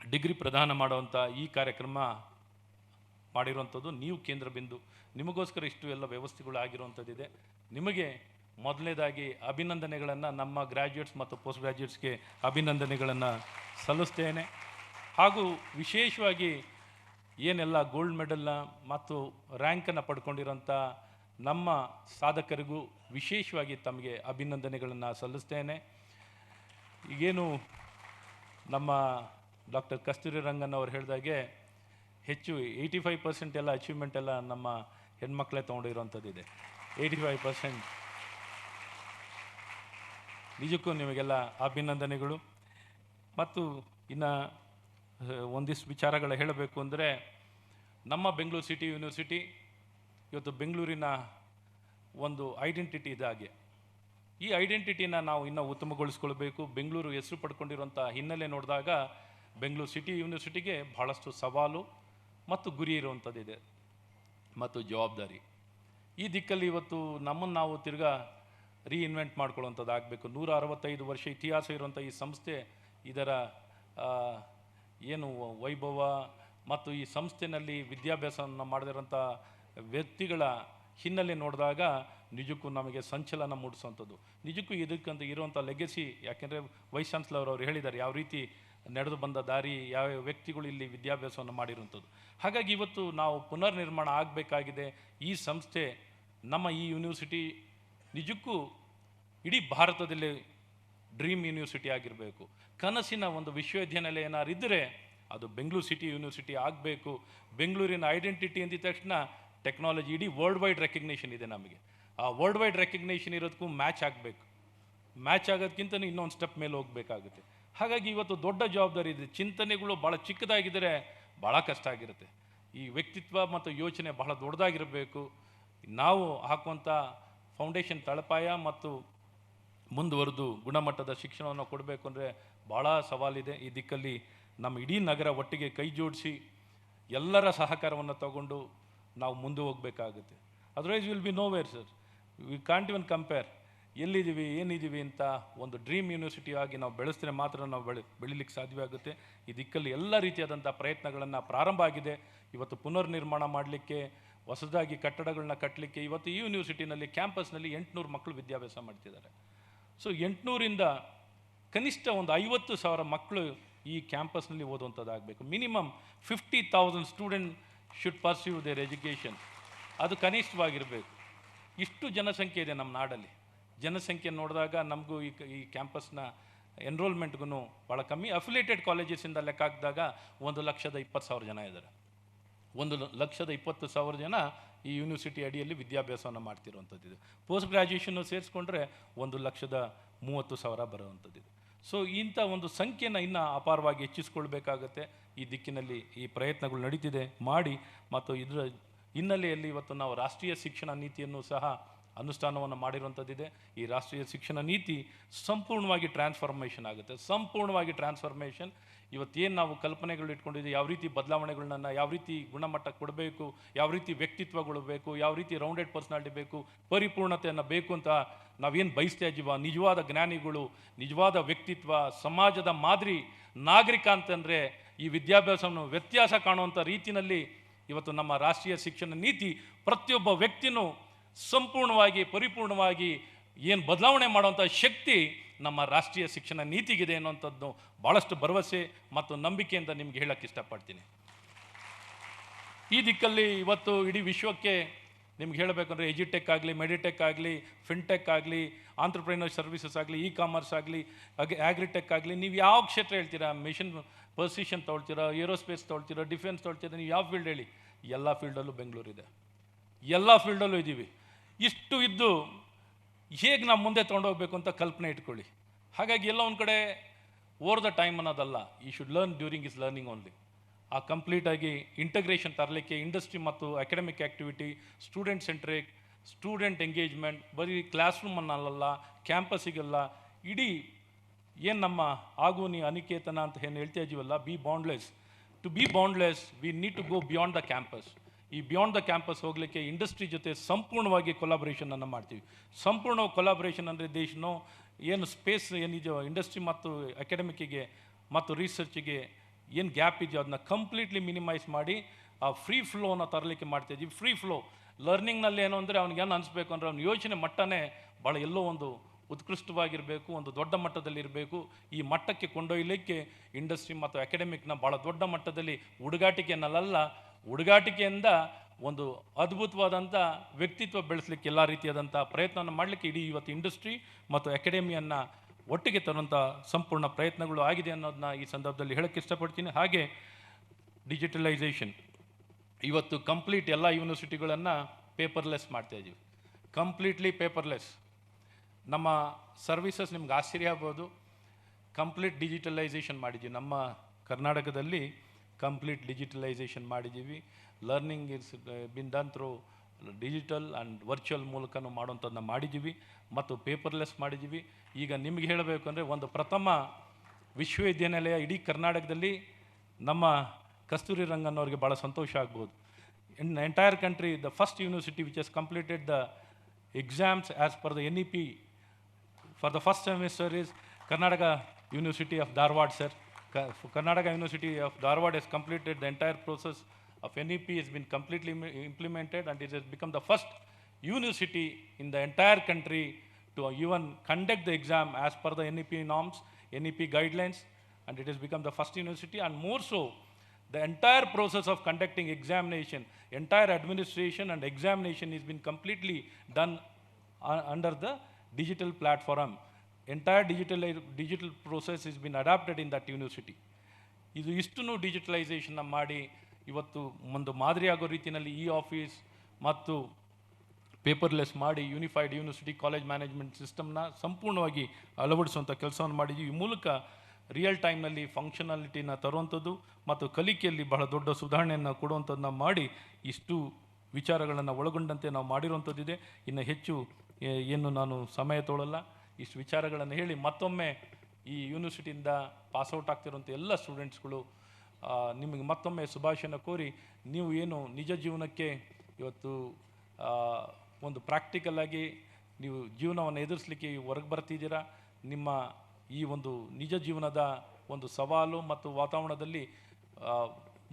ಡಿಗ್ರಿ ಪ್ರದಾನ ಮಾಡುವಂಥ ಈ ಕಾರ್ಯಕ್ರಮ ಮಾಡಿರುವಂಥದ್ದು ನೀವು ಕೇಂದ್ರ ಬಿಂದು. ನಿಮಗೋಸ್ಕರ ಇಷ್ಟು ಎಲ್ಲ ವ್ಯವಸ್ಥೆಗಳು ಆಗಿರುವಂಥದ್ದಿದೆ. ನಿಮಗೆ ಮೊದಲನೇದಾಗಿ ಅಭಿನಂದನೆಗಳನ್ನು, ನಮ್ಮ ಗ್ರ್ಯಾಜುಯೇಟ್ಸ್ ಮತ್ತು ಪೋಸ್ಟ್ ಗ್ರ್ಯಾಜುಯೇಟ್ಸ್ಗೆ ಅಭಿನಂದನೆಗಳನ್ನು ಸಲ್ಲಿಸ್ತೇನೆ. ಹಾಗೂ ವಿಶೇಷವಾಗಿ ಏನೆಲ್ಲ ಗೋಲ್ಡ್ ಮೆಡಲ್ನ ಮತ್ತು ರ್ಯಾಂಕನ್ನು ಪಡ್ಕೊಂಡಿರೋಂಥ ನಮ್ಮ ಸಾಧಕರಿಗೂ ವಿಶೇಷವಾಗಿ ತಮಗೆ ಅಭಿನಂದನೆಗಳನ್ನು ಸಲ್ಲಿಸ್ತೇನೆ. ಈಗೇನು ನಮ್ಮ ಡಾಕ್ಟರ್ ಕಸ್ತೂರಿ ರಂಗನ್ ಅವರು ಹೇಳಿದಾಗೆ ಹೆಚ್ಚು 85% ಎಲ್ಲ ಅಚೀವ್ಮೆಂಟ್ ಎಲ್ಲ ನಮ್ಮ ಹೆಣ್ಮಕ್ಳೇ ತೊಗೊಂಡಿರೋಂಥದ್ದಿದೆ. 85%. ನಿಜಕ್ಕೂ ನಿಮಗೆಲ್ಲ ಅಭಿನಂದನೆಗಳು. ಮತ್ತು ಇನ್ನು ಒಂದಿಷ್ಟು ವಿಚಾರಗಳ ಹೇಳಬೇಕು ಅಂದರೆ, ನಮ್ಮ ಬೆಂಗಳೂರು ಸಿಟಿ ಯೂನಿವರ್ಸಿಟಿ ಇವತ್ತು ಬೆಂಗಳೂರಿನ ಒಂದು ಐಡೆಂಟಿಟಿ ಇದಾಗೆ. ಈ ಐಡೆಂಟಿಟಿನ ನಾವು ಇನ್ನೂ ಉತ್ತಮಗೊಳಿಸ್ಕೊಳ್ಬೇಕು. ಬೆಂಗಳೂರು ಹೆಸರು ಪಡ್ಕೊಂಡಿರುವಂಥ ಹಿನ್ನೆಲೆ ನೋಡಿದಾಗ ಬೆಂಗಳೂರು ಸಿಟಿ ಯೂನಿವರ್ಸಿಟಿಗೆ ಭಾಳಷ್ಟು ಸವಾಲು ಮತ್ತು ಗುರಿ ಇರುವಂಥದ್ದಿದೆ ಮತ್ತು ಜವಾಬ್ದಾರಿ. ಈ ದಿಕ್ಕಲ್ಲಿ ಇವತ್ತು ನಮ್ಮನ್ನು ನಾವು ತಿರ್ಗಾ ರೀಇನ್ವೆಂಟ್ ಮಾಡ್ಕೊಳ್ಳುವಂಥದ್ದು ಆಗಬೇಕು. 165 ವರ್ಷ ಇತಿಹಾಸ ಇರುವಂಥ ಈ ಸಂಸ್ಥೆ, ಇದರ ಏನು ವೈಭವ ಮತ್ತು ಈ ಸಂಸ್ಥೆಯಲ್ಲಿ ವಿದ್ಯಾಭ್ಯಾಸವನ್ನು ಮಾಡದಿರೋಂಥ ವ್ಯಕ್ತಿಗಳ ಹಿನ್ನೆಲೆ ನೋಡಿದಾಗ ನಿಜಕ್ಕೂ ನಮಗೆ ಸಂಚಲನ ಮೂಡಿಸುವಂಥದ್ದು. ನಿಜಕ್ಕೂ ಇದಕ್ಕಂತ ಇರುವಂಥ ಲೆಗೆಸಿ, ಯಾಕೆಂದರೆ ವೈಸ್ ಚಾನ್ಸಲರ್ ಅವರು ಹೇಳಿದ್ದಾರೆ ಯಾವ ರೀತಿ ನಡೆದು ಬಂದ ದಾರಿ, ಯಾವ ವ್ಯಕ್ತಿಗಳು ಇಲ್ಲಿ ವಿದ್ಯಾಭ್ಯಾಸವನ್ನು ಮಾಡಿರುವಂಥದ್ದು. ಹಾಗಾಗಿ ಇವತ್ತು ನಾವು ಪುನರ್ ನಿರ್ಮಾಣ ಆಗಬೇಕಾಗಿದೆ. ಈ ಸಂಸ್ಥೆ, ನಮ್ಮ ಈ ಯೂನಿವರ್ಸಿಟಿ ನಿಜಕ್ಕೂ ಇಡೀ ಭಾರತದಲ್ಲಿ ಡ್ರೀಮ್ ಯೂನಿವರ್ಸಿಟಿ ಆಗಿರಬೇಕು. ಕನಸಿನ ಒಂದು ವಿಶ್ವವಿದ್ಯಾನಿಲಯ ಏನಾರು ಇದ್ದರೆ ಅದು ಬೆಂಗಳೂರು ಸಿಟಿ ಯೂನಿವರ್ಸಿಟಿ ಆಗಬೇಕು. ಬೆಂಗಳೂರಿನ ಐಡೆಂಟಿಟಿ ಅಂದಿದ ತಕ್ಷಣ ಟೆಕ್ನಾಲಜಿ ಇಡೀ ವರ್ಲ್ಡ್ ವೈಡ್ ರೆಕಗ್ನೇಷನ್ ಇದೆ ನಮಗೆ. ಆ ವರ್ಲ್ಡ್ ವೈಡ್ ರೆಕಗ್ನೇಷನ್ ಇರೋದಕ್ಕೂ ಮ್ಯಾಚ್ ಆಗಬೇಕು. ಮ್ಯಾಚ್ ಆಗೋದಕ್ಕಿಂತ ಇನ್ನೊಂದು ಸ್ಟೆಪ್ ಮೇಲೆ ಹೋಗಬೇಕಾಗುತ್ತೆ. ಹಾಗಾಗಿ ಇವತ್ತು ದೊಡ್ಡ ಜವಾಬ್ದಾರಿ ಇದೆ. ಚಿಂತನೆಗಳು ಭಾಳ ಚಿಕ್ಕದಾಗಿದ್ದರೆ ಭಾಳ ಕಷ್ಟ ಆಗಿರುತ್ತೆ. ಈ ವ್ಯಕ್ತಿತ್ವ ಮತ್ತು ಯೋಚನೆ ಬಹಳ ದೊಡ್ಡದಾಗಿರಬೇಕು. ನಾವು ಹಾಕುವಂಥ ಫೌಂಡೇಶನ್ ತಳಪಾಯ ಮತ್ತು ಮುಂದುವರೆದು ಗುಣಮಟ್ಟದ ಶಿಕ್ಷಣವನ್ನು ಕೊಡಬೇಕು ಅಂದರೆ ಭಾಳ ಸವಾಲಿದೆ. ಈ ದಿಕ್ಕಲ್ಲಿ ನಮ್ಮ ಇಡೀ ನಗರ ಒಟ್ಟಿಗೆ ಕೈ ಜೋಡಿಸಿ ಎಲ್ಲರ ಸಹಕಾರವನ್ನು ತಗೊಂಡು ನಾವು ಮುಂದೆ ಹೋಗಬೇಕಾಗುತ್ತೆ. Otherwise will be nowhere sir. We can't even compare. ಎಲ್ಲಿದ್ದೀವಿ, ಏನಿದ್ದೀವಿ ಅಂತ ಒಂದು ಡ್ರೀಮ್ ಯೂನಿವರ್ಸಿಟಿ ಆಗಿ ನಾವು ಬೆಳೆಸಿದ್ರೆ ಮಾತ್ರ ನಾವು ಬೆಳಿಲಿಕ್ಕೆ ಸಾಧ್ಯವಾಗುತ್ತೆ. ಈ ದಿಕ್ಕಲ್ಲಿ ಎಲ್ಲ ರೀತಿಯಾದಂಥ ಪ್ರಯತ್ನಗಳನ್ನು ಪ್ರಾರಂಭ ಆಗಿದೆ. ಇವತ್ತು ಪುನರ್ ನಿರ್ಮಾಣ ಮಾಡಲಿಕ್ಕೆ, ಹೊಸದಾಗಿ ಕಟ್ಟಡಗಳನ್ನ ಕಟ್ಟಲಿಕ್ಕೆ ಇವತ್ತು ಈ ಯೂನಿವರ್ಸಿಟಿನಲ್ಲಿ ಕ್ಯಾಂಪಸ್ನಲ್ಲಿ 800 ಮಕ್ಕಳು ವಿದ್ಯಾಭ್ಯಾಸ ಮಾಡ್ತಿದ್ದಾರೆ. ಸೊ 800ರಿಂದ ಕನಿಷ್ಠ ಒಂದು 50,000 ಮಕ್ಕಳು ಈ ಕ್ಯಾಂಪಸ್ನಲ್ಲಿ ಓದುವಂಥದ್ದಾಗಬೇಕು. Minimum 50,000 student should pursue their education. ಅದು ಕನಿಷ್ಠವಾಗಿರಬೇಕು. ಇಷ್ಟು ಜನಸಂಖ್ಯೆ ಇದೆ ನಮ್ಮ ನಾಡಲ್ಲಿ. ಜನಸಂಖ್ಯೆ ನೋಡಿದಾಗ ನಮಗೂ ಈ ಕ್ಯಾಂಪಸ್ನ ಎನ್ರೋಲ್ಮೆಂಟ್ಗೂ ಭಾಳ ಕಮ್ಮಿ. ಅಫಿಲಿಯೇಟೆಡ್ ಕಾಲೇಜಸ್ಸಿಂದ ಲೆಕ್ಕ ಹಾಕಿದಾಗ 1,20,000 ಜನ ಇದ್ದಾರೆ. 1,20,000 ಜನ ಈ ಯೂನಿವರ್ಸಿಟಿ ಅಡಿಯಲ್ಲಿ ವಿದ್ಯಾಭ್ಯಾಸವನ್ನು ಮಾಡ್ತಿರುವಂಥದ್ದಿದೆ. ಪೋಸ್ಟ್ ಗ್ರ್ಯಾಜುಯೇಷನ್ನು ಸೇರಿಸ್ಕೊಂಡ್ರೆ 1,30,000 ಬರುವಂಥದ್ದಿದೆ. ಸೊ ಇಂಥ ಒಂದು ಸಂಖ್ಯೆನ ಇನ್ನೂ ಅಪಾರವಾಗಿ ಹೆಚ್ಚಿಸ್ಕೊಳ್ಬೇಕಾಗತ್ತೆ. ಈ ದಿಕ್ಕಿನಲ್ಲಿ ಈ ಪ್ರಯತ್ನಗಳು ನಡೀತಿದೆ ಮಾಡಿ, ಮತ್ತು ಇದರ ಹಿನ್ನೆಲೆಯಲ್ಲಿ ಇವತ್ತು ನಾವು ರಾಷ್ಟ್ರೀಯ ಶಿಕ್ಷಣ ನೀತಿಯನ್ನು ಸಹ ಅನುಷ್ಠಾನವನ್ನು ಮಾಡಿರುವಂಥದ್ದಿದೆ. ಈ ರಾಷ್ಟ್ರೀಯ ಶಿಕ್ಷಣ ನೀತಿ ಸಂಪೂರ್ಣವಾಗಿ ಟ್ರಾನ್ಸ್ಫಾರ್ಮೇಷನ್ ಆಗುತ್ತೆ. ಸಂಪೂರ್ಣವಾಗಿ ಟ್ರಾನ್ಸ್ಫಾರ್ಮೇಷನ್ ಇವತ್ತೇನು ನಾವು ಕಲ್ಪನೆಗಳು ಇಟ್ಕೊಂಡಿದ್ದೀವಿ, ಯಾವ ರೀತಿ ಬದಲಾವಣೆಗಳನ್ನ, ಯಾವ ರೀತಿ ಗುಣಮಟ್ಟ ಕೊಡಬೇಕು, ಯಾವ ರೀತಿ ವ್ಯಕ್ತಿತ್ವಗಳು ಬೇಕು, ಯಾವ ರೀತಿ ರೌಂಡೆಡ್ ಪರ್ಸ್ನಾಲಿಟಿ ಬೇಕು, ಪರಿಪೂರ್ಣತೆಯನ್ನು ಬೇಕು ಅಂತ ನಾವೇನು ಬಯಸ್ತಾ ಇದ್ದೀವ, ನಿಜವಾದ ಜ್ಞಾನಿಗಳು, ನಿಜವಾದ ವ್ಯಕ್ತಿತ್ವ, ಸಮಾಜದ ಮಾದರಿ ನಾಗರಿಕ ಅಂತಂದರೆ ಈ ವಿದ್ಯಾಭ್ಯಾಸವನ್ನು ವ್ಯತ್ಯಾಸ ಕಾಣುವಂಥ ರೀತಿಯಲ್ಲಿ ಇವತ್ತು ನಮ್ಮ ರಾಷ್ಟ್ರೀಯ ಶಿಕ್ಷಣ ನೀತಿ ಪ್ರತಿಯೊಬ್ಬ ವ್ಯಕ್ತಿನೂ ಸಂಪೂರ್ಣವಾಗಿ ಪರಿಪೂರ್ಣವಾಗಿ ಏನು ಬದಲಾವಣೆ ಮಾಡುವಂಥ ಶಕ್ತಿ ನಮ್ಮ ರಾಷ್ಟ್ರೀಯ ಶಿಕ್ಷಣ ನೀತಿಗಿದೆ ಅನ್ನುವಂಥದ್ದು ಭಾಳಷ್ಟು ಭರವಸೆ ಮತ್ತು ನಂಬಿಕೆಯಿಂದ ನಿಮ್ಗೆ ಹೇಳಕ್ಕೆ ಇಷ್ಟಪಡ್ತೀನಿ. ಈ ದಿಕ್ಕಲ್ಲಿ ಇವತ್ತು ಇಡೀ ವಿಶ್ವಕ್ಕೆ ನಿಮ್ಗೆ ಹೇಳಬೇಕಂದ್ರೆ ಎಜುಟೆಕ್ ಆಗಲಿ, ಮೆಡಿಟೆಕ್ ಆಗಲಿ, ಫಿನ್ಟೆಕ್ ಆಗಲಿ, ಆಂಟ್ರಪ್ರಿನರ್ ಸರ್ವಿಸಸ್ ಆಗಲಿ, ಇ ಕಾಮರ್ಸ್ ಆಗಲಿ, ಆಗ್ರಿಟೆಕ್ ಆಗಲಿ, ನೀವು ಯಾವ ಕ್ಷೇತ್ರ ಹೇಳ್ತೀರಾ, ಮಿಷನ್ ಪೊಸಿಷನ್ ತೊಗೊಳ್ತೀರಾ, ಏರೋಸ್ಪೇಸ್ ತೊಗೊಳ್ತೀರಾ, ಡಿಫೆನ್ಸ್ ತೊಗೊಳ್ತೀರಾ, ನೀವು ಯಾವ ಫೀಲ್ಡ್ ಹೇಳಿ, ಎಲ್ಲ ಫೀಲ್ಡಲ್ಲೂ ಬೆಂಗಳೂರಿದೆ, ಎಲ್ಲ ಫೀಲ್ಡಲ್ಲೂ ಇದ್ದೀವಿ. ಇಷ್ಟು ಇದ್ದು ಹೇಗೆ ನಾವು ಮುಂದೆ ತೊಗೊಂಡೋಗ್ಬೇಕು ಅಂತ ಕಲ್ಪನೆ ಇಟ್ಕೊಳ್ಳಿ. ಹಾಗಾಗಿ ಎಲ್ಲ ಒಂದು ಕಡೆ ಓವರ್ ದ ಟೈಮ್ ಅನ್ನೋದಲ್ಲ, ಈ should learn during is learning only. ಆ ಕಂಪ್ಲೀಟಾಗಿ ಇಂಟಗ್ರೇಷನ್ ತರಲಿಕ್ಕೆ ಇಂಡಸ್ಟ್ರಿ ಮತ್ತು academic activity, student centric, student engagement, ಬರೀ ಕ್ಲಾಸ್ ರೂಮನ್ನಲ್ಲ, ಕ್ಯಾಂಪಸ್ಸಿಗೆಲ್ಲ ಇಡೀ ಏನು ನಮ್ಮ ಆಗುನಿ ಅನಿಕೇತನ ಅಂತ ಏನು ಹೇಳ್ತಾ ಇದ್ದೀವಲ್ಲ, be boundless. To be boundless we need to go beyond the campus. ಈ ಬಿಯಾಂಡ್ ದ ಕ್ಯಾಂಪಸ್ ಹೋಗಲಿಕ್ಕೆ ಇಂಡಸ್ಟ್ರಿ ಜೊತೆ ಸಂಪೂರ್ಣವಾಗಿ ಕೊಲಾಬ್ರೇಷನನ್ನು ಮಾಡ್ತೀವಿ. ಸಂಪೂರ್ಣ ಕೊಲಾಬ್ರೇಷನ್ ಅಂದರೆ ದೇಶನೋ ಏನು ಸ್ಪೇಸ್ ಏನಿದೆಯೋ ಇಂಡಸ್ಟ್ರಿ ಮತ್ತು ಅಕಾಡೆಮಿಕ್ಕಿಗೆ ಮತ್ತು ರಿಸರ್ಚಿಗೆ ಏನು ಗ್ಯಾಪ್ ಇದೆಯೋ ಅದನ್ನ ಕಂಪ್ಲೀಟ್ಲಿ ಮಿನಿಮೈಸ್ ಮಾಡಿ ಆ ಫ್ರೀ ಫ್ಲೋನ ತರಲಿಕ್ಕೆ ಮಾಡ್ತಾಯಿದ್ದೀವಿ. ಫ್ರೀ ಫ್ಲೋ ಲರ್ನಿಂಗ್ನಲ್ಲಿ ಏನು ಅಂದರೆ ಅವ್ನಿಗೆ ಏನು ಅನಿಸ್ಬೇಕು ಅಂದರೆ ಅವ್ನ ಯೋಚನೆ ಮಟ್ಟನೇ ಭಾಳ ಎಲ್ಲೋ ಒಂದು ಉತ್ಕೃಷ್ಟವಾಗಿರಬೇಕು, ಒಂದು ದೊಡ್ಡ ಮಟ್ಟದಲ್ಲಿರಬೇಕು. ಈ ಮಟ್ಟಕ್ಕೆ ಕೊಂಡೊಯ್ಯಲಿಕ್ಕೆ ಇಂಡಸ್ಟ್ರಿ ಮತ್ತು ಅಕಾಡೆಮಿಕ್ನ ಭಾಳ ದೊಡ್ಡ ಮಟ್ಟದಲ್ಲಿ ಹುಡುಗಾಟಿಕೆಯನ್ನಲ್ಲ, ಹುಡುಗಾಟಿಕೆಯಿಂದ ಒಂದು ಅದ್ಭುತವಾದಂಥ ವ್ಯಕ್ತಿತ್ವ ಬೆಳೆಸಲಿಕ್ಕೆ ಎಲ್ಲ ರೀತಿಯಾದಂಥ ಪ್ರಯತ್ನವನ್ನು ಮಾಡಲಿಕ್ಕೆ ಇಡೀ ಇವತ್ತು ಇಂಡಸ್ಟ್ರಿ ಮತ್ತು ಅಕಾಡೆಮಿಯನ್ನು ಒಟ್ಟಿಗೆ ತರುವಂಥ ಸಂಪೂರ್ಣ ಪ್ರಯತ್ನಗಳು ಆಗಿದೆ ಅನ್ನೋದನ್ನ ಈ ಸಂದರ್ಭದಲ್ಲಿ ಹೇಳೋಕ್ಕೆ ಇಷ್ಟಪಡ್ತೀನಿ. ಹಾಗೆ ಡಿಜಿಟಲೈಸೇಷನ್ ಇವತ್ತು ಕಂಪ್ಲೀಟ್ ಎಲ್ಲ ಯೂನಿವರ್ಸಿಟಿಗಳನ್ನು ಪೇಪರ್ಲೆಸ್ ಮಾಡ್ತಾಯಿದ್ದೀವಿ, ಕಂಪ್ಲೀಟ್ಲಿ ಪೇಪರ್ಲೆಸ್. ನಮ್ಮ ಸರ್ವಿಸಸ್ ನಿಮ್ಗೆ ಆಶ್ಚರ್ಯ ಆಗ್ಬೋದು, ಕಂಪ್ಲೀಟ್ ಡಿಜಿಟಲೈಸೇಷನ್ ಮಾಡಿದ್ದೀವಿ. ನಮ್ಮ ಕರ್ನಾಟಕದಲ್ಲಿ ಕಂಪ್ಲೀಟ್ ಡಿಜಿಟಲೈಸೇಷನ್ ಮಾಡಿದ್ದೀವಿ. Learning is been done through digital and virtual ಮೂಲಕನೂ ಮಾಡುವಂಥದ್ದನ್ನ ಮಾಡಿದ್ದೀವಿ ಮತ್ತು ಪೇಪರ್ಲೆಸ್ ಮಾಡಿದ್ದೀವಿ. ಈಗ ನಿಮಗೆ ಹೇಳಬೇಕು ಅಂದರೆ ಒಂದು ಪ್ರಥಮ ವಿಶ್ವವಿದ್ಯಾನಿಲಯ ಇಡೀ ಕರ್ನಾಟಕದಲ್ಲಿ ನಮ್ಮ ಕಸ್ತೂರಿ ರಂಗನ್ ಅವರಿಗೆ ಭಾಳ ಸಂತೋಷ ಆಗ್ಬೋದು. In entire country the first university which has completed the exams as per the NEP for the first semester is Karnataka University of Dharwad, sir. Karnataka University of Dharwad has completed the entire process of NEP, has been completely implemented, and it has become the first university in the entire country to even conduct the exam as per the NEP norms, NEP guidelines, and it has become the first university. And more so, the entire process of conducting examination, entire administration and examination has been completely done under the digital platform. Entire digital process has been adapted in that university. ಇದು ಇಷ್ಟನ್ನು ಡಿಜಿಟಲೈಸೇಷನ್ನ ಮಾಡಿ ಇವತ್ತು ಒಂದು ಮಾದರಿಯಾಗೋ ರೀತಿಯಲ್ಲಿ E office ಮತ್ತು paperless ಮಾಡಿ unified university college management ಸಿಸ್ಟಮ್ನ ಸಂಪೂರ್ಣವಾಗಿ ಅಳವಡಿಸುವಂಥ ಕೆಲಸವನ್ನು ಮಾಡಿದ್ದೀವಿ. ಈ ಮೂಲಕ ರಿಯಲ್ ಟೈಮ್ನಲ್ಲಿ ಫಂಕ್ಷನಾಲಿಟಿನ ತರುವಂಥದ್ದು ಮತ್ತು ಕಲಿಕೆಯಲ್ಲಿ ಬಹಳ ದೊಡ್ಡ ಸುಧಾರಣೆಯನ್ನು ಕೊಡುವಂಥದ್ದನ್ನ ಮಾಡಿ ಇಷ್ಟು ವಿಚಾರಗಳನ್ನು ಒಳಗೊಂಡಂತೆ ನಾವು ಮಾಡಿರುವಂಥದ್ದಿದೆ. ಇನ್ನು ಹೆಚ್ಚು ಏನು ನಾನು ಸಮಯ ತೊಗೊಳ್ಳಲ್ಲ, ಇಷ್ಟು ವಿಚಾರಗಳನ್ನು ಹೇಳಿ ಮತ್ತೊಮ್ಮೆ ಈ ಯೂನಿವರ್ಸಿಟಿಯಿಂದ ಪಾಸ್ಔಟ್ ಆಗ್ತಿರುವಂಥ ಎಲ್ಲ ಸ್ಟೂಡೆಂಟ್ಸ್ಗಳು ನಿಮಗೆ ಮತ್ತೊಮ್ಮೆ ಶುಭಾಶಯನ ಕೋರಿ, ನೀವು ಏನು ನಿಜ ಜೀವನಕ್ಕೆ ಇವತ್ತು ಒಂದು ಪ್ರಾಕ್ಟಿಕಲ್ಲಾಗಿ ನೀವು ಜೀವನವನ್ನು ಎದುರಿಸಲಿಕ್ಕೆ ಹೊರಗೆ ಬರ್ತಿದ್ದೀರಾ. ನಿಮ್ಮ ಈ ಒಂದು ನಿಜ ಜೀವನದ ಒಂದು ಸವಾಲು ಮತ್ತು ವಾತಾವರಣದಲ್ಲಿ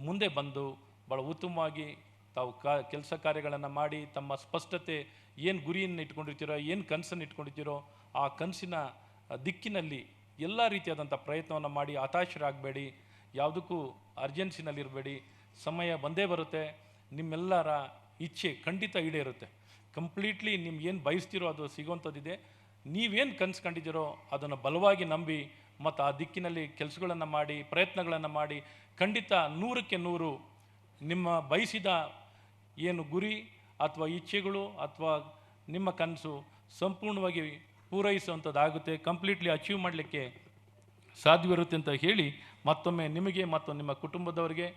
ಮುಂದೆ ಬಂದು ಭಾಳ ಉತ್ತಮವಾಗಿ ತಾವು ಕೆಲಸ ಕಾರ್ಯಗಳನ್ನು ಮಾಡಿ ತಮ್ಮ ಸ್ಪಷ್ಟತೆ ಏನು ಗುರಿಯನ್ನು ಇಟ್ಕೊಂಡಿರ್ತೀರೋ, ಏನು ಕನಸನ್ನು ಇಟ್ಕೊಂಡಿರ್ತೀರೋ ಆ ಕನಸಿನ ದಿಕ್ಕಿನಲ್ಲಿ ಎಲ್ಲ ರೀತಿಯಾದಂಥ ಪ್ರಯತ್ನವನ್ನು ಮಾಡಿ ಹತಾಶರಾಗಬೇಡಿ, ಯಾವುದಕ್ಕೂ ಅರ್ಜೆನ್ಸಿನಲ್ಲಿರಬೇಡಿ. ಸಮಯ ಬಂದೇ ಬರುತ್ತೆ, ನಿಮ್ಮೆಲ್ಲರ ಇಚ್ಛೆ ಖಂಡಿತ ಈಡೇರುತ್ತೆ. ಕಂಪ್ಲೀಟ್ಲಿ ನಿಮ್ಗೆ ಏನು ಬಯಸ್ತಿರೋ ಅದು ಸಿಗೋವಂಥದ್ದಿದೆ. ನೀವೇನು ಕನಸು ಕಂಡಿದ್ದೀರೋ ಅದನ್ನು ಬಲವಾಗಿ ನಂಬಿ ಮತ್ತು ಆ ದಿಕ್ಕಿನಲ್ಲಿ ಕೆಲಸಗಳನ್ನು ಮಾಡಿ ಪ್ರಯತ್ನಗಳನ್ನು ಮಾಡಿ ಖಂಡಿತ 100ಕ್ಕೆ 100 ನಿಮ್ಮ ಬಯಸಿದ ಏನು ಗುರಿ ಅಥವಾ ಇಚ್ಛೆಗಳು ಅಥವಾ ನಿಮ್ಮ ಕನಸು ಸಂಪೂರ್ಣವಾಗಿ ಪೂರೈಸುವಂಥದ್ದಾಗುತ್ತೆ, ಕಂಪ್ಲೀಟ್ಲಿ ಅಚೀವ್ ಮಾಡಲಿಕ್ಕೆ ಸಾಧ್ಯವಿರುತ್ತೆ ಅಂತ ಹೇಳಿ ಮತ್ತೊಮ್ಮೆ ನಿಮಗೆ ಮತ್ತು ನಿಮ್ಮ ಕುಟುಂಬದವರಿಗೆ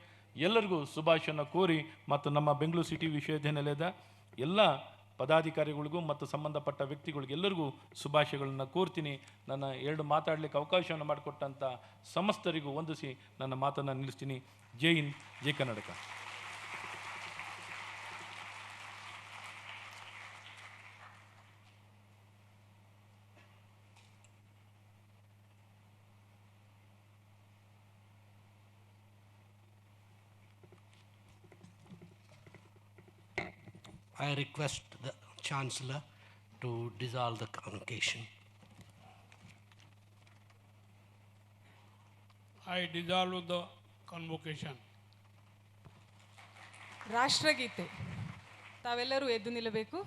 ಎಲ್ಲರಿಗೂ ಶುಭಾಶಯವನ್ನು ಕೋರಿ ಮತ್ತು ನಮ್ಮ ಬೆಂಗಳೂರು ಸಿಟಿ ವಿಶ್ವವಿದ್ಯಾನಿಲಯದ ಎಲ್ಲ ಪದಾಧಿಕಾರಿಗಳಿಗೂ ಮತ್ತು ಸಂಬಂಧಪಟ್ಟ ವ್ಯಕ್ತಿಗಳಿಗೆಲ್ಲರಿಗೂ ಶುಭಾಶಯಗಳನ್ನು ಕೋರ್ತೀನಿ. ನನ್ನ 2 ಮಾತಾಡಲಿಕ್ಕೆ ಅವಕಾಶವನ್ನು ಮಾಡಿಕೊಟ್ಟಂಥ ಸಮಸ್ತರಿಗೂ ವಂದಿಸಿ ನನ್ನ ಮಾತನ್ನು ನಿಲ್ಲಿಸ್ತೀನಿ. ಜೈ ಹಿಂದ್, ಜೈ Karnataka. I request the Chancellor to dissolve the convocation. I dissolve the convocation. ರಾಷ್ಟ್ರಗೀತೆ ತಾವೆಲ್ಲರೂ ಎದ್ದು ನಿಲ್ಲಬೇಕು.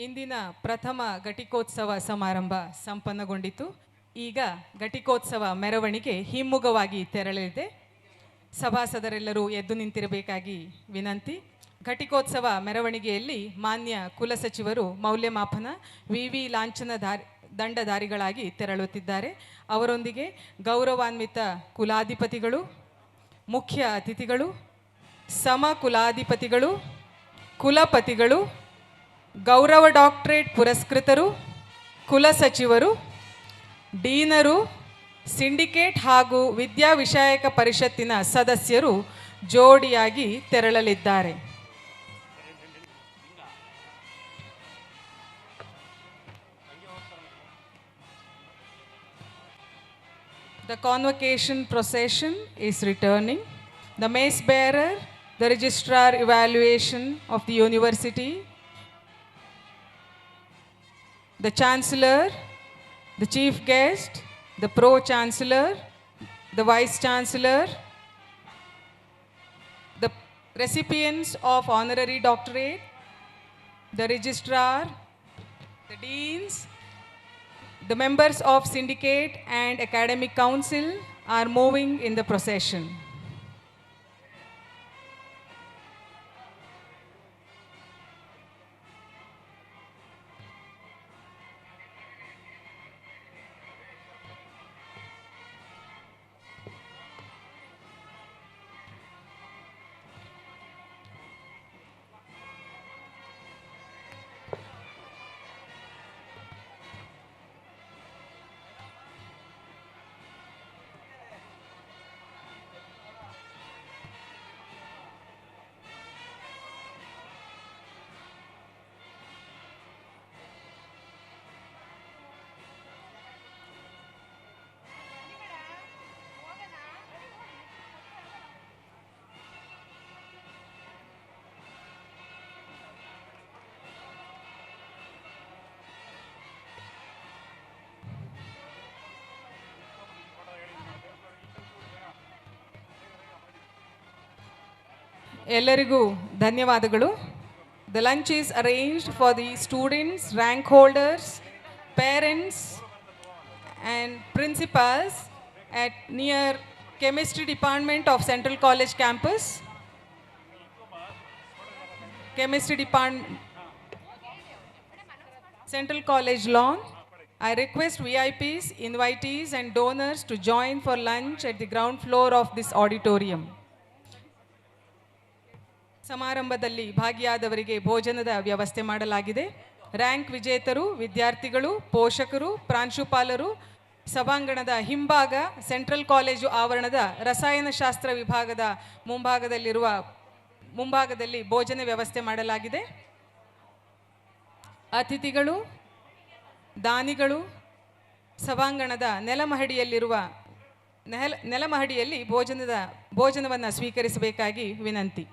ಇಂದಿನ ಪ್ರಥಮ ಘಟಿಕೋತ್ಸವ ಸಮಾರಂಭ ಸಂಪನ್ನಗೊಂಡಿತು. ಈಗ ಘಟಿಕೋತ್ಸವ ಮೆರವಣಿಗೆ ಹಿಮ್ಮುಖವಾಗಿ ತೆರಳಲಿದೆ. ಸಭಾಸದರೆಲ್ಲರೂ ಎದ್ದು ನಿಂತಿರಬೇಕಾಗಿ ವಿನಂತಿ. ಘಟಿಕೋತ್ಸವ ಮೆರವಣಿಗೆಯಲ್ಲಿ ಮಾನ್ಯ ಕುಲಸಚಿವರು ಮೌಲ್ಯಮಾಪನ ವಿವಿ ಲಾಂಛನ ದಂಡಧಾರಿಗಳಾಗಿ ತೆರಳುತ್ತಿದ್ದಾರೆ. ಅವರೊಂದಿಗೆ ಗೌರವಾನ್ವಿತ ಕುಲಾಧಿಪತಿಗಳು, ಮುಖ್ಯ ಅತಿಥಿಗಳು, ಸಮ ಕುಲಾಧಿಪತಿಗಳು, ಕುಲಪತಿಗಳು, ಗೌರವ ಡಾಕ್ಟರೇಟ್ ಪುರಸ್ಕೃತರು, ಕುಲಸಚಿವರು, ಡೀನರು, ಸಿಂಡಿಕೇಟ್ ಹಾಗೂ ವಿದ್ಯಾ ವಿಷಯಕ ಪರಿಷತ್ತಿನ ಸದಸ್ಯರು ಜೋಡಿಯಾಗಿ ತೆರಳಲಿದ್ದಾರೆ. The convocation procession is returning. The mace bearer, the registrar evaluation of the university, the chancellor, the chief guest, the pro-chancellor, the vice-chancellor, the recipients of honorary doctorate, the registrar, the deans, the members of syndicate and academic council are moving in the procession. ಎಲ್ಲರಿಗೂ ಧನ್ಯವಾದಗಳು. The lunch is arranged for the students, rank holders, parents and principals at near Chemistry Department of Central College campus. Chemistry Department, Central College lawn. I request VIPs, invitees and donors to join for lunch at the ground floor of this auditorium. ಸಮಾರಂಭದಲ್ಲಿ ಭಾಗಿಯಾದವರಿಗೆ ಭೋಜನದ ವ್ಯವಸ್ಥೆ ಮಾಡಲಾಗಿದೆ. Rank ವಿಜೇತರು, ವಿದ್ಯಾರ್ಥಿಗಳು, ಪೋಷಕರು, ಪ್ರಾಂಶುಪಾಲರು ಸಭಾಂಗಣದ ಹಿಂಭಾಗ central college ಆವರಣದ ರಸಾಯನಶಾಸ್ತ್ರ ವಿಭಾಗದ ಮುಂಭಾಗದಲ್ಲಿ ಭೋಜನ ವ್ಯವಸ್ಥೆ ಮಾಡಲಾಗಿದೆ. ಅತಿಥಿಗಳು, ದಾನಿಗಳು ಸಭಾಂಗಣದ ನೆಲಮಹಡಿಯಲ್ಲಿ ಭೋಜನವನ್ನು ಸ್ವೀಕರಿಸಬೇಕಾಗಿ ವಿನಂತಿ.